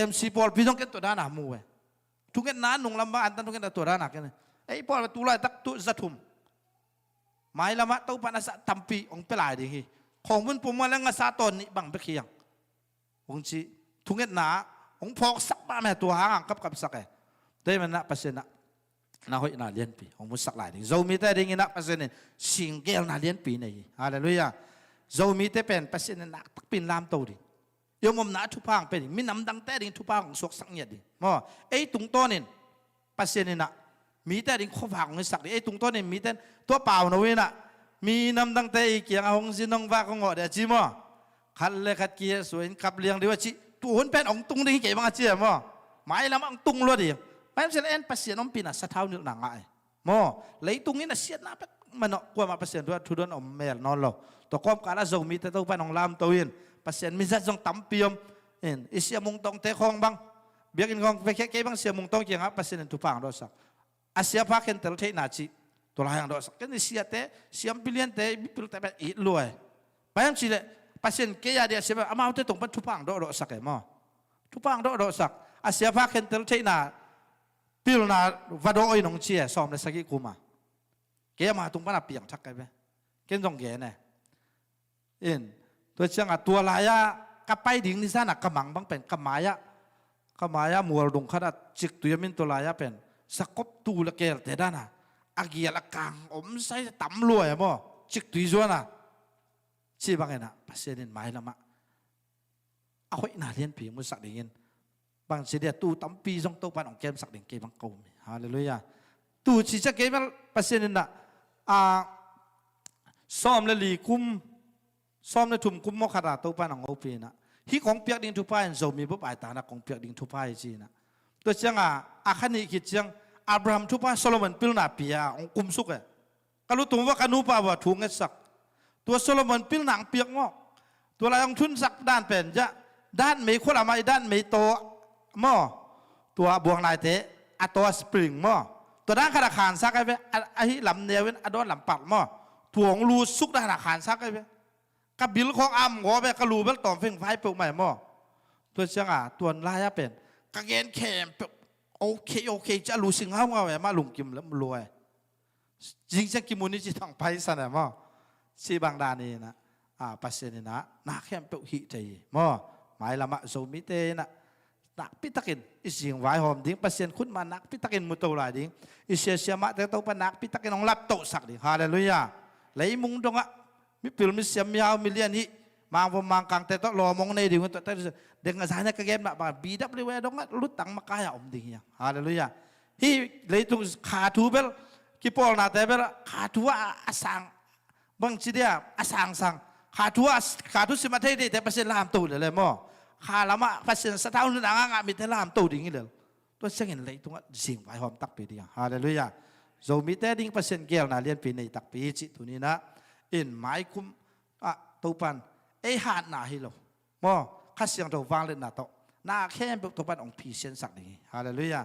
MC ปอดปีต้องเก็บตัวด้านหนามูเว้ทุกเก็บน้าหนุ่งลำบากอันต้องเก็บตัวด้านหนักกันไอ้ปอดตุไหลตักตุจะทุ่มหมายละมะตู้ปนัสตัมปีองเปลายดิฮีของมันปุ่มมาแล้วงาซาตอนนี้บังเบคียังองชีทุงเงินหนาองพอกสักบ้าแม่ตัวหางกับสักเอได้มันนะเปอร์เซ็นต์น่าหอยน่าเลี้ยนปีองมุสักหลายดิโจมีแต่ดิ่งนะเปอร์เซ็นต์สิงเกลน่าเลี้ยนปีนี่ฮาเลลูยาโจมีแต่เป็นเปอร์เซ็นต์นักตักปีนลามตัวดิยมมนาทุพังเป็นมีน้ำดังแต่ดิ่งทุพังสวกสังเงียดิมั่วไอ้ตุงต้นนี่เปอร์เซ็นต์นะมีแต่ดิ่งข้อผักของสักดิไอ้ตุงต้นนี่มีแต่ตัวเปล่านะเว้ยนะมีน้ำดังแต่อีกอย่างหงสินองว่าของเดียจีมั่วขัดเลยขัดเกียร์สวยขับเลี้ยงดีว่าจีตัวหุ่นเป็นองตุงดิ่งเก๋บางจีมั่วหมายละมันตุงล้วนดิไม่ใช่เอ็นเปอร์เซ็นต์น้องปีน่ะสะเท้าหนึ่งหนังไงมั่วเลยตุงนี้น่ะเสียน้ำมันเนาะกว่ามาเปอร์เซ็นต์ด้วยทุนอมเมลนอนหรอตัวความการละส่งมีแต่ตัวเป็นของลามตัวอินเปอร์เซ็นต์มีจะส่งตั้มปีมเอ็นอิเสียมุงตองเตะคองบังเบียกินคองไปแค่บางเสียมุงตองเกี่ยงครับเปอร์เซ็นต์ทุกฝั่งด้วยสักอาเซียพักเห็นแต่ละเทนาจีตัวลายอย่างดอกกันนี่เสียแต่เสียมพิเลียนแต่บิปแต่แบบอีรวยไปยังสิเลยปัสเซนเกียร์เดียเสียแบบอามาเอาแต่ตรงเป็นทุพังดอกสักเอ๋มั้งทุพังดอกสักอาเซียพักเห็นแต่ละเทนาพิลนาวัดโอ้ยน้องเชียซ้อมในสักกี่กุมาเกียร์มาตรงบ้านเปียงชักกันไหมเกียร์ตรงเกียร์เนี่ยอินตัวเชียงอ่ะตัวลายะกับไปดิ่งนี่ซะนักกำมังบังเป็นกำมายะมัวดงขนาดจิกตัวยมินตัวลายะเป็นสกบตูละเกลแต่ด้านน่ะอาเกียละกังอมใส่ตำรวยมั้ง จิกตุยจวนนะชีบังเงินนะปัสเซนินหมายละมะเอาไว้นาเรียนผีมุสักดิ่งบางทีเดียตู้ตั้มปีส่งตัวปันของเกมสักดิ่งเกมบังกมฮาเลลูยาตู้ชีจะเกมปัสเซนินนะซ้อมและลีคุมซ้อมและทุ่มคุมมอขราตัวปันของโอปีนะฮีของเปียกดิ่งทุพายโจมีปุ๊บไอตานะของเปียกดิ่งทุพายจีนะตัวเชียงอาคันนี้คิดเชียงอับราฮัมทุพายโซโลมอนพิลนาปียองคุมสุกก็รู้ตัวว่ากันูปาว่าถุงเงินสักตัวโซโลมอนพิลหนังเปียกงอกตัวอะไรองทุนสักด้านเป็นจะด้านไม่คนละไม่ด้านไม่โตหม้อตัวบวงลายเตะอัตัวสปริงหม้อตัวด้านขนาดขานซักไอ้เว้ไอ้ลำเนียเว้อดอนลำปัดหม้อถ่วงรูซุกด้านขนาดขานซักไอ้เว้กับบิลของอัมหัวเว้กระลูเว้ต่อเฟ่งไฟเปลือกใหม่หม้อตัวเชียงตัวลายเป็นกางเกงแขมโอเคจะรู้สิ่งห้าวเว้มาลุงกิมแล้วรวยจริงจะกิมุนิจิต้องไปสนะหม้อชีบางดานีนะปัสเซนินะนักแข่งเปหิใจหม้อหมายละมะโซมิเตนะนักพิทักินอิสิงไว้หอมดิ้งปัสเซนคุณมานักพิทักินมุตโตลายดิ้งอิเชียเชียมะแต่ตัวปนักพิทักินของรับโตสักดิ้งฮาเลลูยาเลยมุงตรงมิปิลมิเซียมยาวมิเลียนนี้มาพมังกังแต่ต้องรอมองในดิ้งตัวแต่เด็กอาศัยในกระเกมแบบบีดับเลยเว้ยตรงนั้นรุดตังมากายอมดิ้งยังฮาเลลูยาที่เลยตรงขาทูเบลกิปอลนาแต่เบลขาทูอาสังบางทีเดียอาสังขาทูสิมาเทดีแต่ปัสเซนลามตูดเลยมั้งขาละมะปัสเซนสะท้าวนึกอ่างมีแต่ลามตูดอย่างนี้เลยตัวเสียงเห็นเลยตรงนั้นสิ่งไว้หอมตักไปดีฮาเลลูยาโจมีแต่ดิ้งปัสเซนเกลนาเลียนปีในตักปีจิตัวนี้นะอินหมายคุมตัวปันหาดนาฮิโลมั้งข้าเสียงตัวฟังเล่นนาโตนาแค่ตัวปันองพีเซนสักนี้ฮาเลลูยา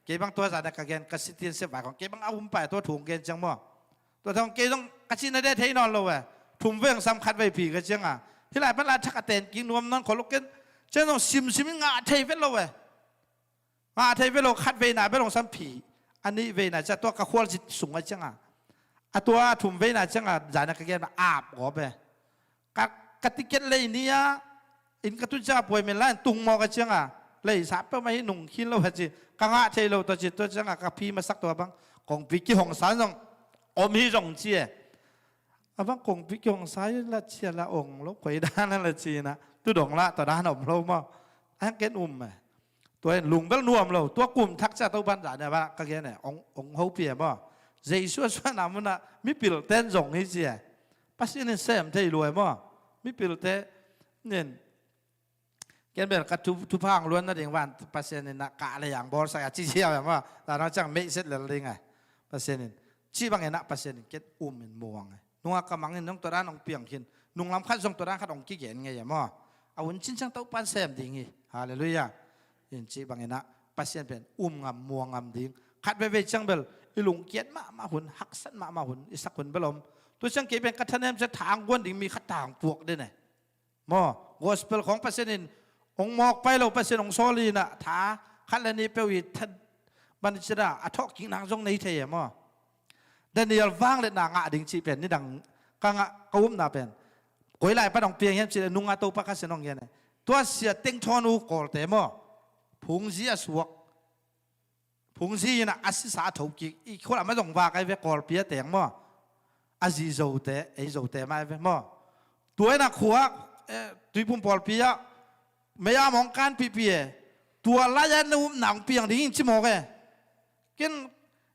เก็บบางตัวสารกเกณฑ์กสิทธิ์เสียบของเก็บบางเอาหุ่มไปตัวถุงเกณฑ์จังมั้งตัวทองเกณฑ์ต้องกสินได้เทนอนเลยเว้ยถุงเวงสำคัญไว้ผีกันจังที่หลายพระราชกเตนกินนวมนอนขอลุกเกณฑ์เจ้าต้องซิมงาเทเวลเลยเว้ยงาเทเวลคัดเวน่าไปลงสัมผีอันนี้เวน่าจะตัวกระควรจิตสูงกันจังตัวถุงเวน่าจังจานกเกณฑ์มาอาบหัวไปกติกาเลยนี่อินกตุจ้าป่วยเมลันตุงมอกันจังเลยสาบไปไม่หนุ่งขินแล้วว่าจีกังอาเทโลตัวจิตตัวจังกับพี่มาสักตัวบ้างของพิกิของสารต้องอมฮิรงเจียบางของพิกิของสารละเชียละองค์ลูกไข่ด้านนั่นละจีนะตัวดองละตัวด้านอมโลมาอันเกณฑ์ตัวลุงก็นวมเราตัวกลุ่มทักษะตัวบันดาเนี่ยว่าก็แค่เนี่ยองเขาเปลี่ยนบ่เจียช่วยนำมันนะมิปิลเต้นส่งให้เจียปัสสิเนี่ยเสมที่รวยบ่มิปิลเต้เนี่ยเกณฑ์แบบกระทุพังล้วนนั่นเองวันเปอร์เซ็นต์นี่นะกะอะไรอย่างบอลใส่อาชีพเชี่ยวแบบว่าแต่เราจังไม่เสร็จเลยไงเปอร์เซ็นต์นี่ชีบางอย่างนะเปอร์เซ็นต์นี่เก็ตอุ้มเป็นมวงไงนุ่งกำมังนี่น้องตัวด้านน้องเปียงขินนุ่งลำคัดส่งตัวด้านขัดองกี้เขียนไงอย่างมั่วเอาหุ่นชิ้นช่างเต้าปั้นเสมดิ่งอีฮาเลลูยายินชีบางอย่างนะเปอร์เซ็นต์เป็นอุ้มงำมวงงำดิ่งขัดไปเวจังเบลอีหลงเกียรมาหุ่นหักสั้นมาหุ่นอีสักหุ่นเบลมตัวช่างเกี่ยเป็นกัทเนมจะทางวนดิ่งมีขัดต่างพวกด้วยไงมั่วกอสเปลของเปอร์เซ็นต์นี่องมอกไปเราไปเสียงโซลีน่ะท้าขันเลนีเปวิดทันบันจิระอัทอกกิงนางทรงในเทียมเดนิเอลฟังเลยนางดิ่งชีเป็นนี่ดังกังกอุ้มน่าเป็นกุยไหลไปดองเปียงเห็นชีนุ่งอาตัวปากเสียงเงี้ยตัวเสียเต็งทอนูกอลเตมพุงเสียสวกพุงเสียน่ะอาศิสาถูกกิอีกคนไม่ต้องว่าใครเวกอลเปียเตียงอาจีโจเตโจเตมาเวตัวน่ะขัวตุยพุ่มปอลเปียไม่ยามองการปีเปียตัวลายนุ่มหนังเปียงดิ้งชิโมกกิน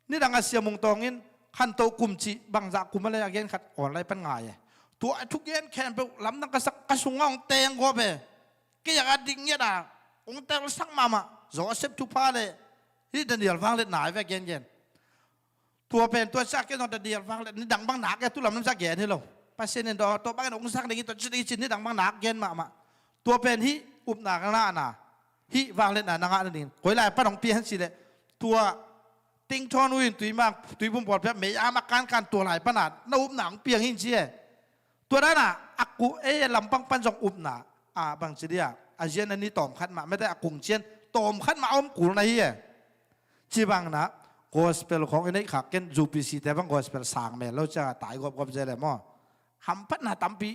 นี่ดังอาเซียมุงตองอินขันโตกุมจีบางจากกุมอะไรอย่างเงี้ยขัดอ่อนไรปัญหาตัวทุกเย็นแค่ไปลำนังกระสักกระสุงองเตงก็ไปกี่อย่างดิ่งเงี้ยนะองเตงสักมาโจเซฟทุพาเลยที่เดียร์ฟังเล็ดหนาไปเย็นตัวเป็นตัวสักแค่ตอนเดียร์ฟังเล็ดนี่ดังบางหนักแกตุลำน้ำสักแก่นี่หรอไปเส้นดอตัวบางองสักอย่างนี้ตัวจีจินนี่ดังบางหนักเย็นมาตัวเป็นที่อุปนากันน่ะฮิวางเล่นน่ะนางอันนี้คอยไล่ป้าของเปียนสิเลยตัวติงทอนวินตุยมากตุยพุ่มปอดเพียบไม่อามาการตัวไหลป้าน่ะน่าอุปหนังเปียงหินเชี่ยตัวนั้นน่ะอักกูลำปังปันส่งอุปน่ะบางสิเดียอาเจียนอันนี้ตอมขัดมาไม่ได้อักกุงเชียนตอมขัดมาอมกูในเฮียชีบางนะกอสเปลของอันนี้ขักเกินจูปีซีแต่บางกอสเปลสางแม่เราจะตายกบใจเลยมั้งหำพัดน่ะตั้มปี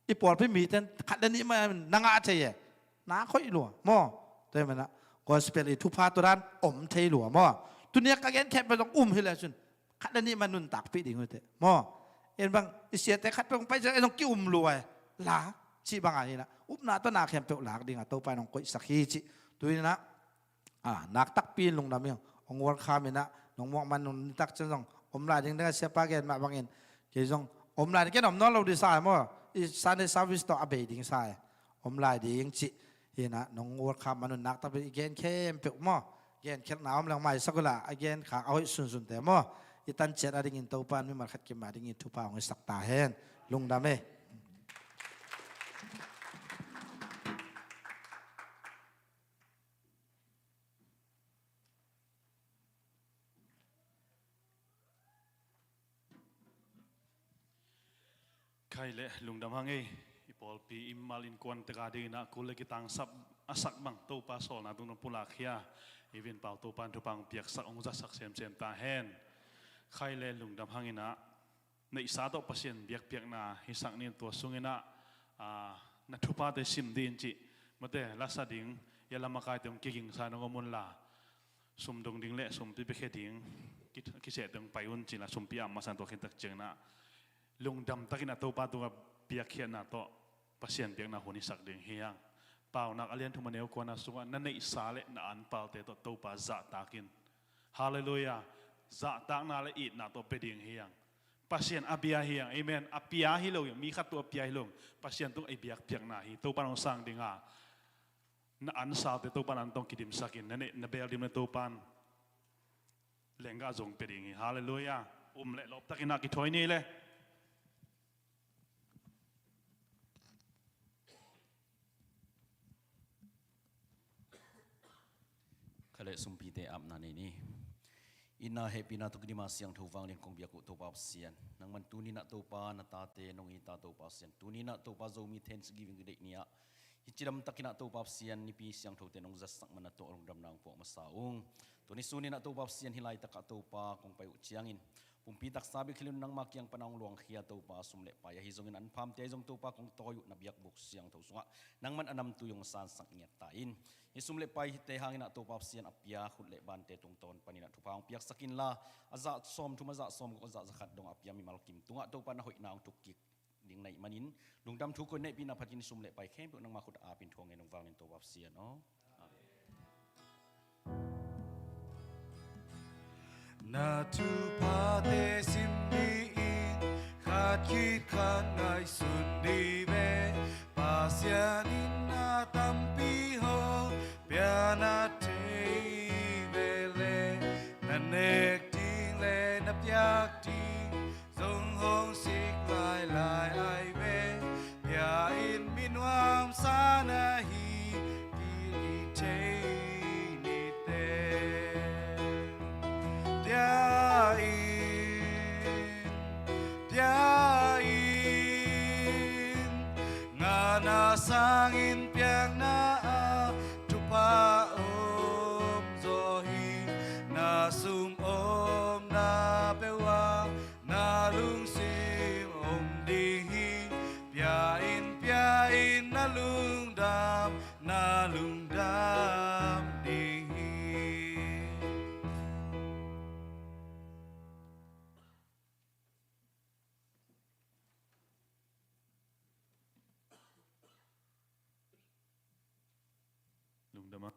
อีปอดพี่มีแต่ขัดอันนี้มันนางอาเจียน้าค่อยหลัวมั่วได้ไหมนะก็สเปรย์ทุพาตัวด้านอมเทหลัวมั่วตัวเนี้ยก็แค่ไปต้องอุ้มให้แล้วจุนขัดนี่มันนุนตักพี่ดิ่งเลยมั่ว เอ็นบางเสียแต่คัดไปไปจะไอ้น้องกิ้วมรวยหลาชีบางอันนี้นะอุปนาตัวนาเข้มเปลหลากดิ่งอ่ะตัวไปน้องก้อยสักทีจิตัวนี้นะนักตักปีนลงดำยังองวัวข้ามินะน้องมองมันนุ่นตักจังสองอมลายดิ่งได้เสียปากแกนมาบางเอ็นเกี่ยงอมลายแกนอมน้องเราดีไซน์มั้งอีสานในซาวิสต่ออาเบดิ่งไซอมลายดิ่งจิเห็นนะน้องวัวข้ามันนุ่นนักตักไปแกนเข้มเปลมั้งแกนเข้มหนาวมันลังไม่สักละแกนขาเอาให้สุนแต่มั้งอีตันเจ็ดอะไรกินตัวปานไม่มาขัดเกี่ยมาดิ่งทุบปาของสักตาเห็นลงดำเอใครเละลุงดำฮังเออีปอลปีอิมมาลินกวนตะกาดีนะกูเลยกิตังสับอาศักบังตัวปาโซนะตุนปุลาขียอีเวนเป่าตัวปันทุปังเปียกสักองจัสักเซมเซมตาเฮนใครเละลุงดำฮังเอนะในสาตอปัสเซนเบียกเปียกนาฮิสักนี่ตัวสุงเอนะนัทุปาเตซิมดินจิมาเตลักษดิ่งยาลามากายเต็มกิ่งสานงมุนลาสมดงดิ่งเละสมปีเปเคดิ่งกิเศษตึงไปอุ่นจิละสมปีอามาสันตัวขินตักเจงนะลุงดำตะกินตัวปาตัวเปียกเขียนนาโตปัสเซียนเปียกนาหัวนิสักเดียงเฮียงเปล่านักอเลียนทุมันเอวกวนนาสุวรรณนั่นในอิสาเลนาอันเปล่าเตโตตัวปาจะตากินฮาเลลูยาจะตากนาเลอีดนาโตเปเดียงเฮียงปัสเซียนอเบียเฮียงเอเมนอเปียฮิโลยมีขัดตัวเปียฮิโลปัสเซียนตัวไอเปียกเปียกนาฮิตัวปานองสังดิงานาอันสาวเตตัวปานันตองกิดิมสักินนั่นเองนเบลดิมตัวปานเลงกาจงเปเดียงฮาเลลูยาเละลบตะกินนากิถอยนี่เลยขณะสุมพีเตอับนานี่อินนาเฮปินาตุกดิมาเสียงทูฟังเรียนคงเบียกุตัวปาเสียนนังมันตูนี่นัตัวปานาตาเตนงอีตาตัวปาเสียนตูนี่นัตัวปาโซมีเทนส์กิวิงเด็กเนี่ยฮิจิดัมตักินัตัวปาเสียนนิปีเสียงทูเตนงจัสสักมันนัตัวองดำนางพวกมาสาวงตัวนี้สูนี่นัตัวปาเสียนฮิไลตะกะตัวปาคงไปอุจยังอินปุ่มปีตักซาบิคิลุนนังมาเกียงปนองหลวงเขียตัวปาสุมเละไปฮิจงอินอันพามเตยงตัวปาคงโตอยู่นับยักบุกเสียงทูสุงะนังมันอนำตัวยงสานสักเงียตาอินฮิสุมเละไปเตหางอินตัวปาเสียนอเปียขุดเละบานเตตรงตอนปนินัทุพางเปียกสักินลาอาจะสมทุมาจะสมก็จะขัดดงอเปียมีมาลกิมตุงะตัวปานหอยนางทุกกิกดิ่งในมันินลุงดำทุกคนในปีนาพักินสุมเละไปเข้มพวกนังมาขุดอาปินทวงเงินวางในตัวปาเสียนเนาะนาทูพาเตซิมดีอินขาดคิดขันไงสุดดีเบปาเซียนินนาตัมปีโฮเปียนาเทเบเลนันเอกทิ้งเลนับยากทิ้งทรงหงสิกลายลายไอเวเปียอินมินวามสานาฮีกิลิเทนิเตSangin piang na tupa om zohi na sum om na pewa na lung sim om dihi pia in na lung dam dihi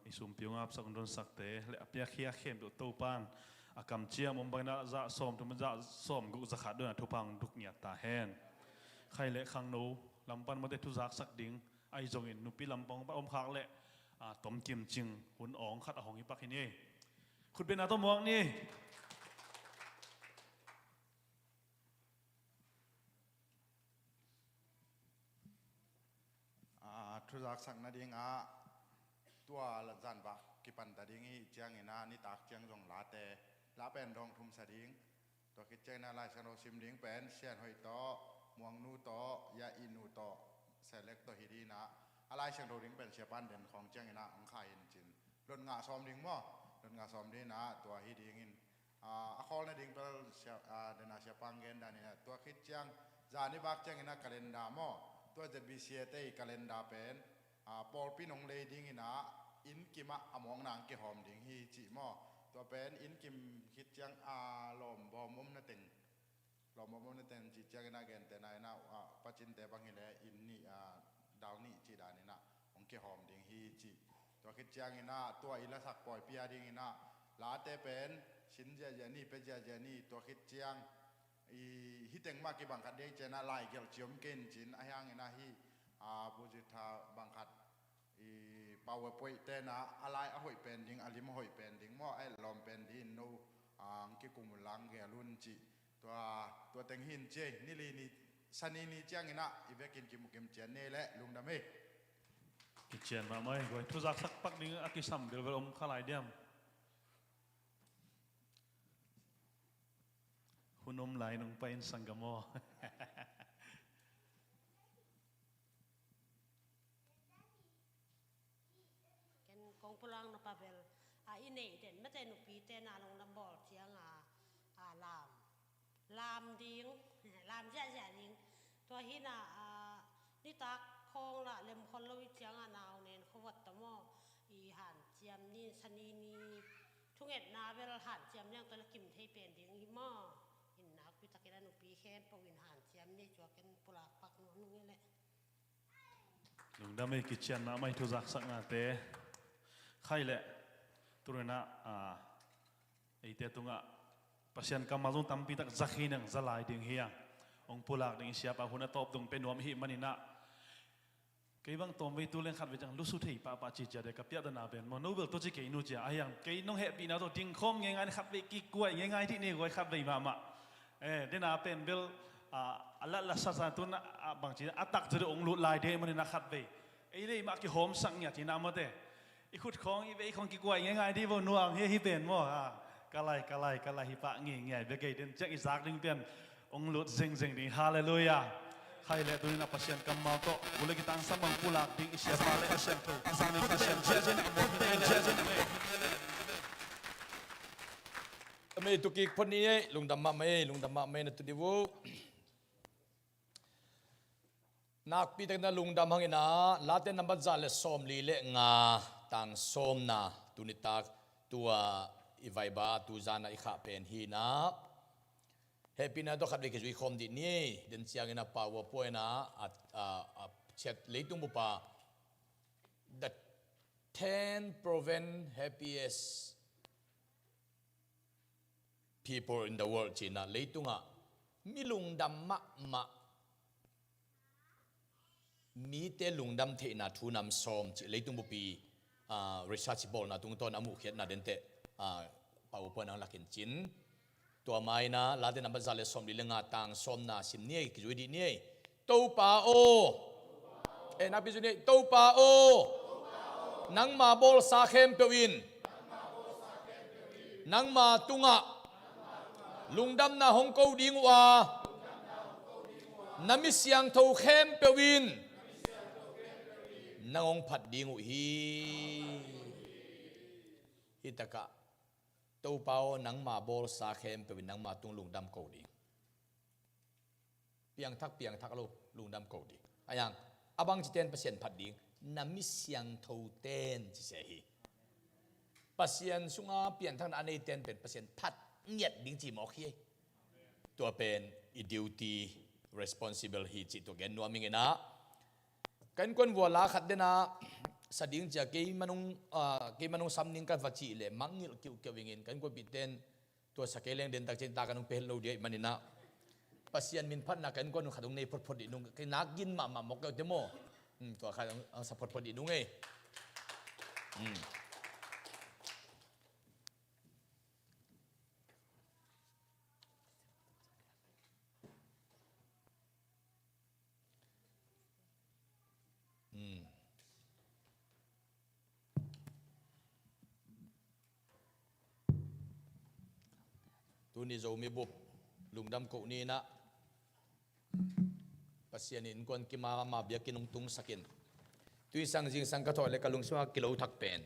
isum piung ap sak don sak te le apia khia khem do to pan akam chia mom bang na za som tu man za som gu za khat do na thupang duk nya ta hen khai le khang no lampan ma te thu zak sak ding ai jong in nupi lampong pa om khak le tom kim ching hun ong khat a hong hi pak hi ni khut ben a to mong niทุรักสักนาดิงตัวละจันบะกิปันตาดิงอีเจียงอินานิตากเจียงจงลาเตลาเป็นรองทุมสดิงตัวคิดเจนาลายชโนซิมดิงเป็นเชียนหอยโตมวงนูโตยาอินูโตเซเล็กตัวฮิดีนะอะไรเชียงโดดิงเป็นเชียปันเด่นของเจียงอินาองคายอินจินรถงาซ้อมดิงมั้งรถงาซ้อมดินะตัวฮิดีงินคอลในดิงเป็นเชียเดนาเชียปังเกนดานี่นะตัวคิดเจียงจานิบักเจียงอินาคาเลนดามั้งตัวจะบีเซียเตคาเลนดาเป็นปอลปีนงเลดิงอินะอินกิมะอมองนางเกหอมดิงฮีจิมอตัวเป็นอินกิมคิดจังลมบอมมุมนั่นติงล มอมนเตนจิจักนาเกนเตนายนะปัจจินเตบังฮิเลอินนี่ดาวนี่จีดานี่นะองเกหอมดิงฮีจีตัวคิดจังอินะตัวอิละสักปล่อยเปียดิงอินะลาเตเป็นชินเจนี่เป็นเจนี่ตัวคิดจังฮิเต็งมากกี่บังคัดเดเจนะไลเกลจิมเกนจินอายังอินะฮีบุจิตาบังคัดปาวป่วยเตนะอะไรอหอยเป็นดิงอลิมหอยเป็นดิงหม้อไอลอมเป็นดินโนกิกุมลังเกลุนจีตัวเต็งหินเจนี่ลีนี่สันนี่เจียงอินะอีเวกินกิมุกิมเจนเน่และลุงดำเมกิเจียนมาไหมกูทุจักสักปักนึงอากิสัมเดี๋ยวเราขลายเดียมหุ่นอมไหลนงไปอินสังกมอ กันกองพลังนปาเบลอินเนเด่นไม่แต่หนุปีแต่นาลงน้ำบ่อเสียงลามดิ้งลามแย่ดิ้งตัวหินะนี่ตักคงละเล็มคนละวิเสียงนาวเน้นขวัดตะมออีหันเจียมนี่สนีนีทุกเอ็ดนาเวลาหันเจียมเนี่ยตัวละกิมเทเป็นดิ้งอีหม้ออินนักพิตากินหนุปีแค่ปวินหันเจียมนี่จัวกันปลาปักนวลนี่แหละลุงดำไม่กิเจียนมาไม่ทุจักสักนาเตะใครแหละตัวนั้นไอเตตุงะปัศยันกำมาลงตั้มปีตักจักหินังจะลายดึงเฮียองปูหลักดึงเสียปะหุ่นตบดงเป็นวมหิมันนี่นะกี่บางตัวไม่ตัวเล่นขัดไปจังลุสุดที่ป้าจีจะได้กับยาดนาเป็นมันโนเบลตัวจีเกนูเจ้าอย่างกี่น้องเฮปีน่าตัวดิ้งคมง่ายๆขัดไปกี่กล้วยง่ายๆที่นี่กล้วยขัดไปมาเดน่าเป็นเบลอัลละสัสตัวน่ะบางทีอัตตักจะได้องลุลายเดมันนี่นะขัดไปไอ้เลยมากี่หอมสังเนี่ยที่น้ำมันเดอีขุดของอีเบย์ของกี่กล้วยง่ายๆที่บนนัวเฮียเป็นมั่วกะไลฮิปะงี้เงี้ยเบเกย์เดินจากอิสากดึงเป็นองลุดเซ็งดีฮาเลลูยาใครเล่ตัวนี้นะปัศยันกำมาโตบุลกิตังสัมบังปูลักดิ้งอิเชียมาเลปัศยันโตปัศยันเจเจนไม่ตุกิคนนี้ลุงดำมาไม่นะตุดิวูนักปีตั้งแต่ลุงดำหังอินะลาเตนับจัลเลสอมลีเลงาตังสอมนาตุนิตากตัวอีไวบาตูจานาอิขาเป็นฮีนะเฮปีน่าต้องขัดไปกิจวิคมดินี่เดินเสียงอินะป่าวป่วยนะเช็ดเลยตุ้งบุปผา the 10 proven happiest people in the world จีน่ะเลยตุ้งอ่ะมีลุงดำมะมีเตลุงดำเทน่ะทูนำสอมจีเลยตุ้งบุปีresearchable นะตุ้งต้นอามุขเขียนนะเดินเตป่าวป่วยนะหลักเห็นจินตัวไม้นะลาเดนับจัลเลสอมลิเลงาตังสอมนาสิมเนี่ยกิจวิดีเนี่ยตูปาโอนับพิจุเนี่ยตูปาโอนังมาบอลซาเข้มเปวินนังมาตุงะลุงดำนาฮงโกดิงวานามิเสียงทูเข้มเปวินนังองผัดดิงอุฮีฮิตกะตัวเปาหนังมาบอลสาเข้มเป็นหนังมาตุงลุงดำโกดีเปียงทักลุงดำโกดีอะไรอย่างอบางจิตเตนเปอร์เซ็นต์ผัดดิ้งน้ำมิเสียงทูเตนจิเสียฮีเปอร์เซ็นต์สุงาเปลี่ยนทั้งอันนี้เตนเป็นเปอร์เซ็นต์ผัดเงียดดิ้งจีหมอกฮีตัวเป็นอีดิวตี้ responsible ฮีจิตัวเกนนัวมิงเงนะกันคนวัวลาขัดเดนะสดิ้งจะเกี่ยมันงซ้ำนิ่งกันวัชิเลมังงิลคิวเกี่ยววิงินกันก็ปิดเต้นตัวสเกลเลงเดินตักเจนตากันงเพลโลเดียมันนี่นะปัศยันมินพัดนักกันก็นุ่งขัดงในพอดีนุ่งกันนักกินมาหมกเกลเดโมตัวขัดสปอร์ตพอดีนุ่งตัวนี้จะมีบุบลุงดำกูนี่นะปัศยานินกวนกิมาเบียกินตุงสักินตุยสังจิงสังกะทอเลกะลุงสมากิโลทักเป็น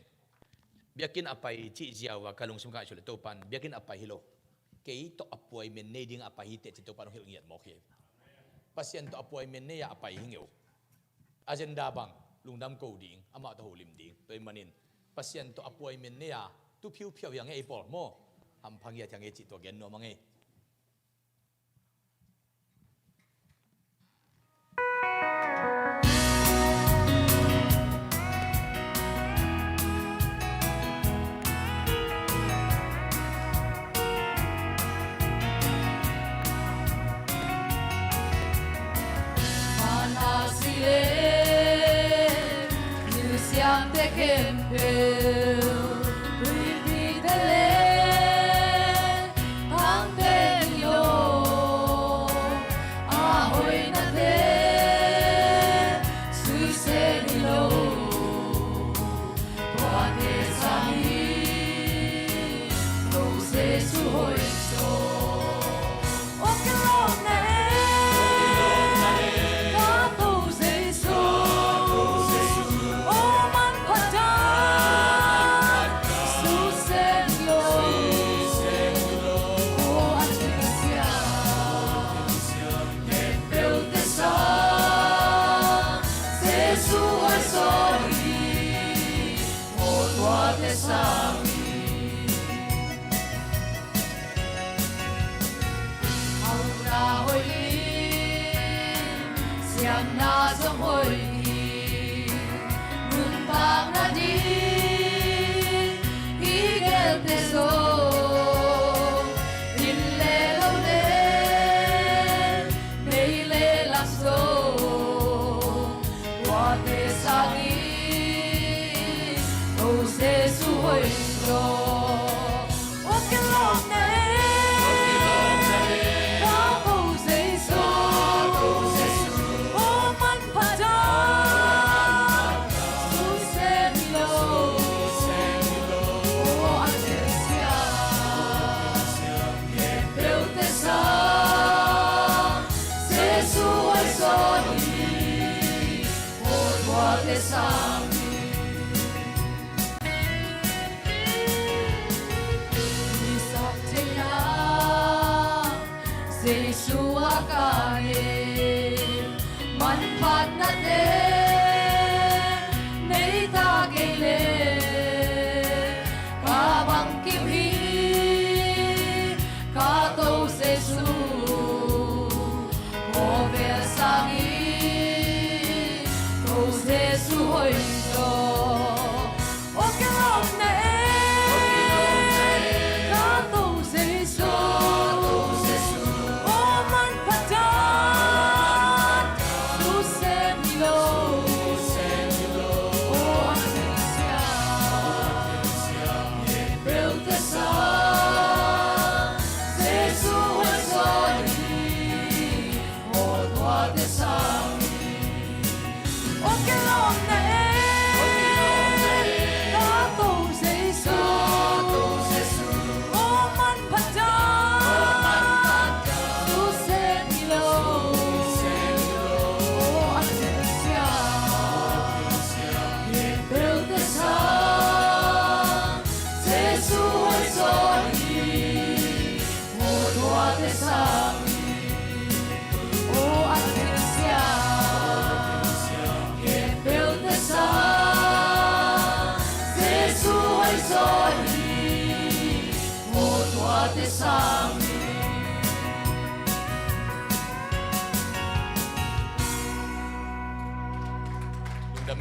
เบียกินอภัยจีเจียวกะลุงสมาชุเลโตปันเบียกินอภัยฮิโลเกยโตอป่วยเมนเนดิ้งอภัยฮิเตจิโตปันฮิลเงียดมอกเฮปัศยันโตอป่วยเมนเนยอภัยฮิเงียวอาเจนดาบังลุงดำกูดิ้งอามาโตโหลิมดิ้งตัวมันนินปัศยันโตอป่วยเมนเนยตุพิวพิวอย่างไอ้ปอลโมอัมพังยาทางเอจิตัวเกนนัวมังเอ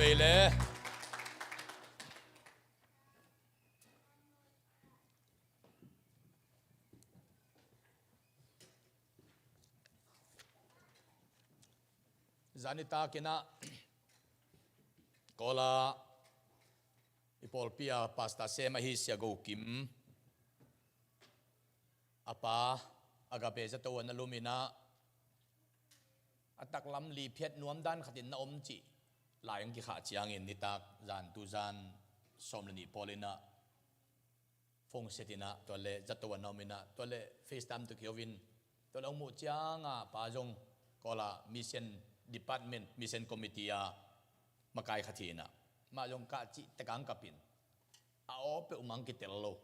Mele Zanita kina kola ipolpia pasta sema hisya go kim apa agape sa tawa na lumina ataklam li phiet nuam dan khatin na omchi layang ki kha chiang in nitak zan tu zan somlani polina phong setina tole jatawa nomina tole facetime to kiovin tole mu chianga pa jong kola mission department mission committee a makai khathina ma jong ka chi takang kapin a op umang ki tello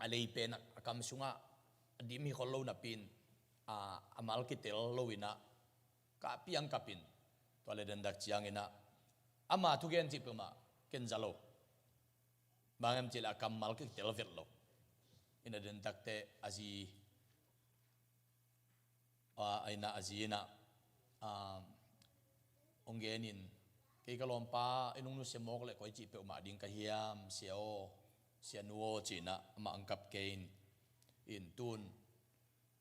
alei pen akam sunga dimi hollo na pin a amal ki tello wina ka piang kapin tole dendak chiang ina ama tugen ti puma ken jalo bangam chila kamal ki tel vetlo ina dendak te azi aina azina ongenin kay kalompa inung no semok le koy chi pe uma ding kahiam siao sianuo china ma angkap kain in tun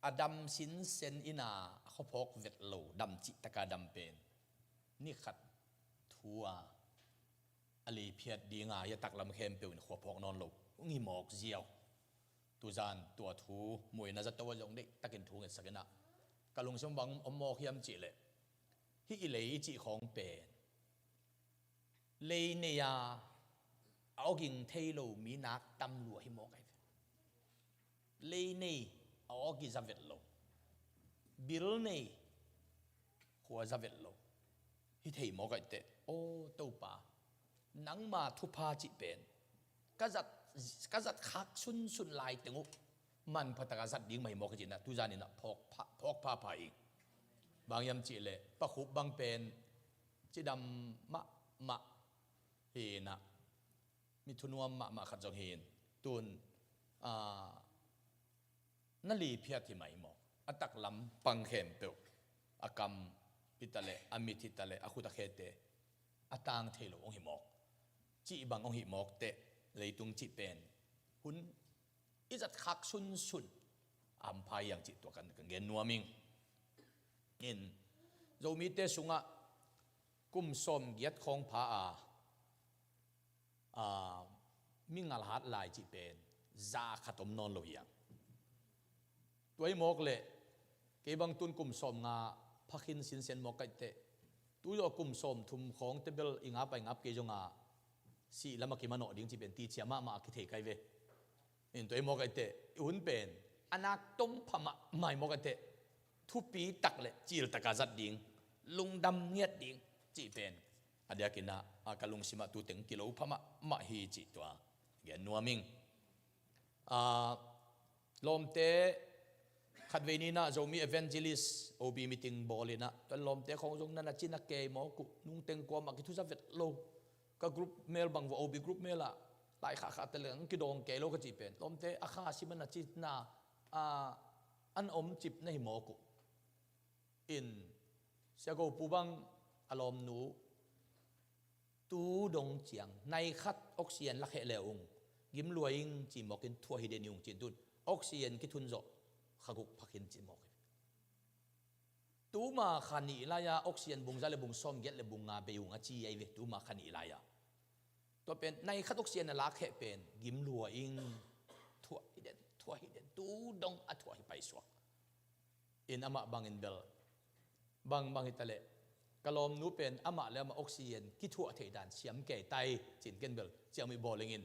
adam sin sen ina khopok vetlo dam chi taka dam pen ni khat thua อลีเพียดดีงายตักลำเข้มเปลี่ยนขวบพอกนอนหลบงี้หมอกเจียวตัวจานตัวทูมวยน่าจะตัวจงเด็กตะกินทูเงินสักนะกะลุงสมบังอมมอกยำจีเลยที่อิเลยจีของเป็นเลยเนี่ยเอากิ่งเทโลมีนักตำรวจให้หมอกไอ้เลยเนี่ยเอากิ่งจะเวทโลบิลเนี่ยหัวจะเวทโลที่เทหมอกไอ้เตโอ้ตัวป่านังมาทุพาจิเป็นก็จัดคักสุนลายตึงมันพัตกษัตริย์ดิ้งไม่หมอกจินนะทุจานี่นะพกผ้าผ้าอีกบางยำจีเลยปะขุบบางเป็นจีดำมะเฮนะมีทุนวมมะขัดจงเฮนตุนนั่นลีเพียที่ไม่หมอกอัตักลำปังเข้มเปลวอากรรมพิตาเลอมิทิตาเลอคุตะเคเตอตางเทโลองหิหมอกจีบังองหิหมอกเตเลยตุงจีเป็นหุ่นอิจัดคักสุนอัมพายอย่างจีตัวกันเงินนัวมิงเงินเรามีเตสุงะกุมสมเกียรติของพระมิงาลหัดลายจีเป็นซาขตมนอนโลหิยังตัวไอ้หมอกเลยเก็บังตุนกุมสมงาพักินสินเซนหมอกไก่เตตัวโยกุมสมทุมของเตเบลอิงาไปงับเกจงาสีละมากิมันโนดิ้งจีเป็นตีเชียมาคิดเทไกเวอินตัวไอ้หมอกไก่เตอุ่นเป็นอนาคต้มพม่าไม่หมอกไก่เตทุปีตักเลยจีลตะกาจัดดิ้งลุงดำเงียดดิ้งจีเป็นอเดียกินนะอากาลุงสิมาตูถึงกิโลพม่ามาฮีจีตัวเงี้ยนัวมิงลมเตขัดเวนีนะจะมี evangelist โอบีมีติงบอลเลยนะตอนลมเตของจงนั้นจินักเกย์หมอกุนุ่งเต็งกว่ามาคิดทุกสัปดาห์โลก็กรุ๊ปเมลบางว่าโอบีกรุ๊ปเมลละหลายขาแต่เหลืองกิดองเกย์โลก็จีเป็นลมเตอาคาสิมันจิตนาอันอมจิบในหมอกุอินเสียกูปูบังอารมณ์หนูตูดงเจียงในคัดออกซิเจนลักเหลวงยิ้มรวยยิงจีหมอกินทั่วฮิเดนิยงจีนตุนออกซิเจนกิทุนโจขกุกพักินจีหมอกตูมาขันีลายาออกซิเจนบุงซาเลบุงส้มเย็ดเลบุงงาเบยุงอาจีไอเวตูมาขันีลายาตัวเป็นในคัดออกซิเจนลักเหเป็นยิ้มรวยยิงทั่วฮิเดนตูดงอัทั่วฮิไปสวกอินอามาบังอินเบลบังฮิตาเลกลมนูเป็นอามาแล้วมาออกซิเจนกิทั่วเทดานเสียมเกยไตจินเกนเบลเจียมีบอลเลงิน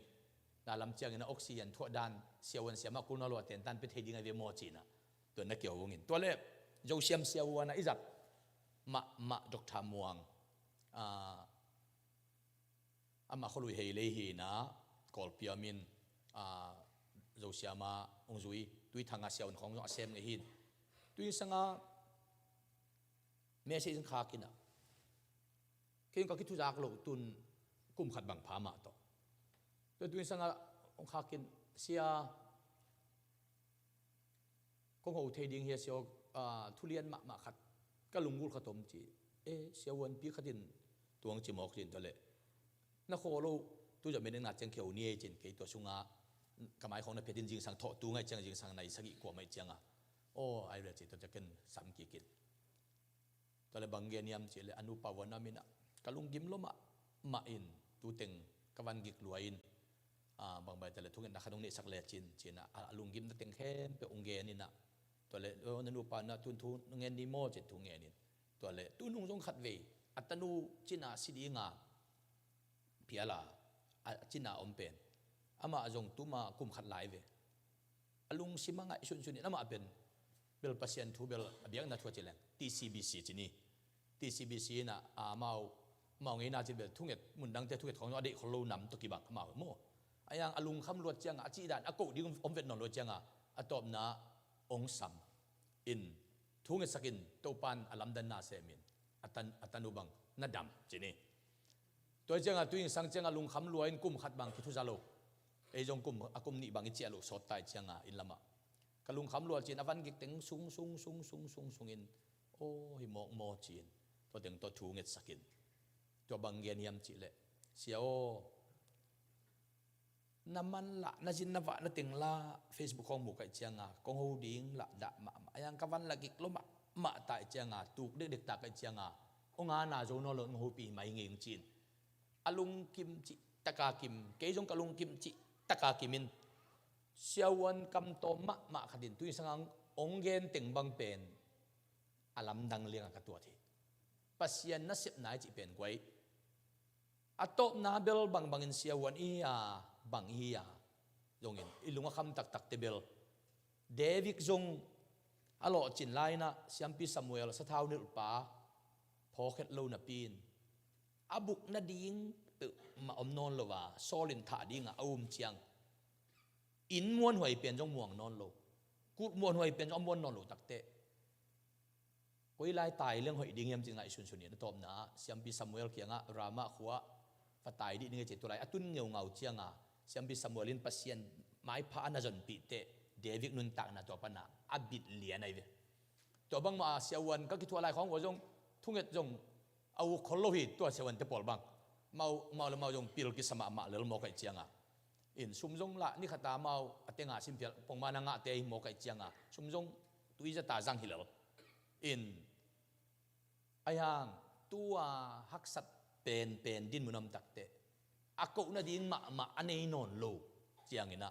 นาลำเจียงนะออกซิเจนทั่วดานเสียวันเสียมากุนอลวดเต็นตันเป็นเทดิงไอเวโมจีนะตัวนักเกี่ยวงินตัวเล็บโจเสียมเสียวันนะอิจับมาดอกทามวงอามาขลุยเฮเลฮีนะกอลพิอามินโจเสียมาองจุยตุยทางอาเซียนของอาเซียนไอหินตุยสังอาเมสิสังขากินะคิดก็คิดทุจากโลตุนกุมขัดบังพามาต่อตัวตุยสังอาองขากินเสียกงหูเทดิงเฮียเสียวทุเรียนมาขัดก็ลุงกุลขตมจีเสียวันปีขัดินตัวงจีหมอกจินตัวเละนักโคโลตัวจะไม่ได้นัดเจียงเขียวเนี่ยจินเกยตัวชุงากระหมายของนักเพชรจริงสังทอตัวไงเจียงจริงสังในสักอีกกว่าไม่เจียงโอ้ไอเรื่องจิตตัวจะกินสามกี่กินตัวเลยบางเงียนยำจีเลยอนุปาวนามินะกะลุงกิมล้มมาอินตัวเต็งกวันกิกลวยอินบางใบแต่ละทุกอย่างนักขนมนี่สักเล่จินลุงกิมนักเต็งแค่ไปองเกนี่นะตัวเลยอนุปานะทุนเงินดีโมจิตทุงเงินนี่ตัวเลยตุนุ่งจงขัดเวอัตนูจินาสิดีงาพิอาลาจินาอมเป็นอามาจงตุมากุมขัดหลายเวลุงสิมังไอชุนนี่อามาเป็นเบลพัศยันทูเบลเบียงนัทวัจิเลน TCBC จินี่ TCBC นะเมาไงน่าจะเบลทุกอย่างมุนดังแต่ทุกอย่างของอดีตของเรานำตุกิบักมาโม่ไอ้ยังลุงคำรวจเจียงจีดานอกูดิอมเวทนนรวจเจียงอตอบนะองสัมอินทุกอย่างสกินตัวปันอลัมดันนาเซมินอัตันุบังนัดดำจินี่ตัวเจียงตัวยิงสังเจียงลุงคำรวยกุมขัดบังคิทุจาโลไอ้จงกุมนี่บังอิเจียโลสดตายเจียงอินละมะกลุงคำรวยจีนอวันกิเต็งซุงอินโอ้ยโมจีนตัวเต็งตัวทูเงสกินตัวบังเงียนยำจีเละเสียวน้ำมันละน่าจินนวะน่าเต็งละเฟซบุ๊กของหมู่ไก่เจียงกองหูดิ้งละดะมายังกวันละกิกลมาตายเจียงตูกเด็กตาไก่เจียงองานาโจนอลงหูปีไม่เงี้ยจีน alung kim chi taka kim ke jong kalung kim chi taka kimin siawan kam to ma khadin tu sangang ongen teng bang pen alam dang liang ka tu thi pasian na sip nai chi pen kwai atop na bel bang bangin siawan iya bang iya jongin ilunga kham tak tak tebel David jong alo chin lai na siampi Samuel sa thau nil pa pokhet lo na pin abuk na ding ma om non lo wa solin tha ding a chiang in muan hoi pen jong muang non lo kut muan hoi pen jong muan non lo takte koi lai tai leng hoi ding yam jing ngai sun sun ni tom na siampi Samuel kianga rama khuwa fatai di ni che tu lai atun ngeu ngau chianga siampi Samuelin pasien mai pha na jon pi te David nun tak na to pa na abit lian ai ve to bang ma siawan ka ki thua lai khong wo jong thunget jong au kholo hi to siawan te pol bang mau jong pil ki sama ma lel mo kai chianga in sum jong la ni khata mau atenga sim pial pong mana nga te mo kai chianga sum jong tui ja ta jang hilal in ayang tua haksat pen din munam takte ako na ding ma anei non lo chiang ina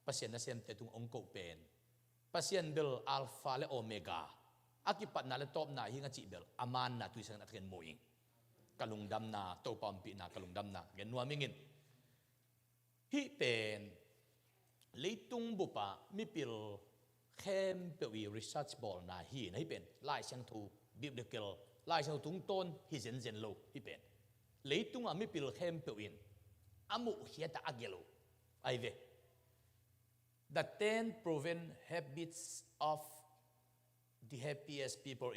pasien na sem te tung ongko pen pasien bel alpha le omega akipat na le top na hinga chi bel aman na tui sang na tren moing kalung dam na to pampi na kalung dam na gen nuamingin hi pen leitung bupa mi pil khem pe wi research ball na hi na hi pen lai sang thu biblical lai sang tung ton hi zen lo hi pen leitung a mi pil khem pe win amu hiata agelo ai ve the 10 proven habits of the happiest people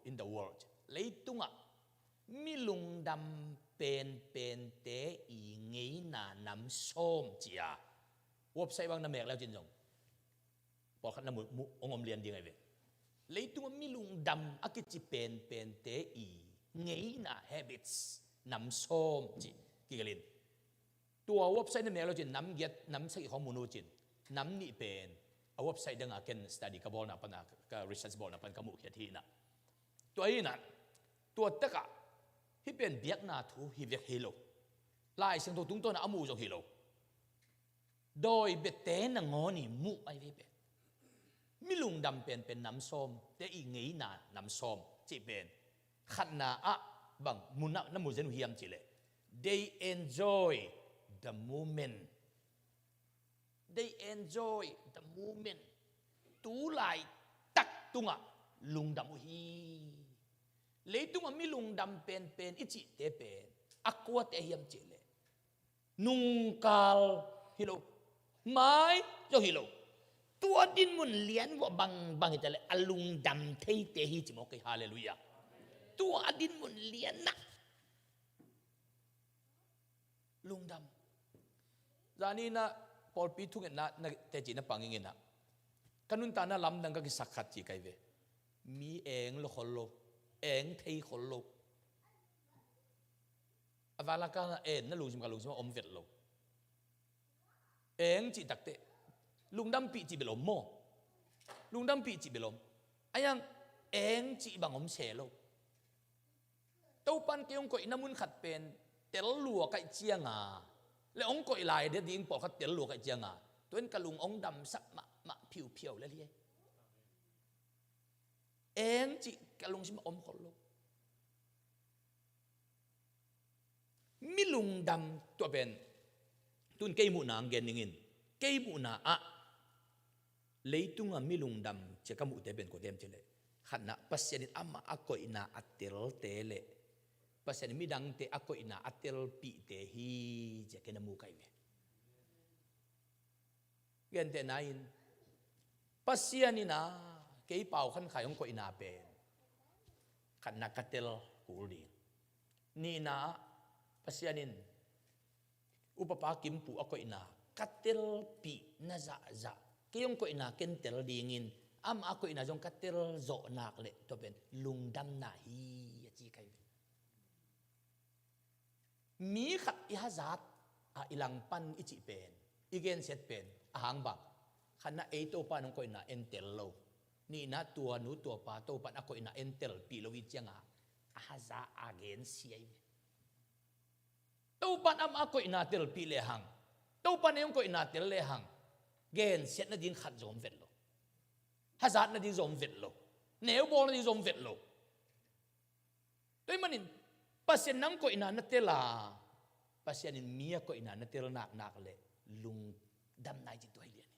in the world leitung a milung dam pen te i ngei na nam som chia website bang na mek lao jin jong pol khat na mu ongom lian ding ai ve leitung milung dam akichi pen te i ngei na habits nam som chi ki galin tua website na mek lao jin nam get nam sai khong munu jin nam ni pen a website dang a ken study ka bol na pa na ka research bol na pan ka mu khia thi na tua ina tua taka hi pen biak na thu hi vek hilo lai sing to tung to na amu jong hilo doi bete na ngoni mu ai ve pe milung dam pen nam som te i ngei na nam som chi pen khat na a bang muna na mu zen hiam chi le they enjoy the moment tu lai tak tunga lung dam hi leitung mi lung dam pen ichi te pen akwa te hiam chi le nung kal hilo mai jo hilo tua din mun lian wo bang itale alung dam thei te hi chi mo kai hallelujah tua din mun lian na lung dam zani na pol pi thung na te chi na pangin na kanun ta na lam dang ka ki sakhat chi kai ve mi eng lo kholo eng thei kholo avala ka en na lu jim ka lu jim om vet lo eng chi takte lungdam pi chi belom mo lungdam pi chi belom ayang eng chi bang om se lo to pan ke ong ko inamun khat pen tel lua kai chianga le ong ko ilai de ding po khat tel lua kai chianga tuen kalung ong dam sak ma phiu le li eng chi kalung sim om khol lo milung dam to ben tun kei mu na ngen ningin kei mu na a leitung a milung dam che kamu te ben ko dem chele khana pasien ama akoi na atel tele pasien mi dang te akoi na atel pi te hi je ke na mu kai ve gen te nain pasien ina kei pau khan khai ong ko ina pen khana katel kuli ni na pasianin upapa kimpu ako ina katel pi na za kayong ko ina kentel dingin am ako ina jong katel zo nak le to ben lungdam na hi chi kai mi khat i hazat a ilang pan ichi pen igen set pen ahang ba khana e to pa nong ko ina entel lo ni na tua nu tua pa to pan ako ina entel pi lo wi changa haza again siai tu pan am a ko inatel pi le hang tu pan em ko inatel le hang gen set na ding khat zom vet lo hazat na ding zom vet lo neu bol na ding zom vet lo tôi manin pasien nang ko ina na tela pasien in mia ko ina na tel nak le lung dam nai ji toi lian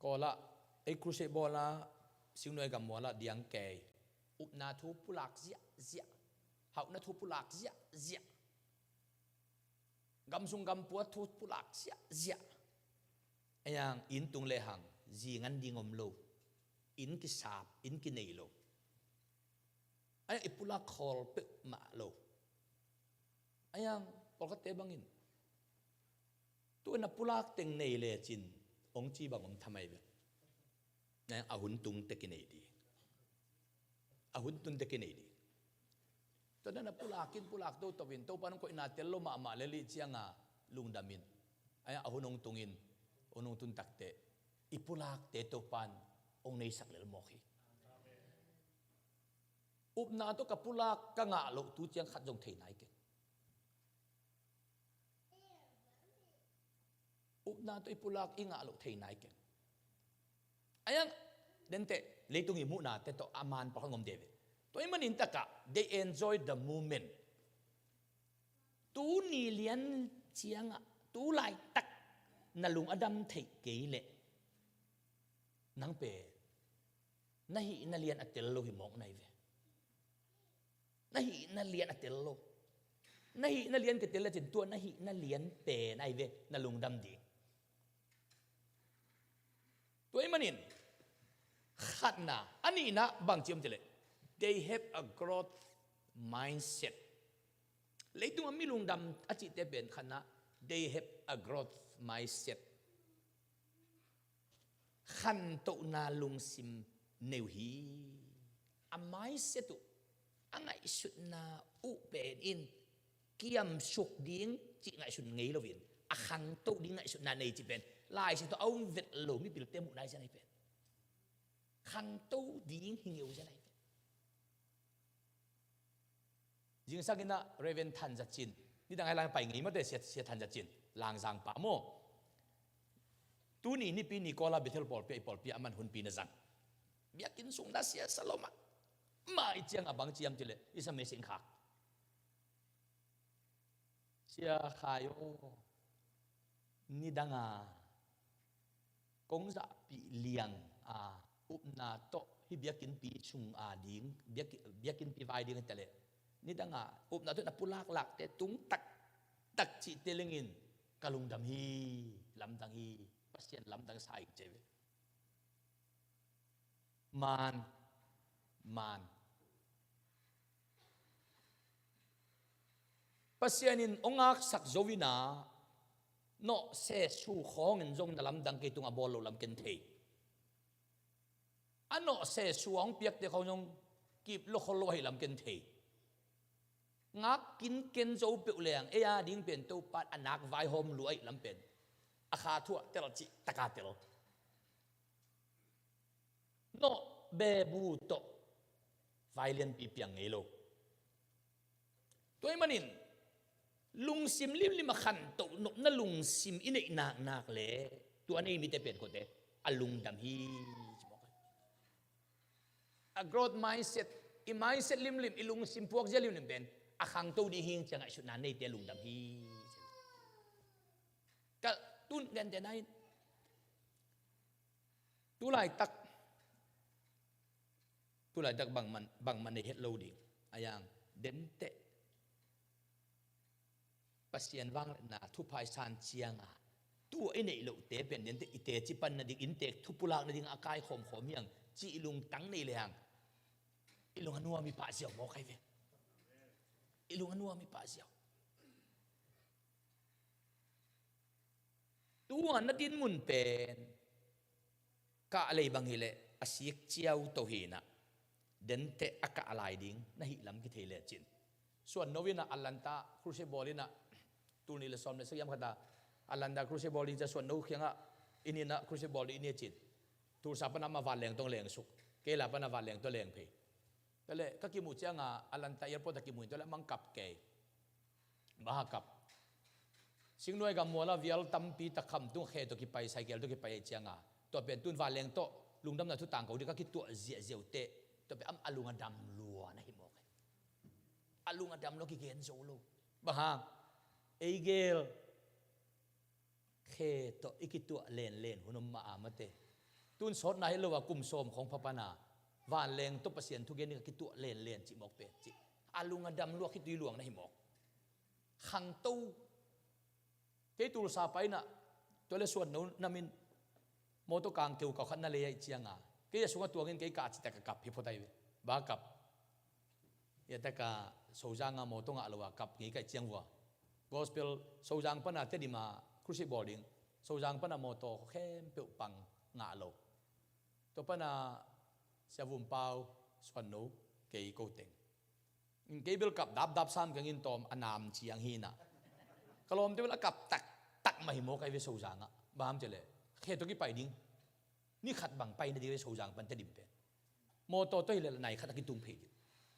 ko la ai kruse bola siu noi gam mola diang ke up na thu pulak zia hau na thu pulak zia gam sung gam pu thu pulak zia ayang in tung le hang ji ngan ding om lo in ki sap in ki nei lo ay ipulak khol pe ma lo ayang polkate bangin tu na pulak teng nei le chin ong chi bang om thamai be na ahun tung te ki nei di ahun tung te ki nei di to na pulakin pulak do to win to pan ko ina tel lo ma le li chianga lung damin ay ahun ong tungin onong tun takte ipulak te to pan ong nei sak lel mo khi up na to kapulak ka nga lo tu chiang khat jong thei nai ke up na to ipulak inga lo thei nai ke ayang dente leitung imu na te to aman pa ngom debe to imanin taka they enjoy the moment tu ni lian chiang tu lai tak na lung adam thei ke le nang pe nahi na lian atel lo hi mok nai ve nahi na lian atel lo nahi na lian ke tel la chin tu nahi na lian pe nai ve na lung dam di toy manin khat na ani na bang chiam chele they have a growth mindset leitung ami lung dam achi te ben khana they have a growth mindset khan to na lung sim neu hi a mindset tu angai sut na u pen in kiam suk ding chi ngai sun ngei lovin a khang to ding ngai sut na nei chi pen lai se to ông vet lo mi pil te mu nai sa nai pen khang to ding hingeu sa nai pen jing sagina reven than za chin ni dang ai lang pai ngei ma de se than za chin lang jang pa mo tu ni pi ni kola bethel pol pi aman hun pi na zang biakin sung na sia saloma mai chiang abang chiam chile is amazing khak sia khayo ni danga kong za pi liang up na to hi biakin pi chung ding biakin pi vai ding tele ni danga up na to na pulak lak te tung tak chi telengin kalung dam hi lam dang hi pasien lam dang sai cheve man pasienin ongak sak zovina no se su khong in zong na lam dang ke tung abol lo lam ken thei ano se suang piak te khong kip lo khol lo hi lam ken thei ngak kin ken zo pe leng e ya ding pen to pat anak vai hom lu ai lam pen akha thua tel chi taka tel no be bu to violent pi piang ngei lo toy manin lung sim lim khan to no na lung sim ine nak le tu ani mi te pen ko te alung dam hi a growth mindset i mindset lim ilung sim puak je lim ben akhang to di hing chang ai su na nei te lung dam hi ka tun gan te nai tu lai tak bang man nei het lo ding ayang den te pasien wang na thu phai san chiang tu ai nei lo te pen den te ite chi pan na ding in tek thu pulak na ding akai khom yang chi lung tang nei le hang ilung anua mi pa siao mo khai ve ilung anua mi pa siao tu an na tin mun pen ka lei bang hile asiek chiao to hi na den te aka alai ding na hi lam ki thele chin suan novina alanta cruise bolina tu ni le som le sayam khata alanda cruise boli ja suan no khianga inina cruise boli ini chin tu sa pa na ma van leng tong leng suk ke la pa na van leng to leng phe แต่เลยก็กิมูเจ้างาอลันตายร์พอตะกิมูตัวละมังกับเกย์บ้ากับสิ่งน้อยกับมัวละวิลตัมปีตะคำตุ้งเขตตัวกิไปไซเคิลตัวกิไปเจียงาตัวเป็นตุนวาเลงโตลุงดำน่ะทุต่างเขาดีก็คิดตัวเจียวเตะตัวเป็นอลุงดำลัวนะฮิโมกอลุงดำโลกิเกนโซโลบ้าเอเกลเขตตัวอีกิตัวเลนหุ่นมาอามาเตตุนสดนะฮิโลว่ากุมโสมของพระปนาวานเลงตัวเปอร์เซ็นต์ทุกอย่างนี่ก็คิดตัวเลนจิมอกเป็ดจิอลุงดำลัวคิดดีหลวงนะฮิโมกขังตู้เกตุลซาไปนะตัวเลส่วนนู้นนามินโมโตกางเกี่ยวกับขันนาเลยเจียงอ่ะเกี่ยสุงตัวเงินเกี่ยกาจิตกกับพิพอไตบ้ากับยาตกาโซจางโมโตงาลวะกับงี้กับเจียงวัวกอสเปลโซจางปนาเตดิมาครูซิบอลดิงโซจางปนาโมโตเข้มเปียวปังงาโลตัวปนาเสียวุ่นเปล่าส่วนนู้เกี่ยโกเต็งเกี่ยเบลกับดับซ้ำกับเงินตอมอนามเจียงฮีน่ะกลมที่เวลากับตักมาหิโมกไอเวโซจางอ่ะบ้ามเจเลยเขตตัวกี่ไปดิ้งนี่ขัดบังไปในดีเวโซจางปันจะดิ่มเป็นโมโตตัวเรื่องไหนขัดกินตุงเพจ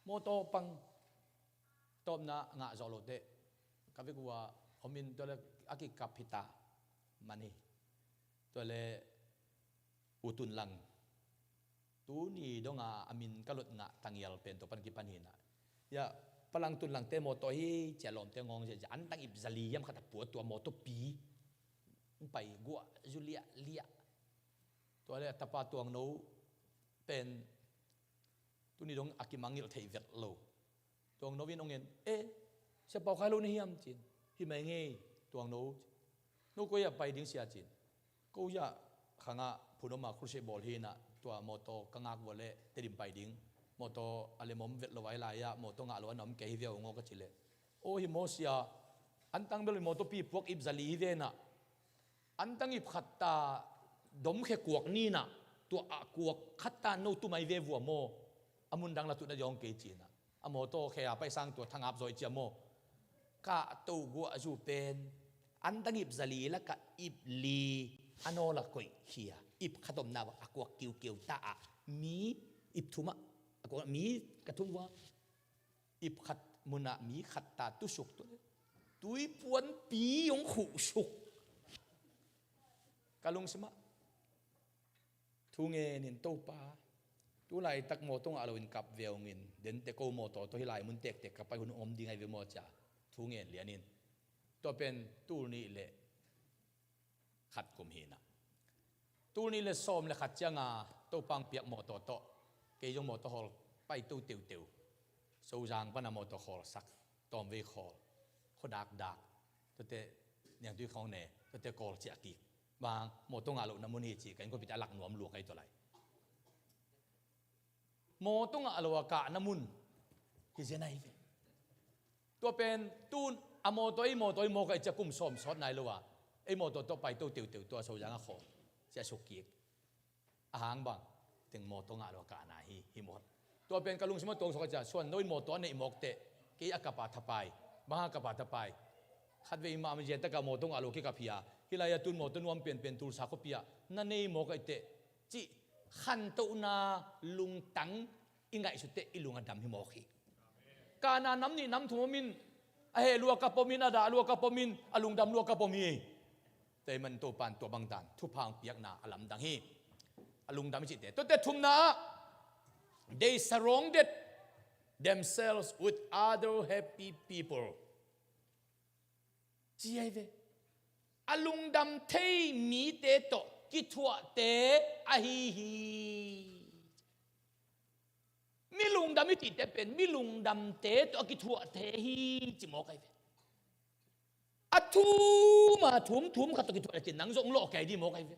โมโตปังตบนะงะจอโลเตกับวิกัวเขามินตัวเล็กอากิกับพิตามันนี่ตัวเล็กอุตุนลังตูนี่ดงอามินกลดงะตังยลเป็นตัวปันกิปันหินะยาพลังตุนหลังเตโมโตฮีเจลอมเตงงเจอันตั้งอิบซาลียมขัดปวดตัวโมโตปีไปกัวจุเลียเลียตัวเล็กตาปาตัวงโนเป็นตุนี่ดงอากิมังยิลเทเวตโลตัวงโนวินองเงินเอ๊ะเสปอกใครรู้นี่ฮิมจินฮิไม่เงยตัวงโนก็อย่าไปดิ้งเสียจินก็อย่าขังอ่ะพูดมาครูเชบอลฮีนะตัวโมโตกังอักวัวเล่เตดิมไปดิ้งโมโตอะไรมอมเวทละไว้ลายะโมโตงะละวันน้ำเกฮิเวงงก็จิเลโอ้ฮิโมเซียอันตั้งเบลโมโตปีพวกอิบซาลีเวนะอันตั้งอิบขัดตาดมแค่กวกนี่นะตัวกวกขัดตาโนตุไม่เววัวโมอามุนดังละตุนยองเกจินะอโมโตแค่ไปสร้างตัวทางอับซอยเจียโมกะตูกัวจูเป็นอันตั้งอิบซาลีและกะอิบลีอันโนละกุยเฮียอิบขัดมนาวะกวกกิวตามีอิบทุมะกวกมีกระทุ่มว่าอิบขัดมุนะมีขัดตาตุสุกตัวตุยปวนปียงขุสุกกะลุงสมะทุเงนินโตปาตุไลตักโมตงอาลวินกับเวลเงินเดินเตโกโมโตตัวที่ไลมุนเตกกับไปหุ่นอมดีไงเวโมจ่าทุเงเหลียนินตัวเป็นตูนี่เละขัดกุมหินะตูนี่เละส้มเละขัดจังอาตัวปังเปียกโมโตโตเกยงโมโตฮอลไปตู้เตียวโซจางปนาโมโตฮอลสักตอมเวคอลขดักตัวเตอย่างที่เขาเนี่ยตัวเตกอลเจียกีบางโมตงอาลุน้ำมันฮีจีกันก็พิจารณาหลักหน่วมหลวงไอ้ตัวไรโมตงอาลุกะน้ำมันฮิเจนัยตัวเป็นตูนอโมตัวไอโมก็จะกุมสมสดไหนรู้ว่าไอโมตัวไปตู้เตียวตัวโซยังอ่ะขอจะสุกีอาหารบางถึงโมตงอาลุกะนาฮิโมตัวเป็นกระลุงสมตรงสกัดจะส่วนโดยโมตัวในโมกเตะกีอากาปาทไปบ้ากาปาทไปขัดเวมาไม่เจตกับโมตงอาลุกิกับพิยาฮิลายตุนโมตุนวมเป็นตูสาคพิยานั่นในโมกเตะจิขันตุนาลุงตังอิงไงสุดเตะอิลุงอดัมฮิโมกีการน้ำนี่น้ำทุ่มมินลัวกับปมินอาดาลัวกับปมินอลุงดำลัวกับปมีแต่มันตัวปานตัวบางด่านทุพังเปียกนาอลัมดังฮีอลุงดำจิตเตตัวเตทุ่มนา they surrounded themselves with other happy people จีไอเวอลุงดำเทมีเตโตกิทัวเตอฮีฮีมิลุงดำมิติเตเป็นมิลุงดำเตตัวกิทัวเตฮีจิโมกไอเวอัทุมาทุ่มขัดตัวกิทัวจินังส่งโลกแก่ดีโมกไอเว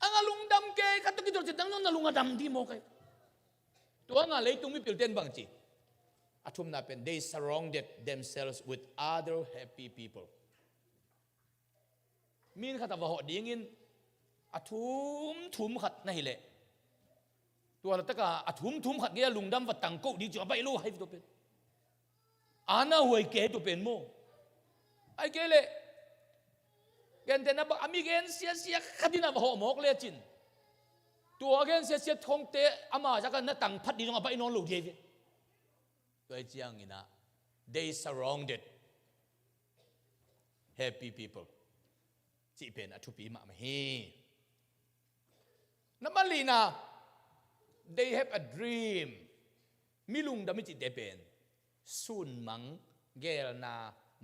อังลุงดำแก่ขัดตัวกิทัวจินังส่งลุงดำดีโมกไอตัวงาเลยตุ้งมิปิลเต้นบางจีอัทุมนาเป็น they surrounded themselves with other happy people มีนขัดตัวหัวดีงินอัทุมขัดนั่นแหละตัวเราตะกาทุ่มขัดเงี้ยลุงดำวัดตังโกดีจ่อไปโลให้ตัวเป็นอาณาหวยเกตัวเป็นโมไอ้เกเลเกนเตนะบอกอามิเกนเสียขัดดินะหัวหมอกเลยจิน ตัวเกนเสียทงเตะอามาจากกันนัดตังพัดดีตรงไปนอนหลุดเดียวตัวเจียงอินะ they surrounded happy people จีเป็นอธุปีมาไม่น้ำมันลีนะ they have a dream มิลุงดามิจิตเดเป็นสุนมังเกลนา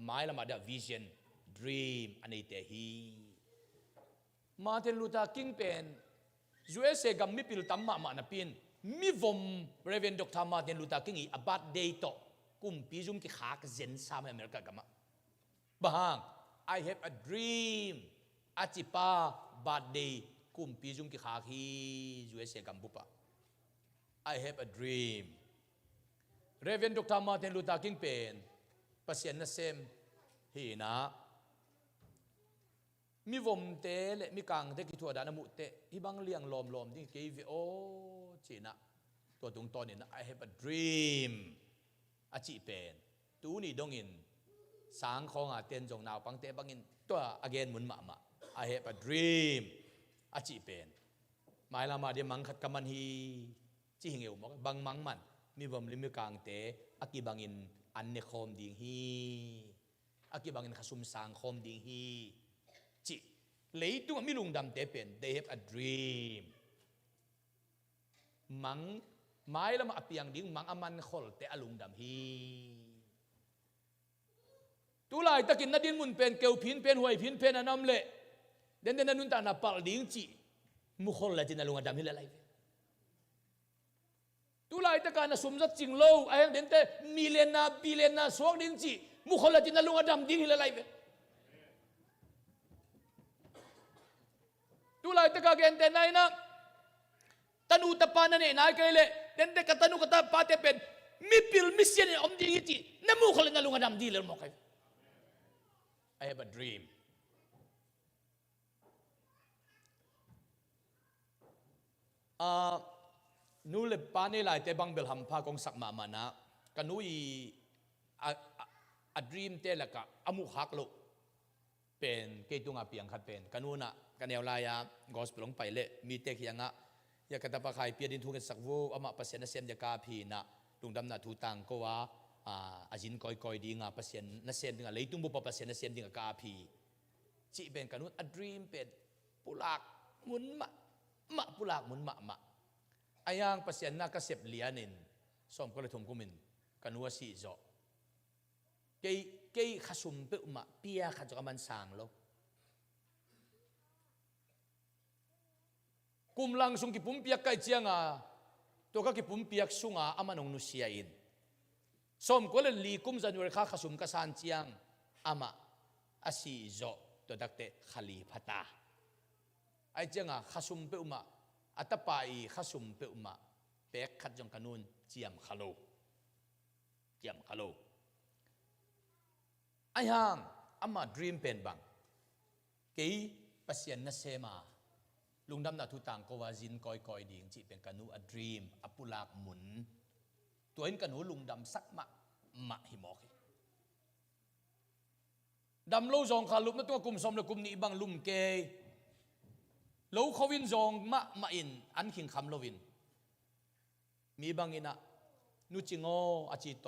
ไม้ละมาดา vision dream อันนี้เตฮีมาเทนลูตาคิงเป็นUSA กัมมิปิลตัมมามานาปินมิวมเรเวนดอกทามาเทนลูตาคิงอีอาบัดเดย์โตกุมปีจุมกิขากเซนซามอเมริกากัมบาง I have a dream อาจิปาบัดเดย์กุมปีจุมกิขากฮี USA กัมบุปะ I have a dream เรเวนดอกทามาเทนลูตาคิงเป็นปัสยันนัสเซมฮีนะมีวมเตะเลมีกังเด็กที่ทัวดานามุเตะที่บางเลี้ยงลมที่เกย์โอจีนะตัวตรงตอนนี้นะ I have a dream อาจีเป็นตูนี่ดงอินสังของเตียนจงนาวปังเตะบังอินตัว again มุนมา I have a dream อาจีเป็นหมายละมาเดียมังขัดกำมันฮีจีหิงเอวบอกบังมังมันมีวมลิมีกังเตะอากีบังอินอันเนคอมดิงฮีอากีบังอินขสุมสังคอมดิงฮีจีเลยตัวมิลุงดำเตเป็น they have a dream มังไม้ละมาอภิยังดิ้งมังอามันขลเตอลุงดำฮีตุลายตะกินนาดินมุนเป็นเกลพินเป็นหวยพินเป็นอันนั้นเละเด่นนันนุนตานาปัลดิ้งจีมุขลละจินอลุงดำฮีละไรตุลายตะการน่ะสมจัดจริงโลไอ้เด่นเตมิเลนาบิเลนาสวงดิ้งจีมุขลละจินอลุงดำดิ้งฮีละไรตุลายตะการเกณฑ์แต่ไหนนะตนูตะปานันเองนายก็เลยเด่นแต่กตนูกตาปาเตเป็นมิปิลมิเซียนอมดีจีน้ำมูกเขาเลยนั่งลงกันดำดีเลยมอกไอ้ I have a dream นู่นเลยปานี่หลายแต่บางเบลฮัมพากงสักมานะกันนู่a dream เตละกะอามุฮักโลเป็นเกตุงอาเปียงขัดเป็นกันนู่นน่ะกันแนวลายกอสปลงไปเละมีเตกยังอ่ะอยากกระตับใครเปียดินทุกันสักวูอามาปัสเซนเซมจะกาพีนะลุงดำนาทูตังก็ว่าอาจินคอยดีงาปัสเซนนัสเซมดิงาเลยตุ้งบุปปัสเซนนัสเซมดิงากาพีจีเป็นกันนู่น a dream เป็นปุลากมุนมะปุลากมุนมะอายังปัสเซนนักเสพเลียนินสมก็เลยทงกุมินกันว่าสีโจเกยขสุมเปอุมะเปียขัดจากมันสางโลกุมลังสุงกิปุ่มเปียกไก่เจียงตัวก็กิปุ่มเปียกสุงอามันองนุเซียอินสมก็เลยลีกุมจันวรข้าขสุมกษันเจียงอามาอาศิโจตัวดักเตขลีพัตาไอเจียงขสุมเปอุมะอัตปายขสุมเปอุมะเปียกขัดจงกันุนเจียมขโลไอ้ห่างอามาดรีมเป็นบังเกยปัสยันนัสเซมาลุงดำนาทุตังก็ว่าจินคอยดิ่งจีเป็นกันูa dream อปุลากหมุนตัวเห็นกันูลุงดำสักมะหิมอกดำโลจงขาลุมนั่นตัวกลุ่มสมและกลุ่มนี้บังลุมเกยโลเขาวินจงมะอินอันขิงคำโลวินมีบังอินะนูจิงโออาจิโต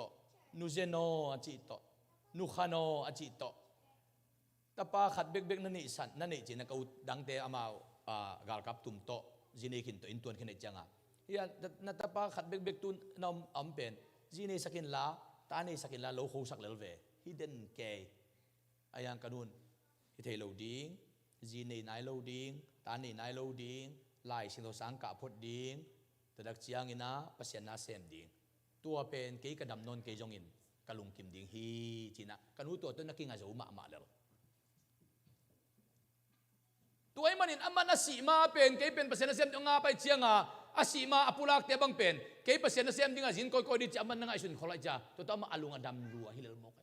นูเจโนอาจิโตนูขานอาจิโตแต่ป้าขัดเบกนั่นนี่สันนั่นนี่จีนักอุดดังเตอมากาลกับตุ่มโตจีนี่ขินโตอินตัวขินจังยันนัตป้าขัดเบกตุนน้องอัมเป็นจีนี่สักินลาตานี่สักินลาโลโคสักเลเวฮิดเดนเกย์อายังกันุนฮิเทโลดิ้งจีนี่นายโลดิ้งตานี่นายโลดิ้งลายสิงโตสังกะพดดิ้งแต่ดักจียงอินะปัสยานาเซมดิ้งตัวเป็นเกย์กระดำนนเกย์จงอินกะลุงกิมดิ้งฮีจีนะกันูตัวต้นนักกิงอาจะอุมาเลตัวไอ้มันอินอามันอาศิมาเป็นเกย์เป็นเปอร์เซ็นต์เซมจงอาไปเชียงอาศิมาอปุลักเตบังเป็นเกย์เปอร์เซ็นต์เซมดิ้งอาจินคอยดิจามันนั่งไอสุนขอละจ้าตัวต้องมาอาลุงอดัมรัวฮิเลลมอก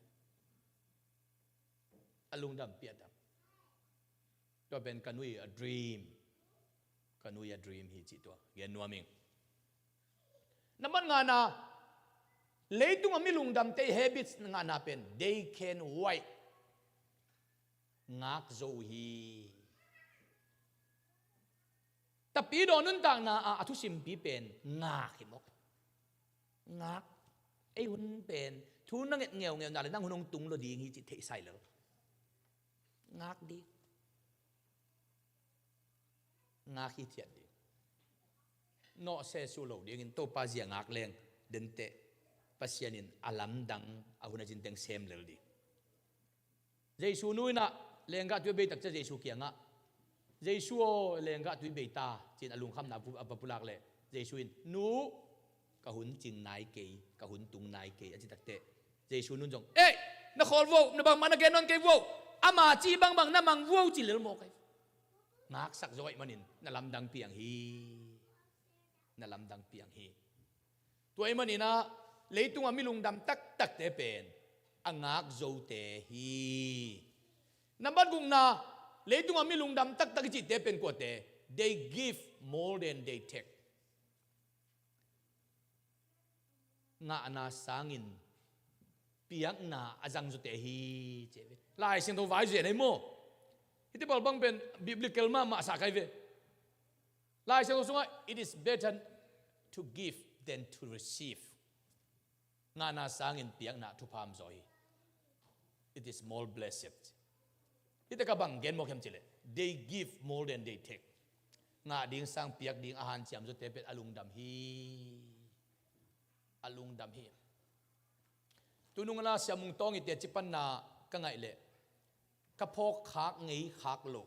อาลุงดำเปียดำตัวเป็นกันุย a dream กันุย a dream ฮีจิตัวเกนัวมิงน้ำมันงานาเลยตุงอามิลุงดำเตย habits งานาเป็น they can white งักโซฮีต แต่ปีโดนุนต่างนาอาทุสิมปีเป็นงาขิมกงาไอ้หุ่นเป็นทุนนั่งเงียวเงียวนั่นเลยนั่งหุ่นตุงเราดีงี้จิตเทใส่เลยงาดีงาขี้เทียดดีนอเซซูโลเดียงินโตปาเซียงากเลงเดินเตะปัสยานินอาลัมดังอาหุนจินเตงเซมเลยดีเจสูนุยนะเลงกาตัวเบตักจะเจสูเกียงะเจสูเลงกาตัวเบตาจินอลุงคำนาปุลักเลเจสูอินนูกะหุนจิงนายเกยกะหุนตุงนายเกยอจิตักเตะเจสูนุนจงเอ๊ะนครวัวนบังมันเกนนเกวัวอามาจีบังบังน้ำมังวัวจิเลลโมกงักสักจอยมันินนลำดังเปียงฮีนลำดังเปียงฮีตัวไอ้มันนี่นะเลยตุงอามิลุงดำตักตักเตเป็นอังักโจเตฮีนับบัดกุงนะเลยตุงอามิลุงดำตักตักจิตเตเป็นกว่าเต they give more than they take งานาสังอินเปียกนาอาจังโจเตฮีเจเวลายเสียงตัวไว้เจไหนโมที่บอกบังเป็นบิบลิคัลมาสักไอเวลายเสียงตัวสงฆ์ it is better to give than to receive งานาสังอินเปียกนาทุพามจอย it is more blessed ที่ตะกบังเกนโมเข้มจิเล they give more than they take งาดิ่งสังเปียกดิ่งอาหารเสียมจุดเตเป็นอลุงดำฮีอลุงดำฮีตุนุงนาเสียมุงตองอิเตจิปันนากังไงเล่กระพกขากงี้ขากโล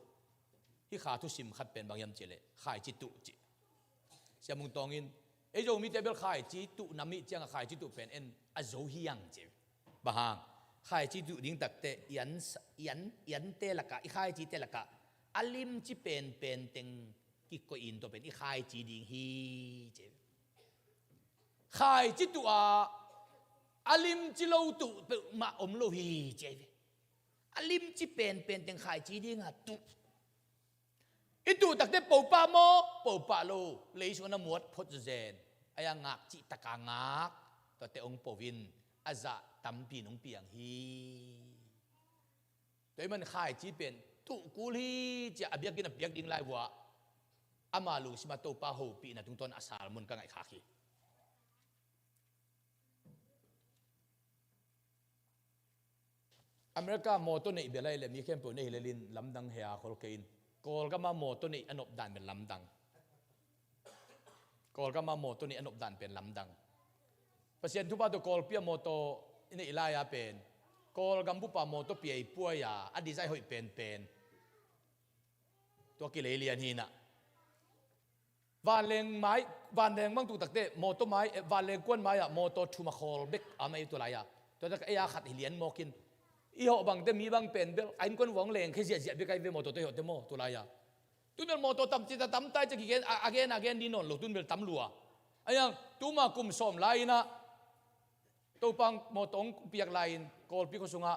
ที่ขาทุสิมขัดเป็นบางยามเจเลขายจิตุจิเสียมุงตองอินไอ้โจมีเตเบลขายจิตุนามิเจียงขายจิตุเป็นเอ็นอโจฮิยังเจบางขายจิตุดิ้งตักเตยันเตละกะอีขายจิเตละกะอลิมจิเป็นเต็งกิโกอินตัวเป็นอีขายจิดิ้งฮีเจขายจิตุอาลิมจิโลตุเป็นมาอมโลฮีเจอาลิมจิเป็นเต็งขายจิดิ้งอ่ะตุitu tak de pau pa mo pau pa lo lei so na muat phot zen aya ngak chi takangak to te ong povin aza tampi nong piang hi toy man khai chi pen tu kuli cha abyak din abyak ding lai wa amalu sima to pa ho pi na tung ton asal mun ka ngai kha khi America mo to nei belai le mi khem po nei lelin lamdang hea khol keinกอลก็มาโมตัวนี้อนบดันเป็นลำดังกอลก็มาโมตัวนี้อนบดันเป็นลำดังเปอร์เซ็นต์ทุบตัวกอลเปียโมโตอินอิลายาเป็นกอลกัมบุปาโมโตเปียปัวยาอดีตใจหอยเป็นตัวกิเลเลียนฮีน่ะวานเลงไม้วานแดงบางตัวตักเตะโมโตไม้วานเลงกวนไม้อะโมโตทูมาคอลเบกอาไม่ตัวไรอะตัวตักเอียขัดเหรียญโมกินอีหอบางเตมีบางเป็นเบลไอ้คนหวังเลงแค่เสียไปไกลเวโมโตตัวหอดเตโมตัวไรอะตุนเบลโมโตตั้มจิตตั้มใต้จะกี่เกนagain ดีนนหลุตุนเบลตั้มลัวไอ้ยังตัวมากุมสมไลนะตัวปังโมโตงเปียกไลน์กอลพิโกสุงะ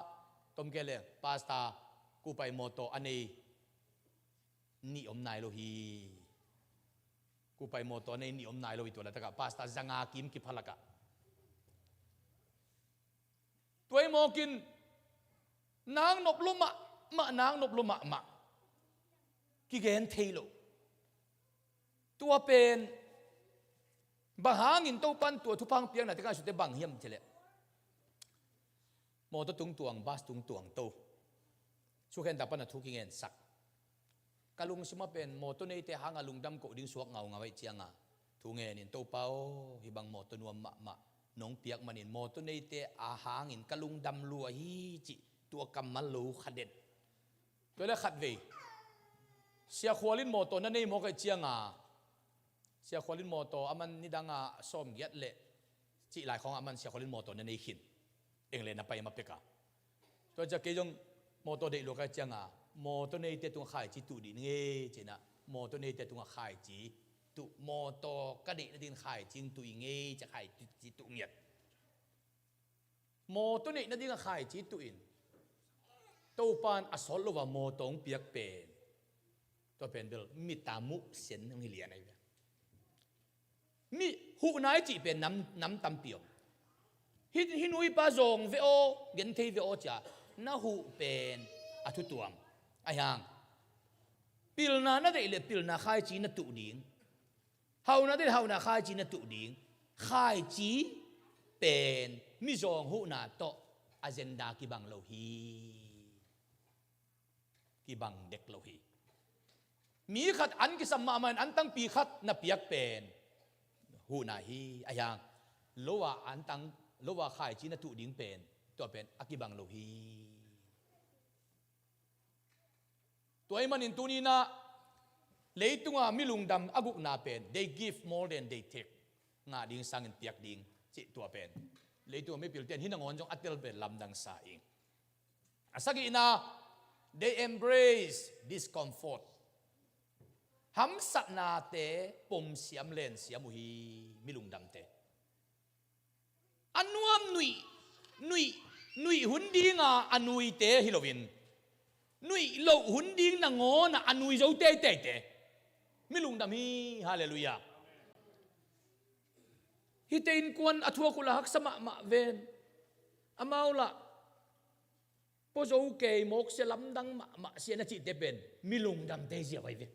ต้มเกลือพาสต้ากูไปโมโตอันนี้นิอมนายโลฮีกูไปโมโตในนิอมนายโลฮีตัวละตะกับพาสต้าจังอากิมกิพลักะตัวไอ้โมกินนางนบลุมมะนางนบลุมมะกิเกนเทโลตัวเป็นบางหางินตัวปันตัวทุพังเปียงน่ะที่การสุดแต่บางเฮียมเฉลโมตัวตุงตวงบาสตุงตวงโตช่วยกันดับปันทุกิเงินสักกะลุงสมาเป็นโมตัวนี้แต่หางอลุงดำโกดิ้งสวกเงาไว้เจียงอ่ะทุเงินินโตเป้าฮิบังโมตัวนัวมะน้องเปียกมันนินโมตัวนี้แต่อาหางอินกะลุงดำลัวฮีจิตัวกำมันลูขัดเด็ดตัวเล็กขัดเวเสียขวลินโมโตนั่นนี่โมกเจียงอ่ะเสียขวลินโมโตอามันนี่ดังอ่ะส้มเกียดเละจีหลายของอามันเสียขวลินโมโตนั่นนี่ขินเองเลยนับไปมาเป็กะตัวจะเกี่ยงโมโตเด็กลูกเจียงอ่ะโมโตนี่เตตุงขายจีตุดินเงี้ยจีน่ะโมโตนี่เตตุงขายจีตุโมโตกระดิดินขายจิงตุยเงี้ยจะขายจีตุเงียดโมโตนี่นั่นดินขายจีตุอินตัวปานอสโลวาโมตงเปียกเป็นตัวเป็นเบลมีตามุเสียนนั่งเลียนไอ้เว้ยมีหูนายจีเป็นน้ำตำเปียวฮินุยปาจงเวโอเกนเทเวโอจ่าน้าหูเป็นอัตุตัวมไอ้ยัง pilna na dei le pilna khai chi na tu ding hau na dei hau na khai chi na tu ding khai chi pen mi zong hu na to agenda ki bang lo hi ki bang dek lo hi mi khat an ki samma man an tang pi khat na piak pen hu na hi ayang lowa an tang lowa khai chi na tu ding pen to pen akibang lo hiตัวไอ้มันอินตุนีนะเลยตัวมิลุงดำอากุกนาเป็น they give more than they take งาดิ้งสังเงินเปียกดิ้งจิตัวเป็นเลยตัวไม่เปลี่ยนเตียนหินงอนจงอัตเตลเป็นลำดังสาเองอาศัยนะ they embrace discomfort หำสักนาเตปมเสียมเลนเสียมุฮีมิลุงดำเตอันวมนุยหุ่นดีงาอันนุยเตฮิโลวินนุยโลหุ่นดิ้งนางอนะอันนุยเจ้าเตไม่ลุงดำฮีฮาเลลูยาฮิเตอินกวนอัทวกุลหักสมะมะเวนอามาละพอเจ้าเกยมกเสลัมดังมะเสียนจิตเตเป็นไม่ลุงดำเตเสียไปเวน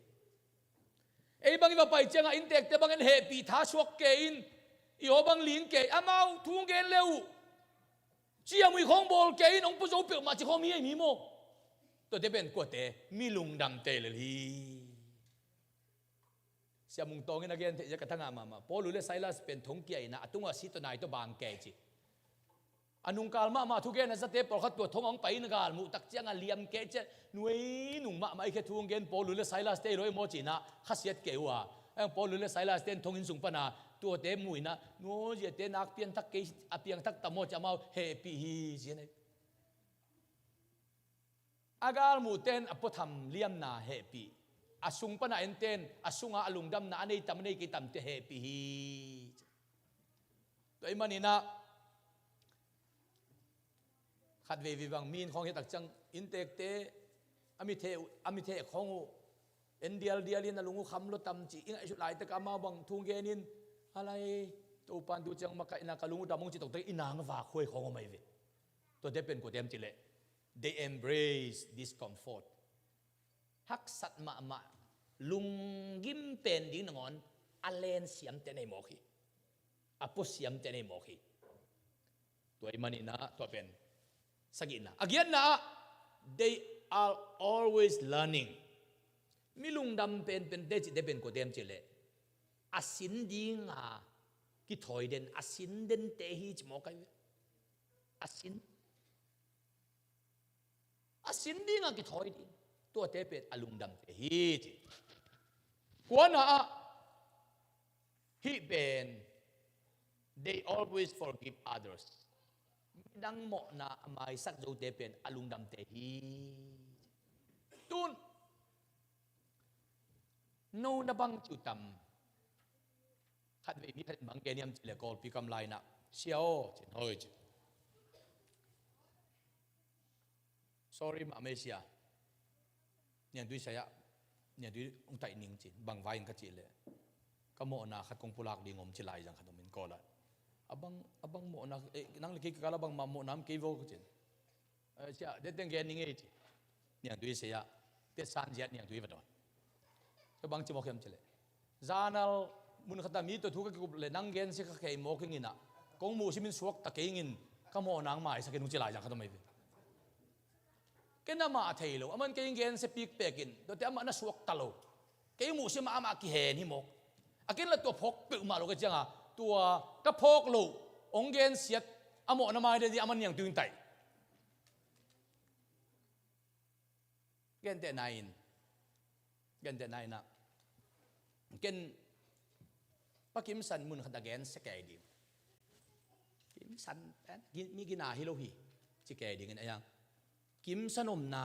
ไอ้บางทีว่าไปเจ้าอินเตกแต่บางทีเฮปีท้าชวกเกอินอีโอบางลิงเกยอามาทุ่งเกนเร็วเจียมวยของบอลเกอินองค์พอเจ้าเปียกมาจะเขามีไอ้มีโมตัวเตเป็นกวดเตมีลุงดำเตเลยเสียมุงตองนักเรียนเทจะกระทั่งมาพอรู้เลยไซลัสเป็นทงเกียร์นะตุ้งว่าสิตัวนายตัวบางแก่จีอนุกาลมาทุกเกณฑ์สเตปปลอกตัวทงองไปนกาลมุตักเจียงเลียมแก่เจหน่วยหนุ่มมาไอ้แค่ทุกเกณฑ์พอรู้เลยไซลัสเตโรยโมจีนะขัดเสียดเกว่าไอ้พอรู้เลยไซลัสเตนทงอินสุงปนาตัวเตมุยนะโน้เจเตนักเปียงทักเกอเปียงทักตะโมจะมาเฮปีฮีเจียนอากาลมุเตนอปธรรมเลียมนาเฮปีอาสุงปนาเอ็นเตนอาสุงอาลุงดำนาอันนี้ทำในกิตัมเตเฮปีฮีตัวไอ้มันนี่นะขัดเววิบังมีนของเหตุจังอินเตกเตอามิเทของเอ็นเดียลินลุงคำรถตำจีอิงไอชุดหลายตะกามาบังทุงเกนินอะไรตัวปันดูจังมาไก่นักลุงดำมงจิตตกตะอินางฝากคุยของไม่เวตัวเดเป็นกูเต็มจิเล they embrace discomfort ฮักสัตมาลุงกิมเป็นดิ้งนงอนอเลนเสียมเตในหมอกีอปุเสียมเตในหมอกีตัวไอ้มันนี่นะตัวเป็นสกินนะอากินนะ they are always learning มิลุงดำเป็นเดจิเดเป็นกูเต็มจิเลอาสินดิ้งกิถอยเด่นอาสินเด่นเตฮีจมอกันอาสินดิ้งกิถอยดิ้งตัวเตเป็นอลุงดำเตฮีจิกวนฮีเป็น they always forgive others ดังหมอนะไม่สักโจเตเป็นอลุงดำเตฮีตุนโนนบังจุตัมขัดเวมีขัดบังเกนียมจิเลกอลพิกำไลนะเชียวจินเฮยจิ sorry มาเมเซียเนี่ยด้วยsayaเนี่ยด้วยองค์ไต่นิ่งจิบางไว้กันจิเลยก็โมนาขัดกงปุลากดีงมจิลายจังขัดมินกอละabangโมนานั่งเล็กๆก็แล้วบางมาโมน้ำกีโวกันจิเสียเด็ดเด้งแกนิ่งเอจิเนี่ยด้วยsayaเตสันเจ็ดเนี่ยด้วยวัดวันก็บางจิโมเข้มจิเลยจานัลมุนขัดมีตัวทุกข์กุบเลยนั่งเกนสิขัดเขยโมกิงินะกงมูสิมินสวกตะเกงินก็โมนางหมายสักเกนุจิลายจังขัดไม่เป็นแกน่ามาเทโลอามันแกยังเกนเสปีกเปกินโดยแต่อามันน่าสวกตลอดแกยังมูสิมาอามากิเฮนี่มกอากินละตัวพกปิวมาโลกันจังตัวกระพกโลองเกนเสียดอามอนมาเดียอามันยังตึงไตเกนแต่นายนะเกนปักกิมสันมุนขัดเกนสแกดิกิมสันมีกินาฮิโลฮีสแกดิกันยังกิมสนมนา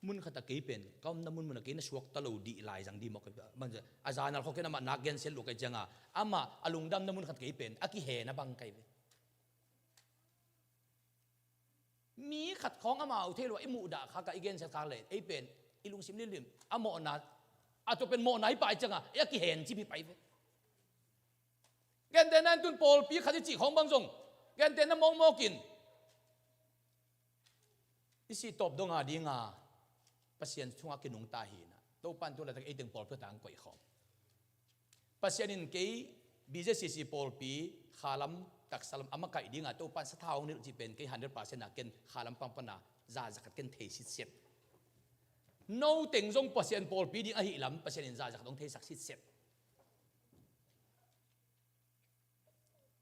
มุนขัดกีเป็นก็น้ำมุนกีนสวกตะลูดีลายจังดีมอกมันจะอาจารย์เราเขาแค่นำมานักเกนเซลลูกไอจังอามาอลุงดำน้ำมุนขัดกีเป็นอากิเฮนะบังไกมีขัดของอามาอุเทลไอมูดาข้ากับไอเกนเซลคาเลไอเป็นไอลุงซิมลิมอาโมนาอาจจะเป็นโมไหนไปจังอากิเฮนที่พี่ไปเกนเตนันตุนโพลปีขัดจีของบางจงเกนเตนันมองโมกินอิสิตบดงอาดีงาpasien tunga kinung tahi na ตัวปันตัวละตั้งถึงปอลเพื่อต่างก่อยขอมปัสยานินเกย์บิเจสิสิปอลปีขาลัมตักสลัมอามาไก่ดิ้งอ่ะตัวปันสะท้าวนี่จีเป็นเกย์100%นะเกณฑ์ขาลัมปังปนาจ่าจากเกณฑ์เทสิเสร็จโน้ตเต็งจงปัสยานปอลปีดิ้งอ่ะหิลัมปัสยานินจ่าจากต้องเทสักสิเสร็จ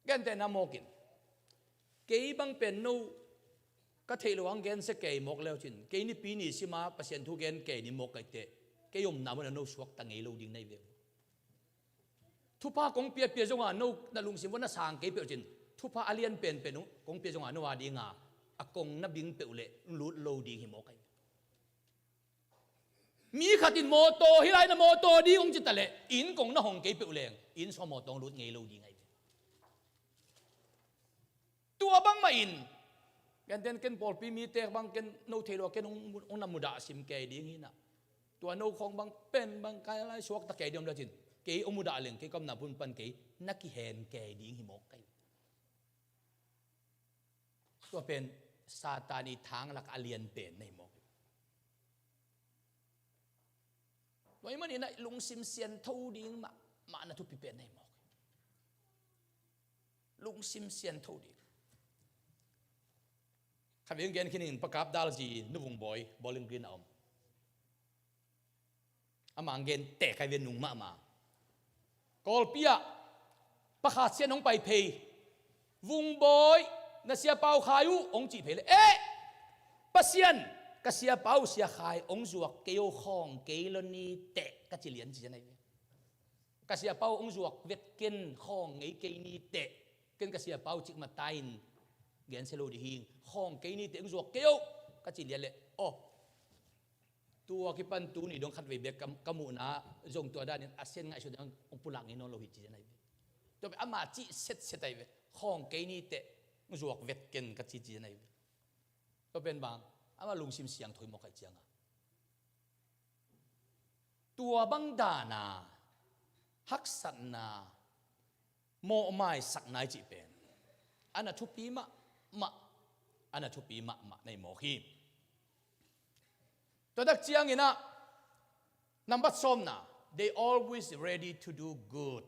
เกณฑ์แต่นามกินเกย์บังเป็นโน้ก็เทลวังเกณฑ์เสกย์มกแล้วจินเกย์นี่ปีนี้สิมาปัสยานทุกเกณฑ์เกย์นี่มกไก่เตะเกย์ยมน้ำมันโน้สวกตั้งเอโลดิ้งในเวลทุพากงเปียเปียจงอ่ะโน้นั่นลุงสิวันน่ะสางเกย์เปียจินทุพาอเลียนเป็นนุกงเปียจงอ่ะโน้ว่าดีงาอากงนับบิงเปียวเละลุดโลดิ้งหิมกไก่มีขัดินโมโตฮิไรนะโมโตดีองจิตตะเละอินกงน่ะหงเกย์เปียวเละอินสมอตองลุดเงยโลดิ้งไงตัวบังมาอินกันเดินกันปอลปีมีเตะบังกันโนเทโลกันองนำมุดาสิมเกย์ดิ้งหินะตัวโนของบังเป็นบังกายอะไรสวกตะเกย์เดียมเดียวจินเกย์องมุดาเลี้ยงเกย์กำนับบุญปันเกย์นักกิเห็นเกย์ดิ้งหิมกไก่ตัวเป็นซาตานีทางหลักอเลียนเป็นในหมกวันนี้นะลุงซิมเซียนทูดิ้งมาณทุกปีเป็นในหมกลุงซิมเซียนทูดิ้งข้าพเจ้าเกณฑ์ขึ้นประกาศดาลจีนุวงบอยบอลลิงกรีนอมอามังเกณฑ์เตะใครเวียนนุ่งมากอลเปียประกาศเสียน้องไปเพย์วงบอยน่ะเสียเปาขายุองจีเพย์เลยปัสยันก็เสียเปาเสียขายองจวกเกี่ยวข้องเกี่ยวนี่เตะก็จะเลียนจีจะไหนก็เสียเปาองจวกเวทเกณฑ์ข้องไอ้เกี่ยวนี่เตะเกณฑ์ก็เสียเปาจิกมาตายเกณฑ์เซโลดีหิงห้องเกนี่เต็งจวกเกี่ยวก็จีเลียนเลยโอ้ตัวกิปันตูนี่ดงขัดเวเบกกมูนะจงตัวด้านนี้อาเซียนง่ายสุดองปุลังนี่นอนโลหิตจีไหนตัวเป็นอามาจีเซตไอเวห้องเกนี่เตะจวกเวทเกนก็จีไหนตัวเป็นบางอามาลุงซิมเสียงถอยมอกไอเจียงตัวบังดานาฮักสันนาโมไม้สักนายจีเป็นอันนั้นทุปีมะอันนั้นทุปีมะในหมอขีตัวดักเจียงอินะนับซ้อมนะ they always ready to do good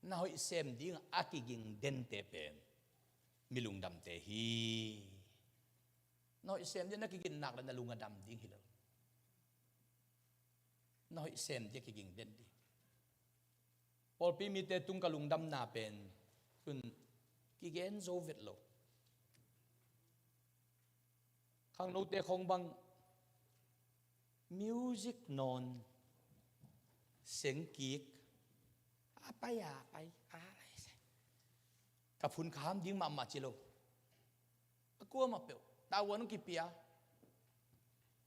น่าให้เซมดิ้งอากิกิงเดนเตเป็นมิลุงดำเตฮีน่าให้เซมดิ้งนักกิงนักแล้วน่าลุงดำดิ้งฮิลน่าให้เซมดิ้งกิงเดนดีพอปีมีเตตุงกับลุงดำนาเป็นคุณกิเกนโซเวตโลข้างโน้ตเตของบังมิวสิกนอนเสียงกีกไปอะไรกับพุ่นขามดิ้งมาจิโลกัวมาเปียวตาวันกิเปีย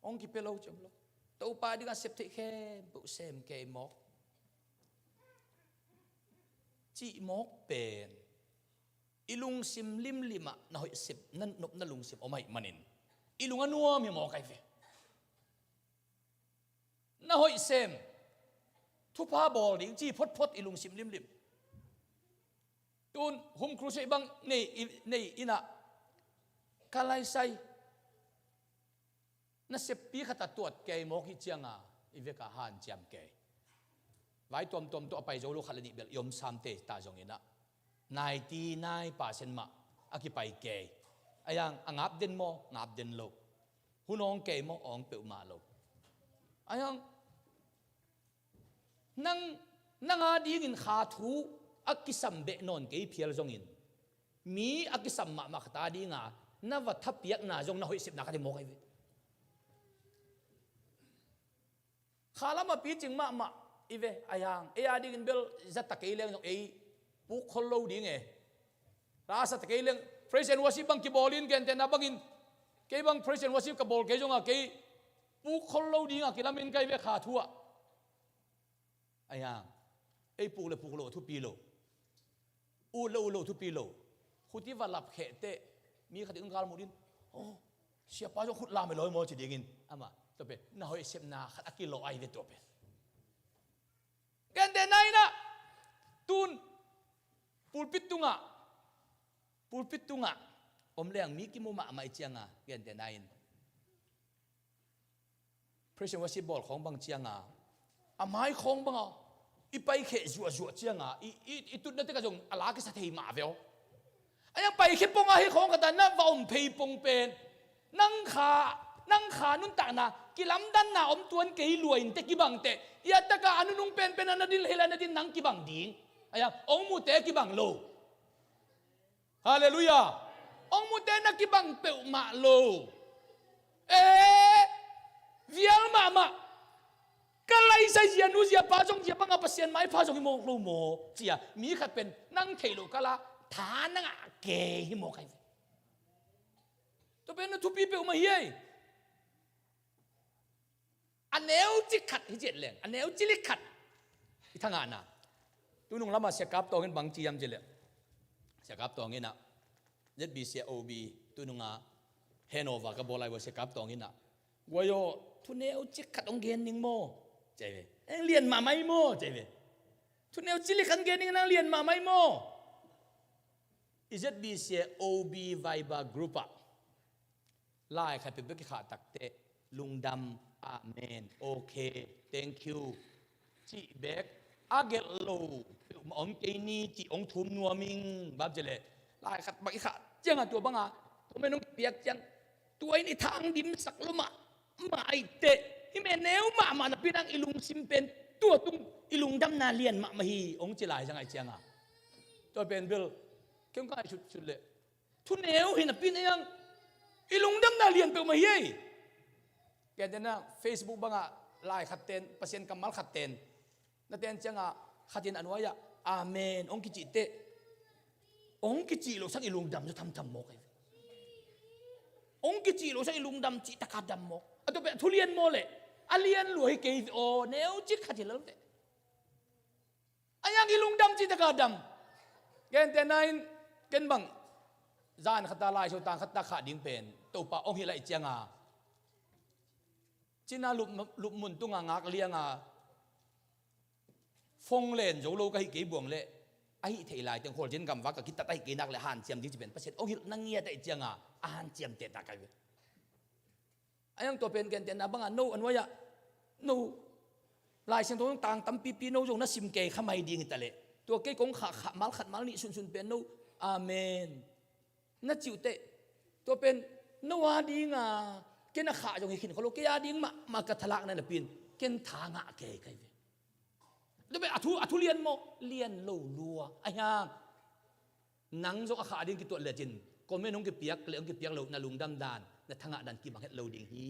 องกิเปียโลจมโลตัวปาดิ้งเสพติแค่บุเซมเกมอกจีมอกเป็นอิลุงซิมลิมลิมะน่าหอยสิบนั่นนบนั่นลุงสิบเอาไม่มันินอิลุงอันนัวมีหมอไก่เฟน่าหอยเซมทุพาบอลดิ้งจีพดอิลุงซิมลิมลิมตูนหุมครูเชบังในอินะกาไลไซน่าเสพปีขัดตัวเกย์หมอกฮิเจียงอ่ะอีเวกาฮันเจียมเกย์ไว้ตัวตัวไปโจลูขัดนี่เบลยมซามเตตาจงอินะ99% มาอากิไปเกย์อายังงับเดินโมงับเดินโลหุ่นองเกย์โมองเปิลมาโลอายังนั่งอาดีกินขาทูอากิสัมเบนอนเกย์เพียรจงอินมีอากิสัมมาขตาดีงานาวัฏเปียกนาจงน่าหอยสิบนักที่โมกไอเวขาลามาปีจิงมาอีเวอายังอาดีกินเบลจัตตะเกย์เลี้ยงจงปุกคนโลดิ้งราสัตเกย์เลี้ยงเพรสเซนวอชิบังกิบอลินเกนเตนนับังอินเกย์บังเพรสเซนวอชิกับบอลเกย์จงอ่ะเกย์ปุกคนโลดิ้งอ่ะกิลามินเกย์เวขาทัวไอ้ยังปุกเลยปุกโลทุปีโลอูโลทุปีโลขุดที่ว่าหลับเขตเตมีขัดอึ้งกาลมุดินโอ้เสียป้าจงขุดลามไปลอยมอจีดิ้งินอ่ะมาตัวเป็นน่าหอยเสพนาขัดอักิโลไอเวตัวเป็นเกนเตนไหนนะตุนปูปิตุงะอมเลี้ยงมีกิมุมะไม่เจียงอ่ะเกินแต่นาย praise and worship ball ของบางเจียงไม้ของบางอีไปเขจัวเจียงอีตุดนั่นที่กระจงอะไรก็สะเทียมาเวลยังไปเขปงให้ของกันนั่นว่าเพย์ปงเป็นนั่งขานุ่นตานะกิลำดันน่ะตัวนี้กี่รวยแต่กี่บังเตะยาตะกาอนุนุ่งเป็นอันนั้นดินเฮลันดินนั่งกี่บังดิ้งมุเตกี่บังโลฮาเลลูยามุเตนักกี่บังเปมาโลวิลมาก็ไล่ใส่เจียนุเจียป้าจงเจียปังอาปัสเซียนไม้ป้าจงฮิโมลูโมเจียมีขัดเป็นนั่งเทโลกะละฐานนั่งเกฮิโมใครตัวเป็นทุบีเปมาเฮียอันเนวจิขัดฮิเจ็ดแรงอันเนวจิลิขัดที่ทางานตัวนุ่งละมาเสียกับตัวเงินบางจียมเจเลยเสียกับตัวเงินเจ็ดบีเสียโอบีตัวนุ่งเฮโนวากับบอลไลว่าเสียกับตัวเงินว่าโยทุนเนวจิขัดองเกนนิงโมใจเวเรียนมาไม่โมใจเวทุนเนวจิลิขัดเกนนิงนั่งเรียนมาไม่โมอิเจ็ดบีเสียโอบีไวบากรุ๊ปไล่ใครเป็นเบกขาตักเตะลุงดำอาเมนโอเค thank you จีเบกอาเกลโลองเจนี่จีองทุมนัวมิงแบบเจเลยไล่ขัดบักขาเจ้าตัวบ้างตัวไม่ต้องเปียกจังตัวนี้ทางดิมสักลมมาไอเตะที่แม่เนวมานะพี่นางอิลุงซิมเป็นตัวตุ้งอิลุงดำนาเลียนมาฮีองเจลายจังไอเจียงตัวเป็นเบลเข้มข้นชุดเลยทุนเนวเห็นพี่นางอิลุงดำนาเลียนเปมาฮีแกเดน่าเฟซบุ๊กบ้างไลน์ขัดเต็นเปอร์เซ็นต์กำมัลขัดเต็นนั่นเต็นจังขัดเต็นอันว่ายอาเมนองกิจิเตองกิจิโลสักอิลุงดำจะทำโมกองกิจิโลสักอิลุงดำจิตะกัดดำโมกตัวเป็นทุเรียนโมเลยอาเลียนรวยเกยโอเนวจิขัดเจริญเลยอันยังอิลุงดำจิตะกัดดำแกนแต่นายเกินบังจานขัดตาลายชาวต่างขัดตาขาดดิ้งเป็นตัวป่าองค์ฮิไลเจียงจีน่าลุบมุนตุงงักเลียงฟงเลนโจโลก็ให้กี่บ่วงเลยไอ้เทลายจังโคลจินกำวักกับคิดตัดไอ้กี่นักเลยหันเจียมที่จะเป็นประเสริฐองค์ฮินั่งเงียแต่เจียงอาหารเจียมเตะตาไกเวไอ้ยังตัวเป็นแกนเตนะบางโนอันว่ายโนลายเสียงตัวต่างตั้มปีโนจงน่าซิมเกย์ขมายดีงิตะเลยตัวเกย์กงขามัลขัดมัลนี่สุนเป็นโนอาเมนน่าจิวเตตัวเป็นโนวาดีงาเกณฑ์ขาจงให้ขินเขาโลกยาดิ้งมากระทลักนั่นแหละปีนเกณฑ์ทางเกย์ไกเวแล้วเป็นอัทุเรียนโมเลียนโลลัวไอ้ยังนังจงขาดิ้งกี่ตัวเลียจินก็ไม่น้องกี่เปียกเลี้ยงกี่เปียกโลนาลุงดำดานน่ะทางดันกี่บังเฮ็ดโลดิ้งฮี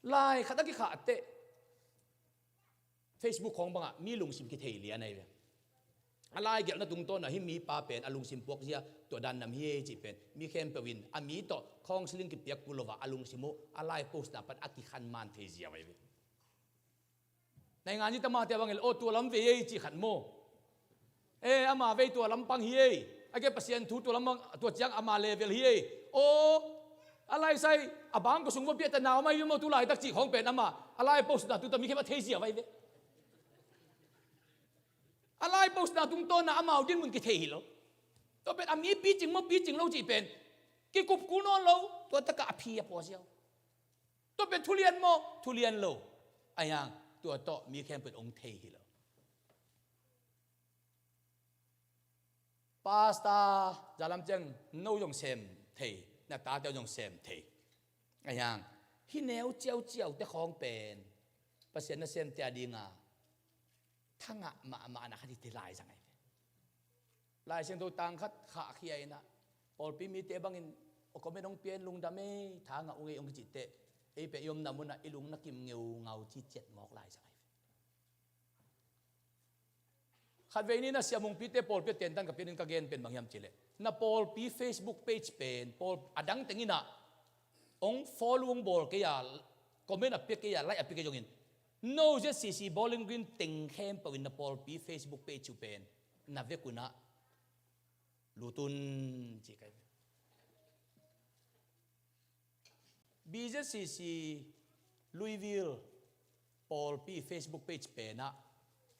ไลน์ขัดกี่ขาเตะ Facebook ของบังมีลุงซิมกี่เทเลียในเว้ยอะไรเกี่ยวกับตรงต้นให้มีปลาเป็นอลุงซิมพวกเสียตัวดันนำเฮียจีเป็นมีเข้มเปวินมีต่อคองสลิงกิเปียกกุลวะอลุงซิโมอะไรโพสต์นับเป็นอักิขันมันเทเซียไว้ในงานนี้ตมาเตวังเอลโอตัวลำเวียจีขันโมอามาเวตัวลำปังเฮียไอ้แกเปอร์เซ็นต์ตัวลำตัวจังอามาเลเวลเฮียโออะไรใส่อาบังก็สงว่าเปียตนาวไม่ยมตุลายตักจีของเป็นอามาอะไรโพสต์นับตัวมีเข้มเทเซียไว้อะไรโพสต์นาตุงต้นนะอามาดินมุนกิเทหิโลตัวเป็นอามีปีจริงมั้งปีจริงเราจีเป็นกิกุบกูนอนเราตัวตะกะพีอะพอเชียวตัวเป็นทุเรียนมั้งทุเรียนโลไอ้ยังตัวโตมีแค่เป็นองค์เทหิโลพาสต้าจารัมจังโนยงเซมเทนักตาเจ้ายงเซมเทไอ้ยังฮิเนวเจียวแต่ของเป็นเปอร์เซ็นต์นั่นเซมเตียดีงาทั้งมานะคัดที่ลายสังไงลายเสียงตัวต่างคัดขาเขียนะพอปีมีเตบังอินก็ไม่ต้องเปลี่ยนลุงดำไม่ทางองค์จิตเตไอเปยมนำมุนไอลุงนักกิมเงาที่เจ็ดหมอกลายสังไงขัดเวนี้นะเสียมงปีเตพอลเปลี่ยนตั้งกับเป็นกระเกนเป็นบางยามจิเลนะพอลปีเฟซบุ๊กเพจเป็นพอลอดังแต่งี้นะองฟอลวงบอลก็อย่าก็ไม่นับเปียกก็อย่าไล่อภิกยงอินno just CC Bowling Green ติงเข้มปวินนปอลปี Facebook page จูเป็นนับเวกุนะลูตุนจีกัน BJCC Louisville ปอลปี Facebook page เป็นนะ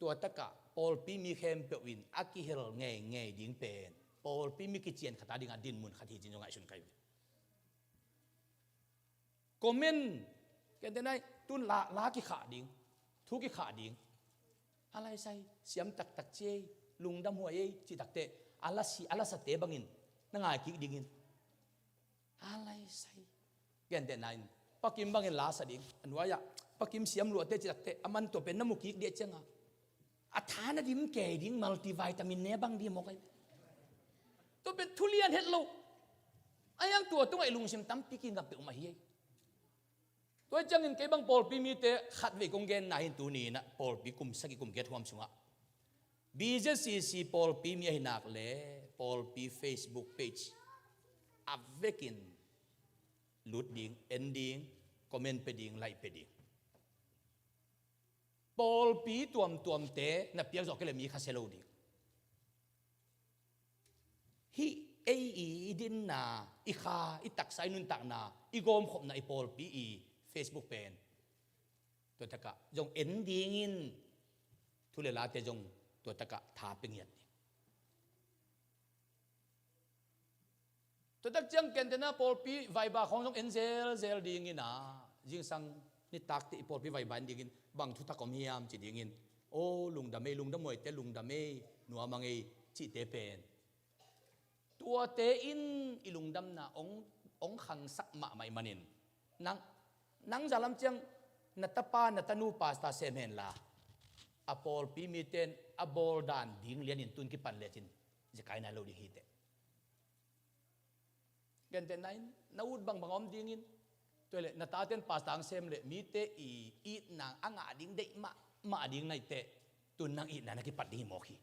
ตัวตะกะปอลปีมีเข้มปวินอากิเฮลไงดิ่งเป็นป Paul pi mi ki chen khata ding adin mun khati jin jong ai sun kai comment cái thế này tuân lá cái khả điên thu cái khả điên alai say siam tak tak che lung dam huai chi tak te ala sa te bangin na ngai ki dingin alai say cái thế này pakim bangin lá sa ding anwaya pakim siam lu te chi tak te aman to pen namu ki de chenga athana dim ke ding multivitamin ne bang di mo kai to pen thulian het lo ayang tua tung ai lung sim tam pi ki ngap pe ma hiตัวจังอินเก็บังปอลปีมีเตะขัดวิกงเกนนายตัวนี้นะปอลปีกุมสกิกุมเกตความสุงะบีเจซีปอลปีมีให้นักเล่ปอลปีเฟซบุ๊กเพจอัพเวกินลุดดิ้งเอ็นดิ้งคอมเมนต์ไปดิ้งไลค์ไปดิ้งปอลปีตัวมเตะนับเปียกจอกเลยมีคาเซโลดิ้งฮีอีดินนาอีขาอีตักไซนุนตักนาอีกอมขบนาอีปอลปีFacebook เป็นตัวตะกะจงเอ็นดิ้งินทุเลลาเตจงตัวตะกะทาเป็นเงียดตัวตะจังเกนเตนะปอลปีไวบาของจงเอ็นเซลดิ้งินนะยิงสังนิตักติปอลปีไวบาดิ้งินบางทุตะกอมเฮียมจิดิ้งินโอ้ลุงดำมวยเตลุงดำเมนัวมังเอจิเตเป็นตัวเตอินอีลุงดำนะองขังสักมาไม่มันินนังจัลลัมจังนัตปานัตนูปาสตาเซมเฮนลาอปอลปีมีเตนอบอลดานดิ้งเลียนินตุนกิปันเลจินจะกายนาโลดิฮิเตกันเตนนั้นนาวุดบางอมดิ้งินตัวเลนัตตาเตนปาสตางเซมเลมีเตอีนางอ่างอาดิ้งเดมาดิ้งในเตตุนนางอีนางกิปันดิ้งโมขี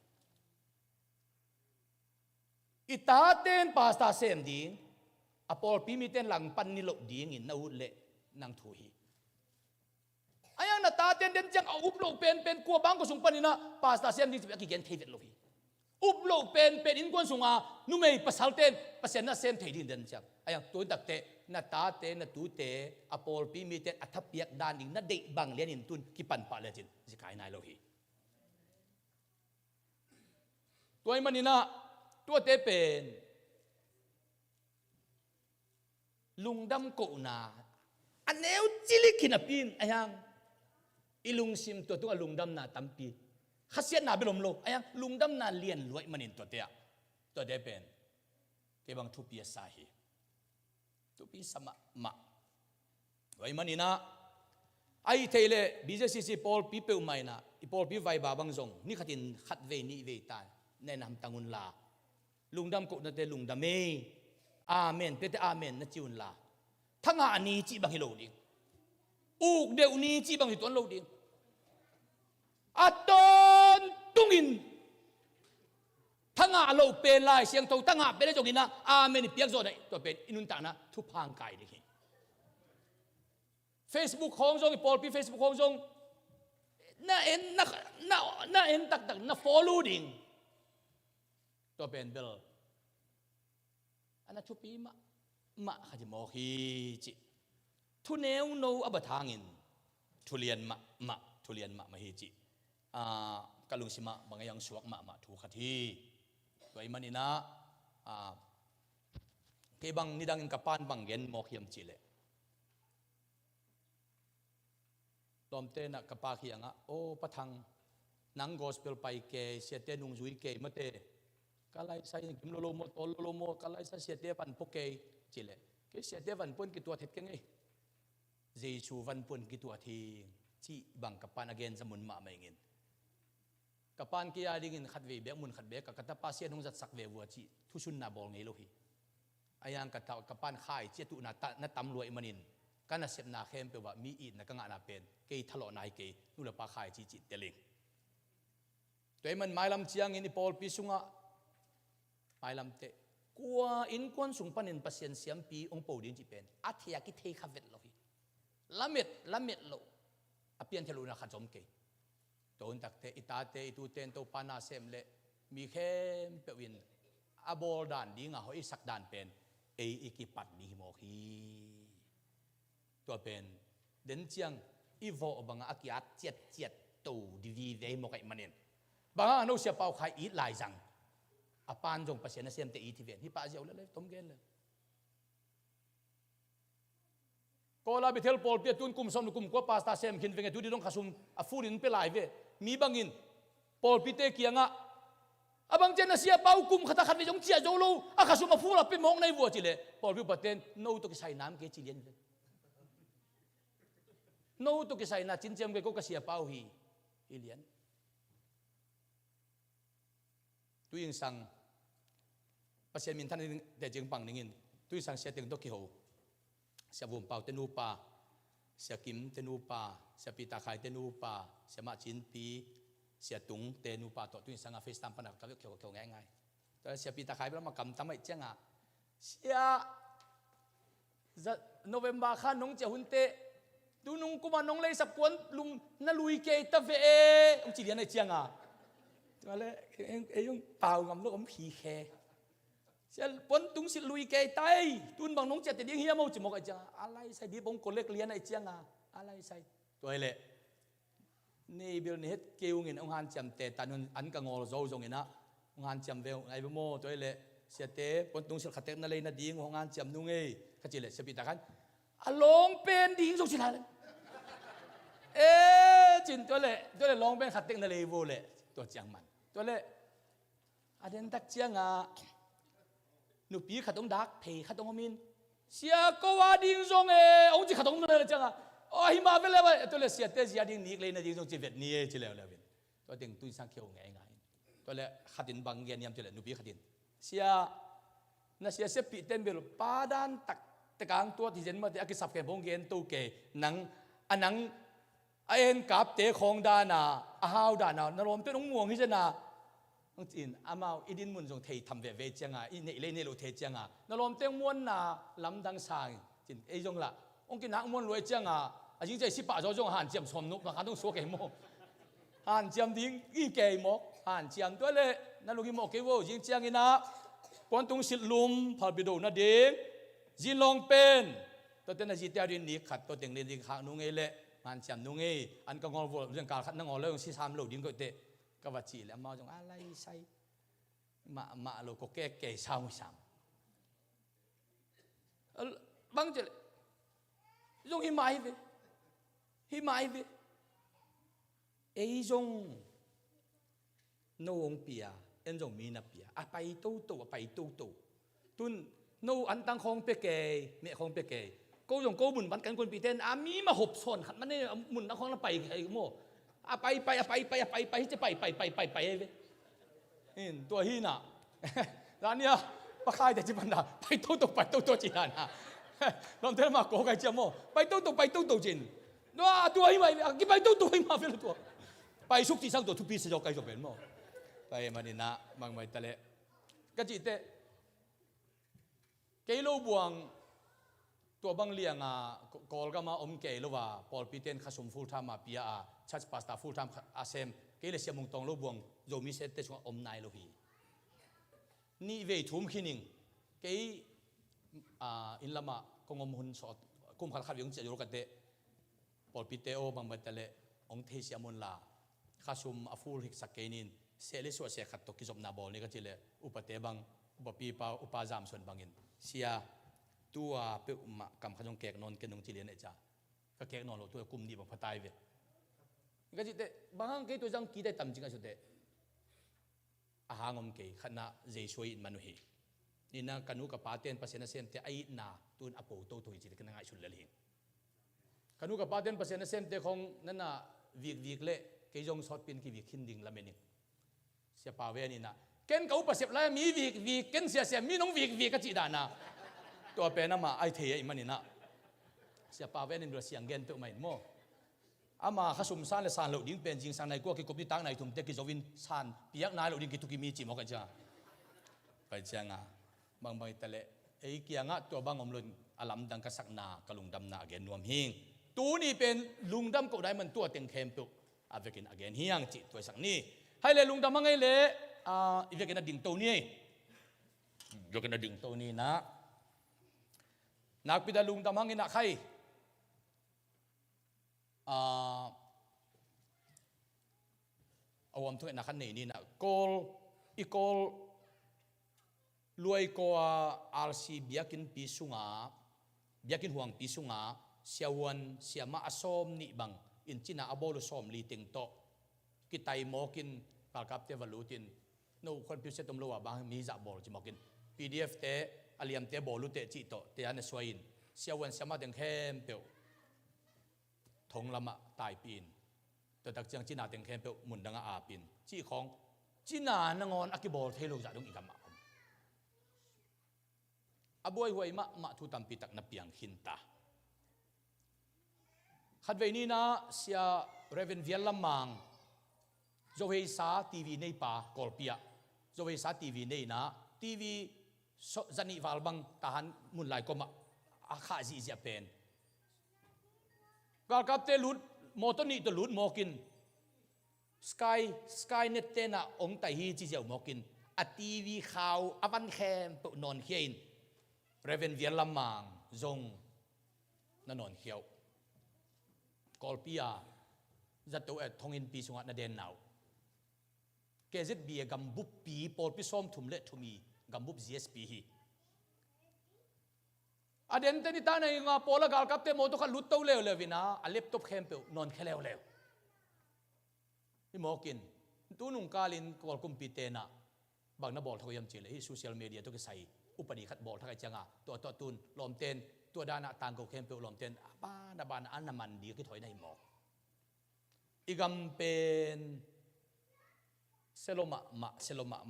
อีตาเตนปาสตาเซมดิ้งอปอลปีมีเตนหลังปันนิโลดิ้งอินนาวุดเลนางทุยอายังนัตตาเตนเดนจังเอาอุบโลกเป็นกัวบังก็สุงปนินะปาสตาเซมดิ้งจะไปกินเทวิตโลกีอุบโลกเป็นอินกวนสุงอานุ่มไม่ปัสสัลเตนปัสเซนน่าเซมเทดิ้งเดนจังอายังตัวตักเตนัตตาเตนนัตตูเตอปอลปีมีเตนอัฐเปียกดานดิ้งนัดเดบังเลียนินตุนกิปันปาเลจินจะกายนายโลกีตัวมันนี่นะตัวเตเป็นลุงดำโกนาอันเนวจิลิกินปินอายังอีลุงซิมตัวลุงดำนาตัมปีขัดเสียนาเบลมโลอายังลุงดำนาเลียนรวยมันินตัวเตะตัวเดเป็นเก็บังทุปีสาฮีทุปีสมะไว้มันนี่นะไอเทเลบิเจซีปอลปีเปิลไม่นะอีปอลปีไวบาบังซงนี่ขัดอินขัดเวนี่เวตายแนะนำตังุนลาลุงดำโกนาเตลุงดำเมอาเมนเปเตอาเมนนะจิอุนลาทั้งอันนี้จีบังฮิโลดิงอุกเดวนี้จีบังฮิตวนโลดิงอัตตนตุงินทั้งอันโลเป็นลายเสียงโตทั้งอันเป็นจงกินนะอาเมนเปียกโซนตัวเป็นอินุนตานะทุพางกายดิเฟซบุ๊กของจงปอลปีเฟซบุ๊กของจงน่าเอ็นตักน่าฟอลโล่ดิงตัวเป็นเบลอันนั้นทุปีมาขจิโมฮีจิทุเนวโนอับทางินทุเรียนมาฮีจิกะลุงสิมาบางอย่างสวกมาถูกขทีตัวมันนี่นะเก็บังนิดังอินกับปานบางเงินโมขียมจิเลตอมเตนะกับปาขียงโอ้ปะทังนังกอสเปลไปเกเสียเตนุงจุยเกมเตกะไลใส่กิมโลโมตอโลโมกะไลใส่เสียเตปันพกเกจิเลเกเสียเตวันปุ่นกิตัวเท็ดกันไงเจชูวันปุ่นกิตัวทีจีบังกับปานอเกนสมุนมาไม่เงินกับปานกิยาดิงินขัดเวเบมุนขัดเบกกับตาปาเสียนงจัดสักเววัวจีทุชุนนาบอลไงโลหิอายังกับปานข่ายเจตุนาตำรวยมันินกันน่ะเสพนาเข้มเปว่ามีอินนักงานนาเป็นเกยทะเลาะนายเกยนู่นละปาข่ายจีเตลิงตัวมันไม่ลำเชียงอินปอลปีสุงะไม่ลำเตกัวอินควนสุงปันินปัสเซียนเสียมปีองปูดินจีเป็นอัธยากิเทขเวทโลหิละเม็ดโลอเปียนเทลูนาขัดจอมเกยตัวตักเตอิตาเตอิตูเตนตัวปานาเซมเลมีเข้มเปวินอบอลดานดีงาหอยสักดานเป็นอีกิปัดดีโมฮีตัวเป็นเดินเจียงอีโวบังอากิอาเจ็ดตูดีวีเดโมกัยมันเองบางอันนู้นเสียเป่าใครอีหลายจัง apan jong pasien na siyem te itiven hi pa jaw le tom gen le ko la bithel pol pe tun kum som kum ko pasta sem khin venge tu di dong khasum a furin pe lai ve mi bangin pol pite kianga abang chen na sia pau kum khata khat ve jong chia jo lo a khasum a fula pe mong nai wo chi le pol pi paten no to ki sai nam ke chi lien ve no to ki sai na chin chem ke ko ka sia pau hi lien tu ing sang pasien min than de jeng pang ningin tu sang sia teng to ki ho sia vum pau tenu pa sia kim tenu pa sia pita khai tenu pa sia ma chin pi sia tung tenu pa to tu ing sang a face tam pa na ka ve kyo ngai ngai to sia pita khai ba ma kam tam ai changa sia November khan nong che hun te tu nung kuma nong lei sa puan lum na lui ke ta ve ông chỉ điền này chiang à mà lẽ em yung pau ngam lo om phi khe sẽ puan tung si lui ke tai tun bang nong che te ding hiam mo chỉ mo ka chang alai sai di bong kolek lian này chiang à alai sai toi lệ ni bil ni het kêu ngin ông han cham te tanun an ka ngol zo zo ngina ông han cham veo ai mo toi lệ sẽ te puan tung si khatek na lei na ding ông han cham nu ngei ka chi lệ sẽ bị ta kan along pen ding zo chi la chính tôi lại long bên khát tiếng là lấy vô lệ tôi chẳng mặn tôi lại anh em tắc chiang à nụ bí khát ông đắc phê khát ông min xia có hoa điên rong ông chỉ khát ông này là chẳng à ôi mà về lại tôi lại xia tết gia đình nick lên là điên rong chỉ Việt nie chỉ lèo Việt tôi tiếng tôi sang kêu ngay ngay tôi lại khát tiếng bằng gen nhầm tôi lại nụ bí khát tiếng xia na xia xếp bị tên biểu ba đan tắc tắc ang tua thì dân mà thì cái sập cái bông gen tu kề nắng anh nắng anh cáp tế khong đa na hao đa na nó lom tế nông muông như na ông tin amao idin mun jong thầy thầm về về chăng à in này lên này lo thầy chăng à nó lom tế muôn na lắm đăng sang tin ấy jong là ông kinh nặng muôn lối chăng à anh chỉ chỉ bảo cho jong hàn chiam xóm nút mà hắn đông số cái mò hàn chiam tiếng y cái mò hàn chiam tôi lệ nó lúc mò cái vô riêng chăng như na quan tung xịt lùm phật bị đổ na đến zin long pen tôi tên là gì tiêu điên nít khát tôi tiếng lên tiếng khang nung ấy lệ ngàn chạm nung ấy anh có ngon vô riêng cả khát năng ngồi lên si sam lẩu điên gọi tệ các vật chỉ là mau trong alai say mạ lẩu có kẻ sao sam băng chỉ dùng hi mai về ấy dùng nô ông pia em dùng mi na pia à bay tô tuân nô anh tăng không bê kề mẹ không bê kề cô dùng cô buồn bắn cánh quân bị tên à mi mà hộp sồn hẳn mà nên buồn tăng không là bay cái mồ à bay chứ bay về tuổi hi nè ra nia bắt khai để chứ bạn nào bay tô chỉ là nè làm thế mà cố cái chiêm mồ bay tô chín nó tuổi mày cái bay tô mà về là tuổi bay xúc chỉ sang tuổi thu pi sẽ cho cái rồi bên mồ bay mà nên nè bằng mày ta lệ cái gì thế cái lô buôngตัวบังเลียงอ่ะกอลก็มาอมเกลว่าพอลปีเตนขสมฟูลทามาปีอาชัดพาสต้าฟูลทามอาเซมเกลเสียมุงตองโลบวงโจมีเซตเตชงอมนายโลฮีนี่เวทุมขินิงเกอินละมะกงอมหุนสอดกุมขัดขัดยงเจยุกันเตพอลปีเตโอบางบัดเตเลองเทเสียมุนลาขสมอฟูลฮิกสักเกนินเซเลสวเสียขัดตกิจบนาบอลนี่ก็เจเลอุปเตบังอุปปีปาอุปจามส่วนบางอินเสียตัวเปรี้ยวมากำขจงแกกนอนกันนงจีเลียนไอ้จ้าก็แกกนอนเราตัวกุมดีแบบพัดไตเวก็จิตเตบางครั้งเกตัวจังกีได้ต่ำจริงก็สุดเตอาหารงมเกยขณะเจช่วยมนุษย์นี่นะกันุกับปาเตนภาษาเซมเตไอ้นาตุนอโปโตตัวจิตกันง่ายชุดเลยกันุกับปาเตนภาษาเซมเตของนั่นน่ะวิกเละเกยงสอดเป็นกีวิกขินดิ่งละเมนิเสียปาเวนี่นะเกณฑ์เขาประสิทธิ์แล้วมีวิกเกณฑ์เสียมีน้องวิกก็จีดานะตัวเป็นน่ะมาไอเทียมันนี่นะเสียป่าเวนินเรือเสียงเงินตัวใหม่โม่อามาขสุมซานและซานเหล่าดิ้งเป็นจริงซานในกัวกิกบที่ตั้งในถุงเด็กกิจวินซานปียักนายเหล่าดิ้งกิตุกิมีจิมอกันจ้าไปจ้างอ่ะบางแต่ละไอ้เกียงอ่ะตัวบางอมลุนอลัมดังกษักนากลุงดำนาเกนนวมหิงตัวนี้เป็นลุงดำก็ได้มันตัวเต็งเข้มตุอาเวกินอเกนเฮียงจิตัวสักนี้ให้เลยลุงดำมังไงเลยอีเวกินดิ่งตัวนี้ยกกันดิ่งตัวนี้นะนักพิดาลุงตามหังอินักใครเอาวันทุกนักขันนี่นะกอล รวยกว่าอาร์ซีเบียกินปีสุงาเบียกินห่วงปีสุงาเสียวันเสียมาอสอมนิบังอินจินาอบอลสอมลีติงโตกิไตโมกินปากกับเทวลูตินโนคนพิเศษตมลัวบางมีจับบอลจิมกิน PDF เตะอาเลียมเตะบอลลูเตะจิโตเตะอันสวยอินเสียวันเสียมาเต็งเข้มเปียวทงละมะตายปีนแต่ตักจังจินาเต็งเข้มเปียวมุนดังอาปีนจีของจินานงอนอักบอลเทลูจัดดงอีกมาอบวยหวยมะทุตัมปิตักนับยังหินตาขัดเวนีนะเสียเรเวนเวียลมังโจเฮซาทีวีในป่ากอลเปียโจเฮซาทีวีในนะทีวีจันนิวาลบังทหารมุนไลก็มาอาคาซีเซียเป็นกาลกับเตลุดมอตนี่ตลุดมอกินสกายเน็ตเตนะองไตฮีจีเจียวมอกินอะทีวีข่าวอวันแคมปุนอนเขียนเรเวนเวียลมังจงนั่นนอนเขียวกอลเปียจัตัวทงอินปีสงนาเดนนาวเกจิตเบียกัมบุปปีปอลปิซอมทุมเละทุมีกัมบุป GSP ฮีอเดนเตนิตาในงาปอลกาลกับเตโมตุขันลุตเต้าเลวเลวินะอเล็บตบเข้มเปียวนอนแค่เลวนี่มอกินตัวนุ่งกาลินกอลกุมปีเตนะบางนับบอลทกยมจีเลยที่โซเชียลมีเดียตัวก็ใส่อุปนิขัดบอลทักไอจังอ่ะตัวตุนลอมเตนตัวดานะต่างกับเข้มเปียวลอมเตนบ้านบ้านอันน้ำมันดีก็ถอยในหมอกอีกำเป็นเซโลม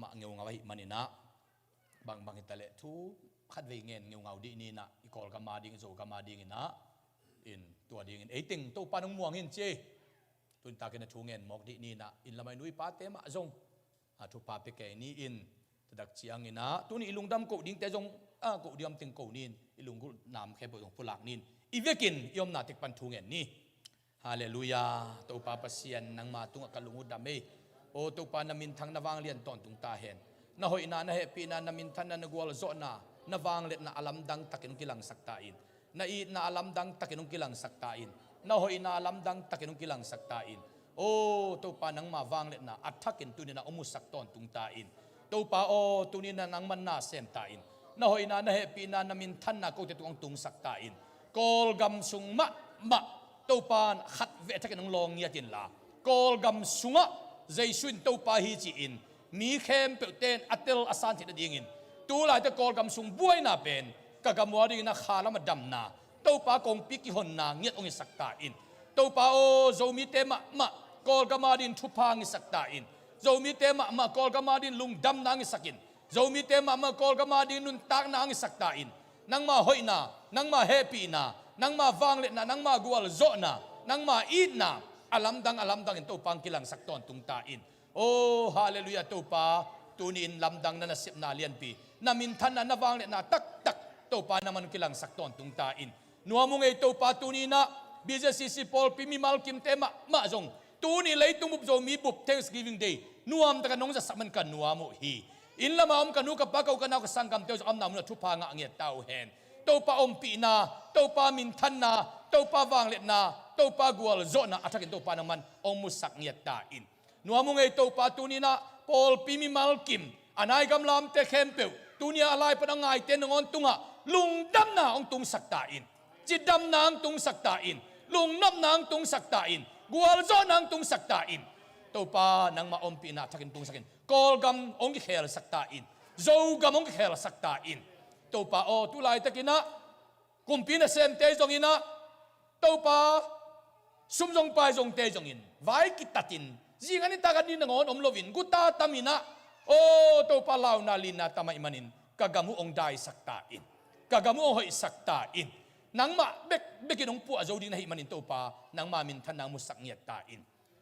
ะเงาไว้มันนี่นะบางอิตาเล่ทุขัดเวงเงินเงาดีนี่นะอีกอลกามาดิ่งโจกามาดิ่งนะอินตัวดิ่งไอติงตัวปานม่วงอินเจตุนตากันทูเงินหมอกดีนี่นะอินละไม่นุ้ยป้าเตมะจงทุปาเปกนี่อินดักเชียงนี่นะตัวนี้ลุงดำกูดิ่งแต่จงกูดิ่งติงกูนินลุงกูนำแค่ปงผู้หลักนินอีเวกินยอมนาติกปันทูเงินนี่ฮาเลลูยาตัวปาปเซียนนังมาตุงกัลุงอุดดามโอตัวปานามินทังนาวางเลียนตอนตุงตาเห็นนาหอยนาเฮปีนานามินทันนากวลโซนานาวางเล็ดนาอลัมดังตักินุกิลังสักตาอินนาอีนาอลัมดังตักินุกิลังสักตาอินนาหอยนาอลัมดังตักินุกิลังสักตาอินโอตัวปานังมาวางเล็ดนาอัฐกินตุนีนาอมุสักตอนตุงตาอินตัวปาโอตุนีนานังมันนาเซมตาอินนาหอยนาเฮปีนานามินทันนาโกเตตุงตุงสักตาอินกอลกัมซุงมะตัวปานขัดเวทกันนลองเงียตินลากอลกัมซุงะใจสุนตัวปาฮีจีอินมีเข้มเปิดเต้นอัตเตลอาสันที่ดิ่งอินตัวหลายแต่กอลกัมซุงบุยนาเป็นกะกำวาดีนาขาลมาดำนาตัวปากงปิกิหนนาเงียตองสักตาอินตัวปาโอโจมีเตมะกอลกัมมาดินทุพางิสักตาอินโจมีเตมะกอลกัมมาดินลุงดำนางสักินโจมีเตมะกอลกัมมาดินนุนตากนางสักตาอินนังมาหอยนานังมาเฮปีนานังมาฟังเล็นะนังมากวลโซนะนังมาอีดนะอลัมดังอินตัวปังกิลังสักตอนตุงตาอินโอ้ฮาเลลูยาตัวปาตุนินลำดังนันสิบนาเลียนปีนามินทันนันฟังเล็นะตักตัวปานามันกิลังสักตอนตุงตาอินนัวมุงไอตัวปาตุนีนะบิจสิปอลพิมิมัลกิมเตมะจงตุนีเลยตุมุบโจมีบุบ Thanksgiving Day นัวมตะกันน้องจะสักมันกันนัวมุฮีอินละมาอมกันนูกับปากเอากันเอากับสังกัมเตียวจะอมนำนุทุพางะเงียเต้าเฮนตัวปาอมปีนาตัวปามินทันนาตัวปาวางเล็ดนาตัวปากวลโซนาอัฐกินตัวปานามันองมุสักเงียตาอินนัวมุงไอตัวปาตุนีนาปอลปิมิมัลกิมอันไอกำลามเตเข้มเปียวตุนีอะไรปนังไงเตนงอนตุงะลุงดำนาองตุงสักตาอินจิตดำนางตุงสักตาอินลุงนับนางตุงสักตาอินกวลโซนางตุงสักตาอินตัวปานางมาอมปีนาทักินตุงสักอินกอลกัมองกิเฮลสักตาอินโจกัมองกิเฮลสักตาอินตัวปาโอตุลายตะกินะกุมปีนะเซมเตจงอินะตัวปาซุมจงไปจงเตจงอินไว้กิตัดินจิงันนี่ตากันดินงอนอมโลวินกุตาตามินะโอตัวปาลาวนาลินะตามาอิมันินกะกามุองได้สักตาอินกะกามุองหอยสักตาอินนังมาเบกินองปัวโจดินะฮิมันินตัวปานังมามินทันนังมุสักเงียตาอิน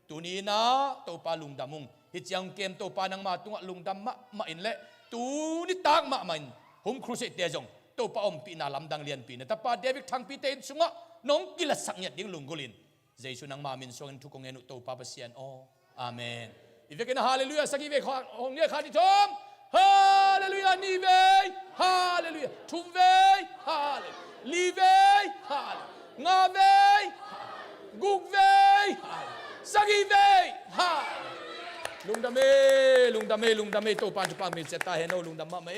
ตัวนี้นะตัวปาลุงดามุงฮิจยังเกมตัวปานังมาตุงลุงดำมาอินเละตัวนี้ตากมามันหุมครูเสเตจงตัวปาอมปีนาลำดังเลียนปีนะแต่ปาเดวิกทางปีเตนสุงะน้องกิลสักเงียดิ้งลุงกุลินเจสุนังมามินส่งทุกองเงินตัวปาเปเซียนโออาเมนอีเวกินฮาเลลูยาสักอีเวกของเนี่ยขาดิทอมฮาเลลูยานีเวฮาเลลูยาทุมเวฮาเลลีเวฮาเลงาเวกุกเวสักอีเวฮาลุงดาเมตัวปานจุปามินเซตาเฮโนลุงดามะเม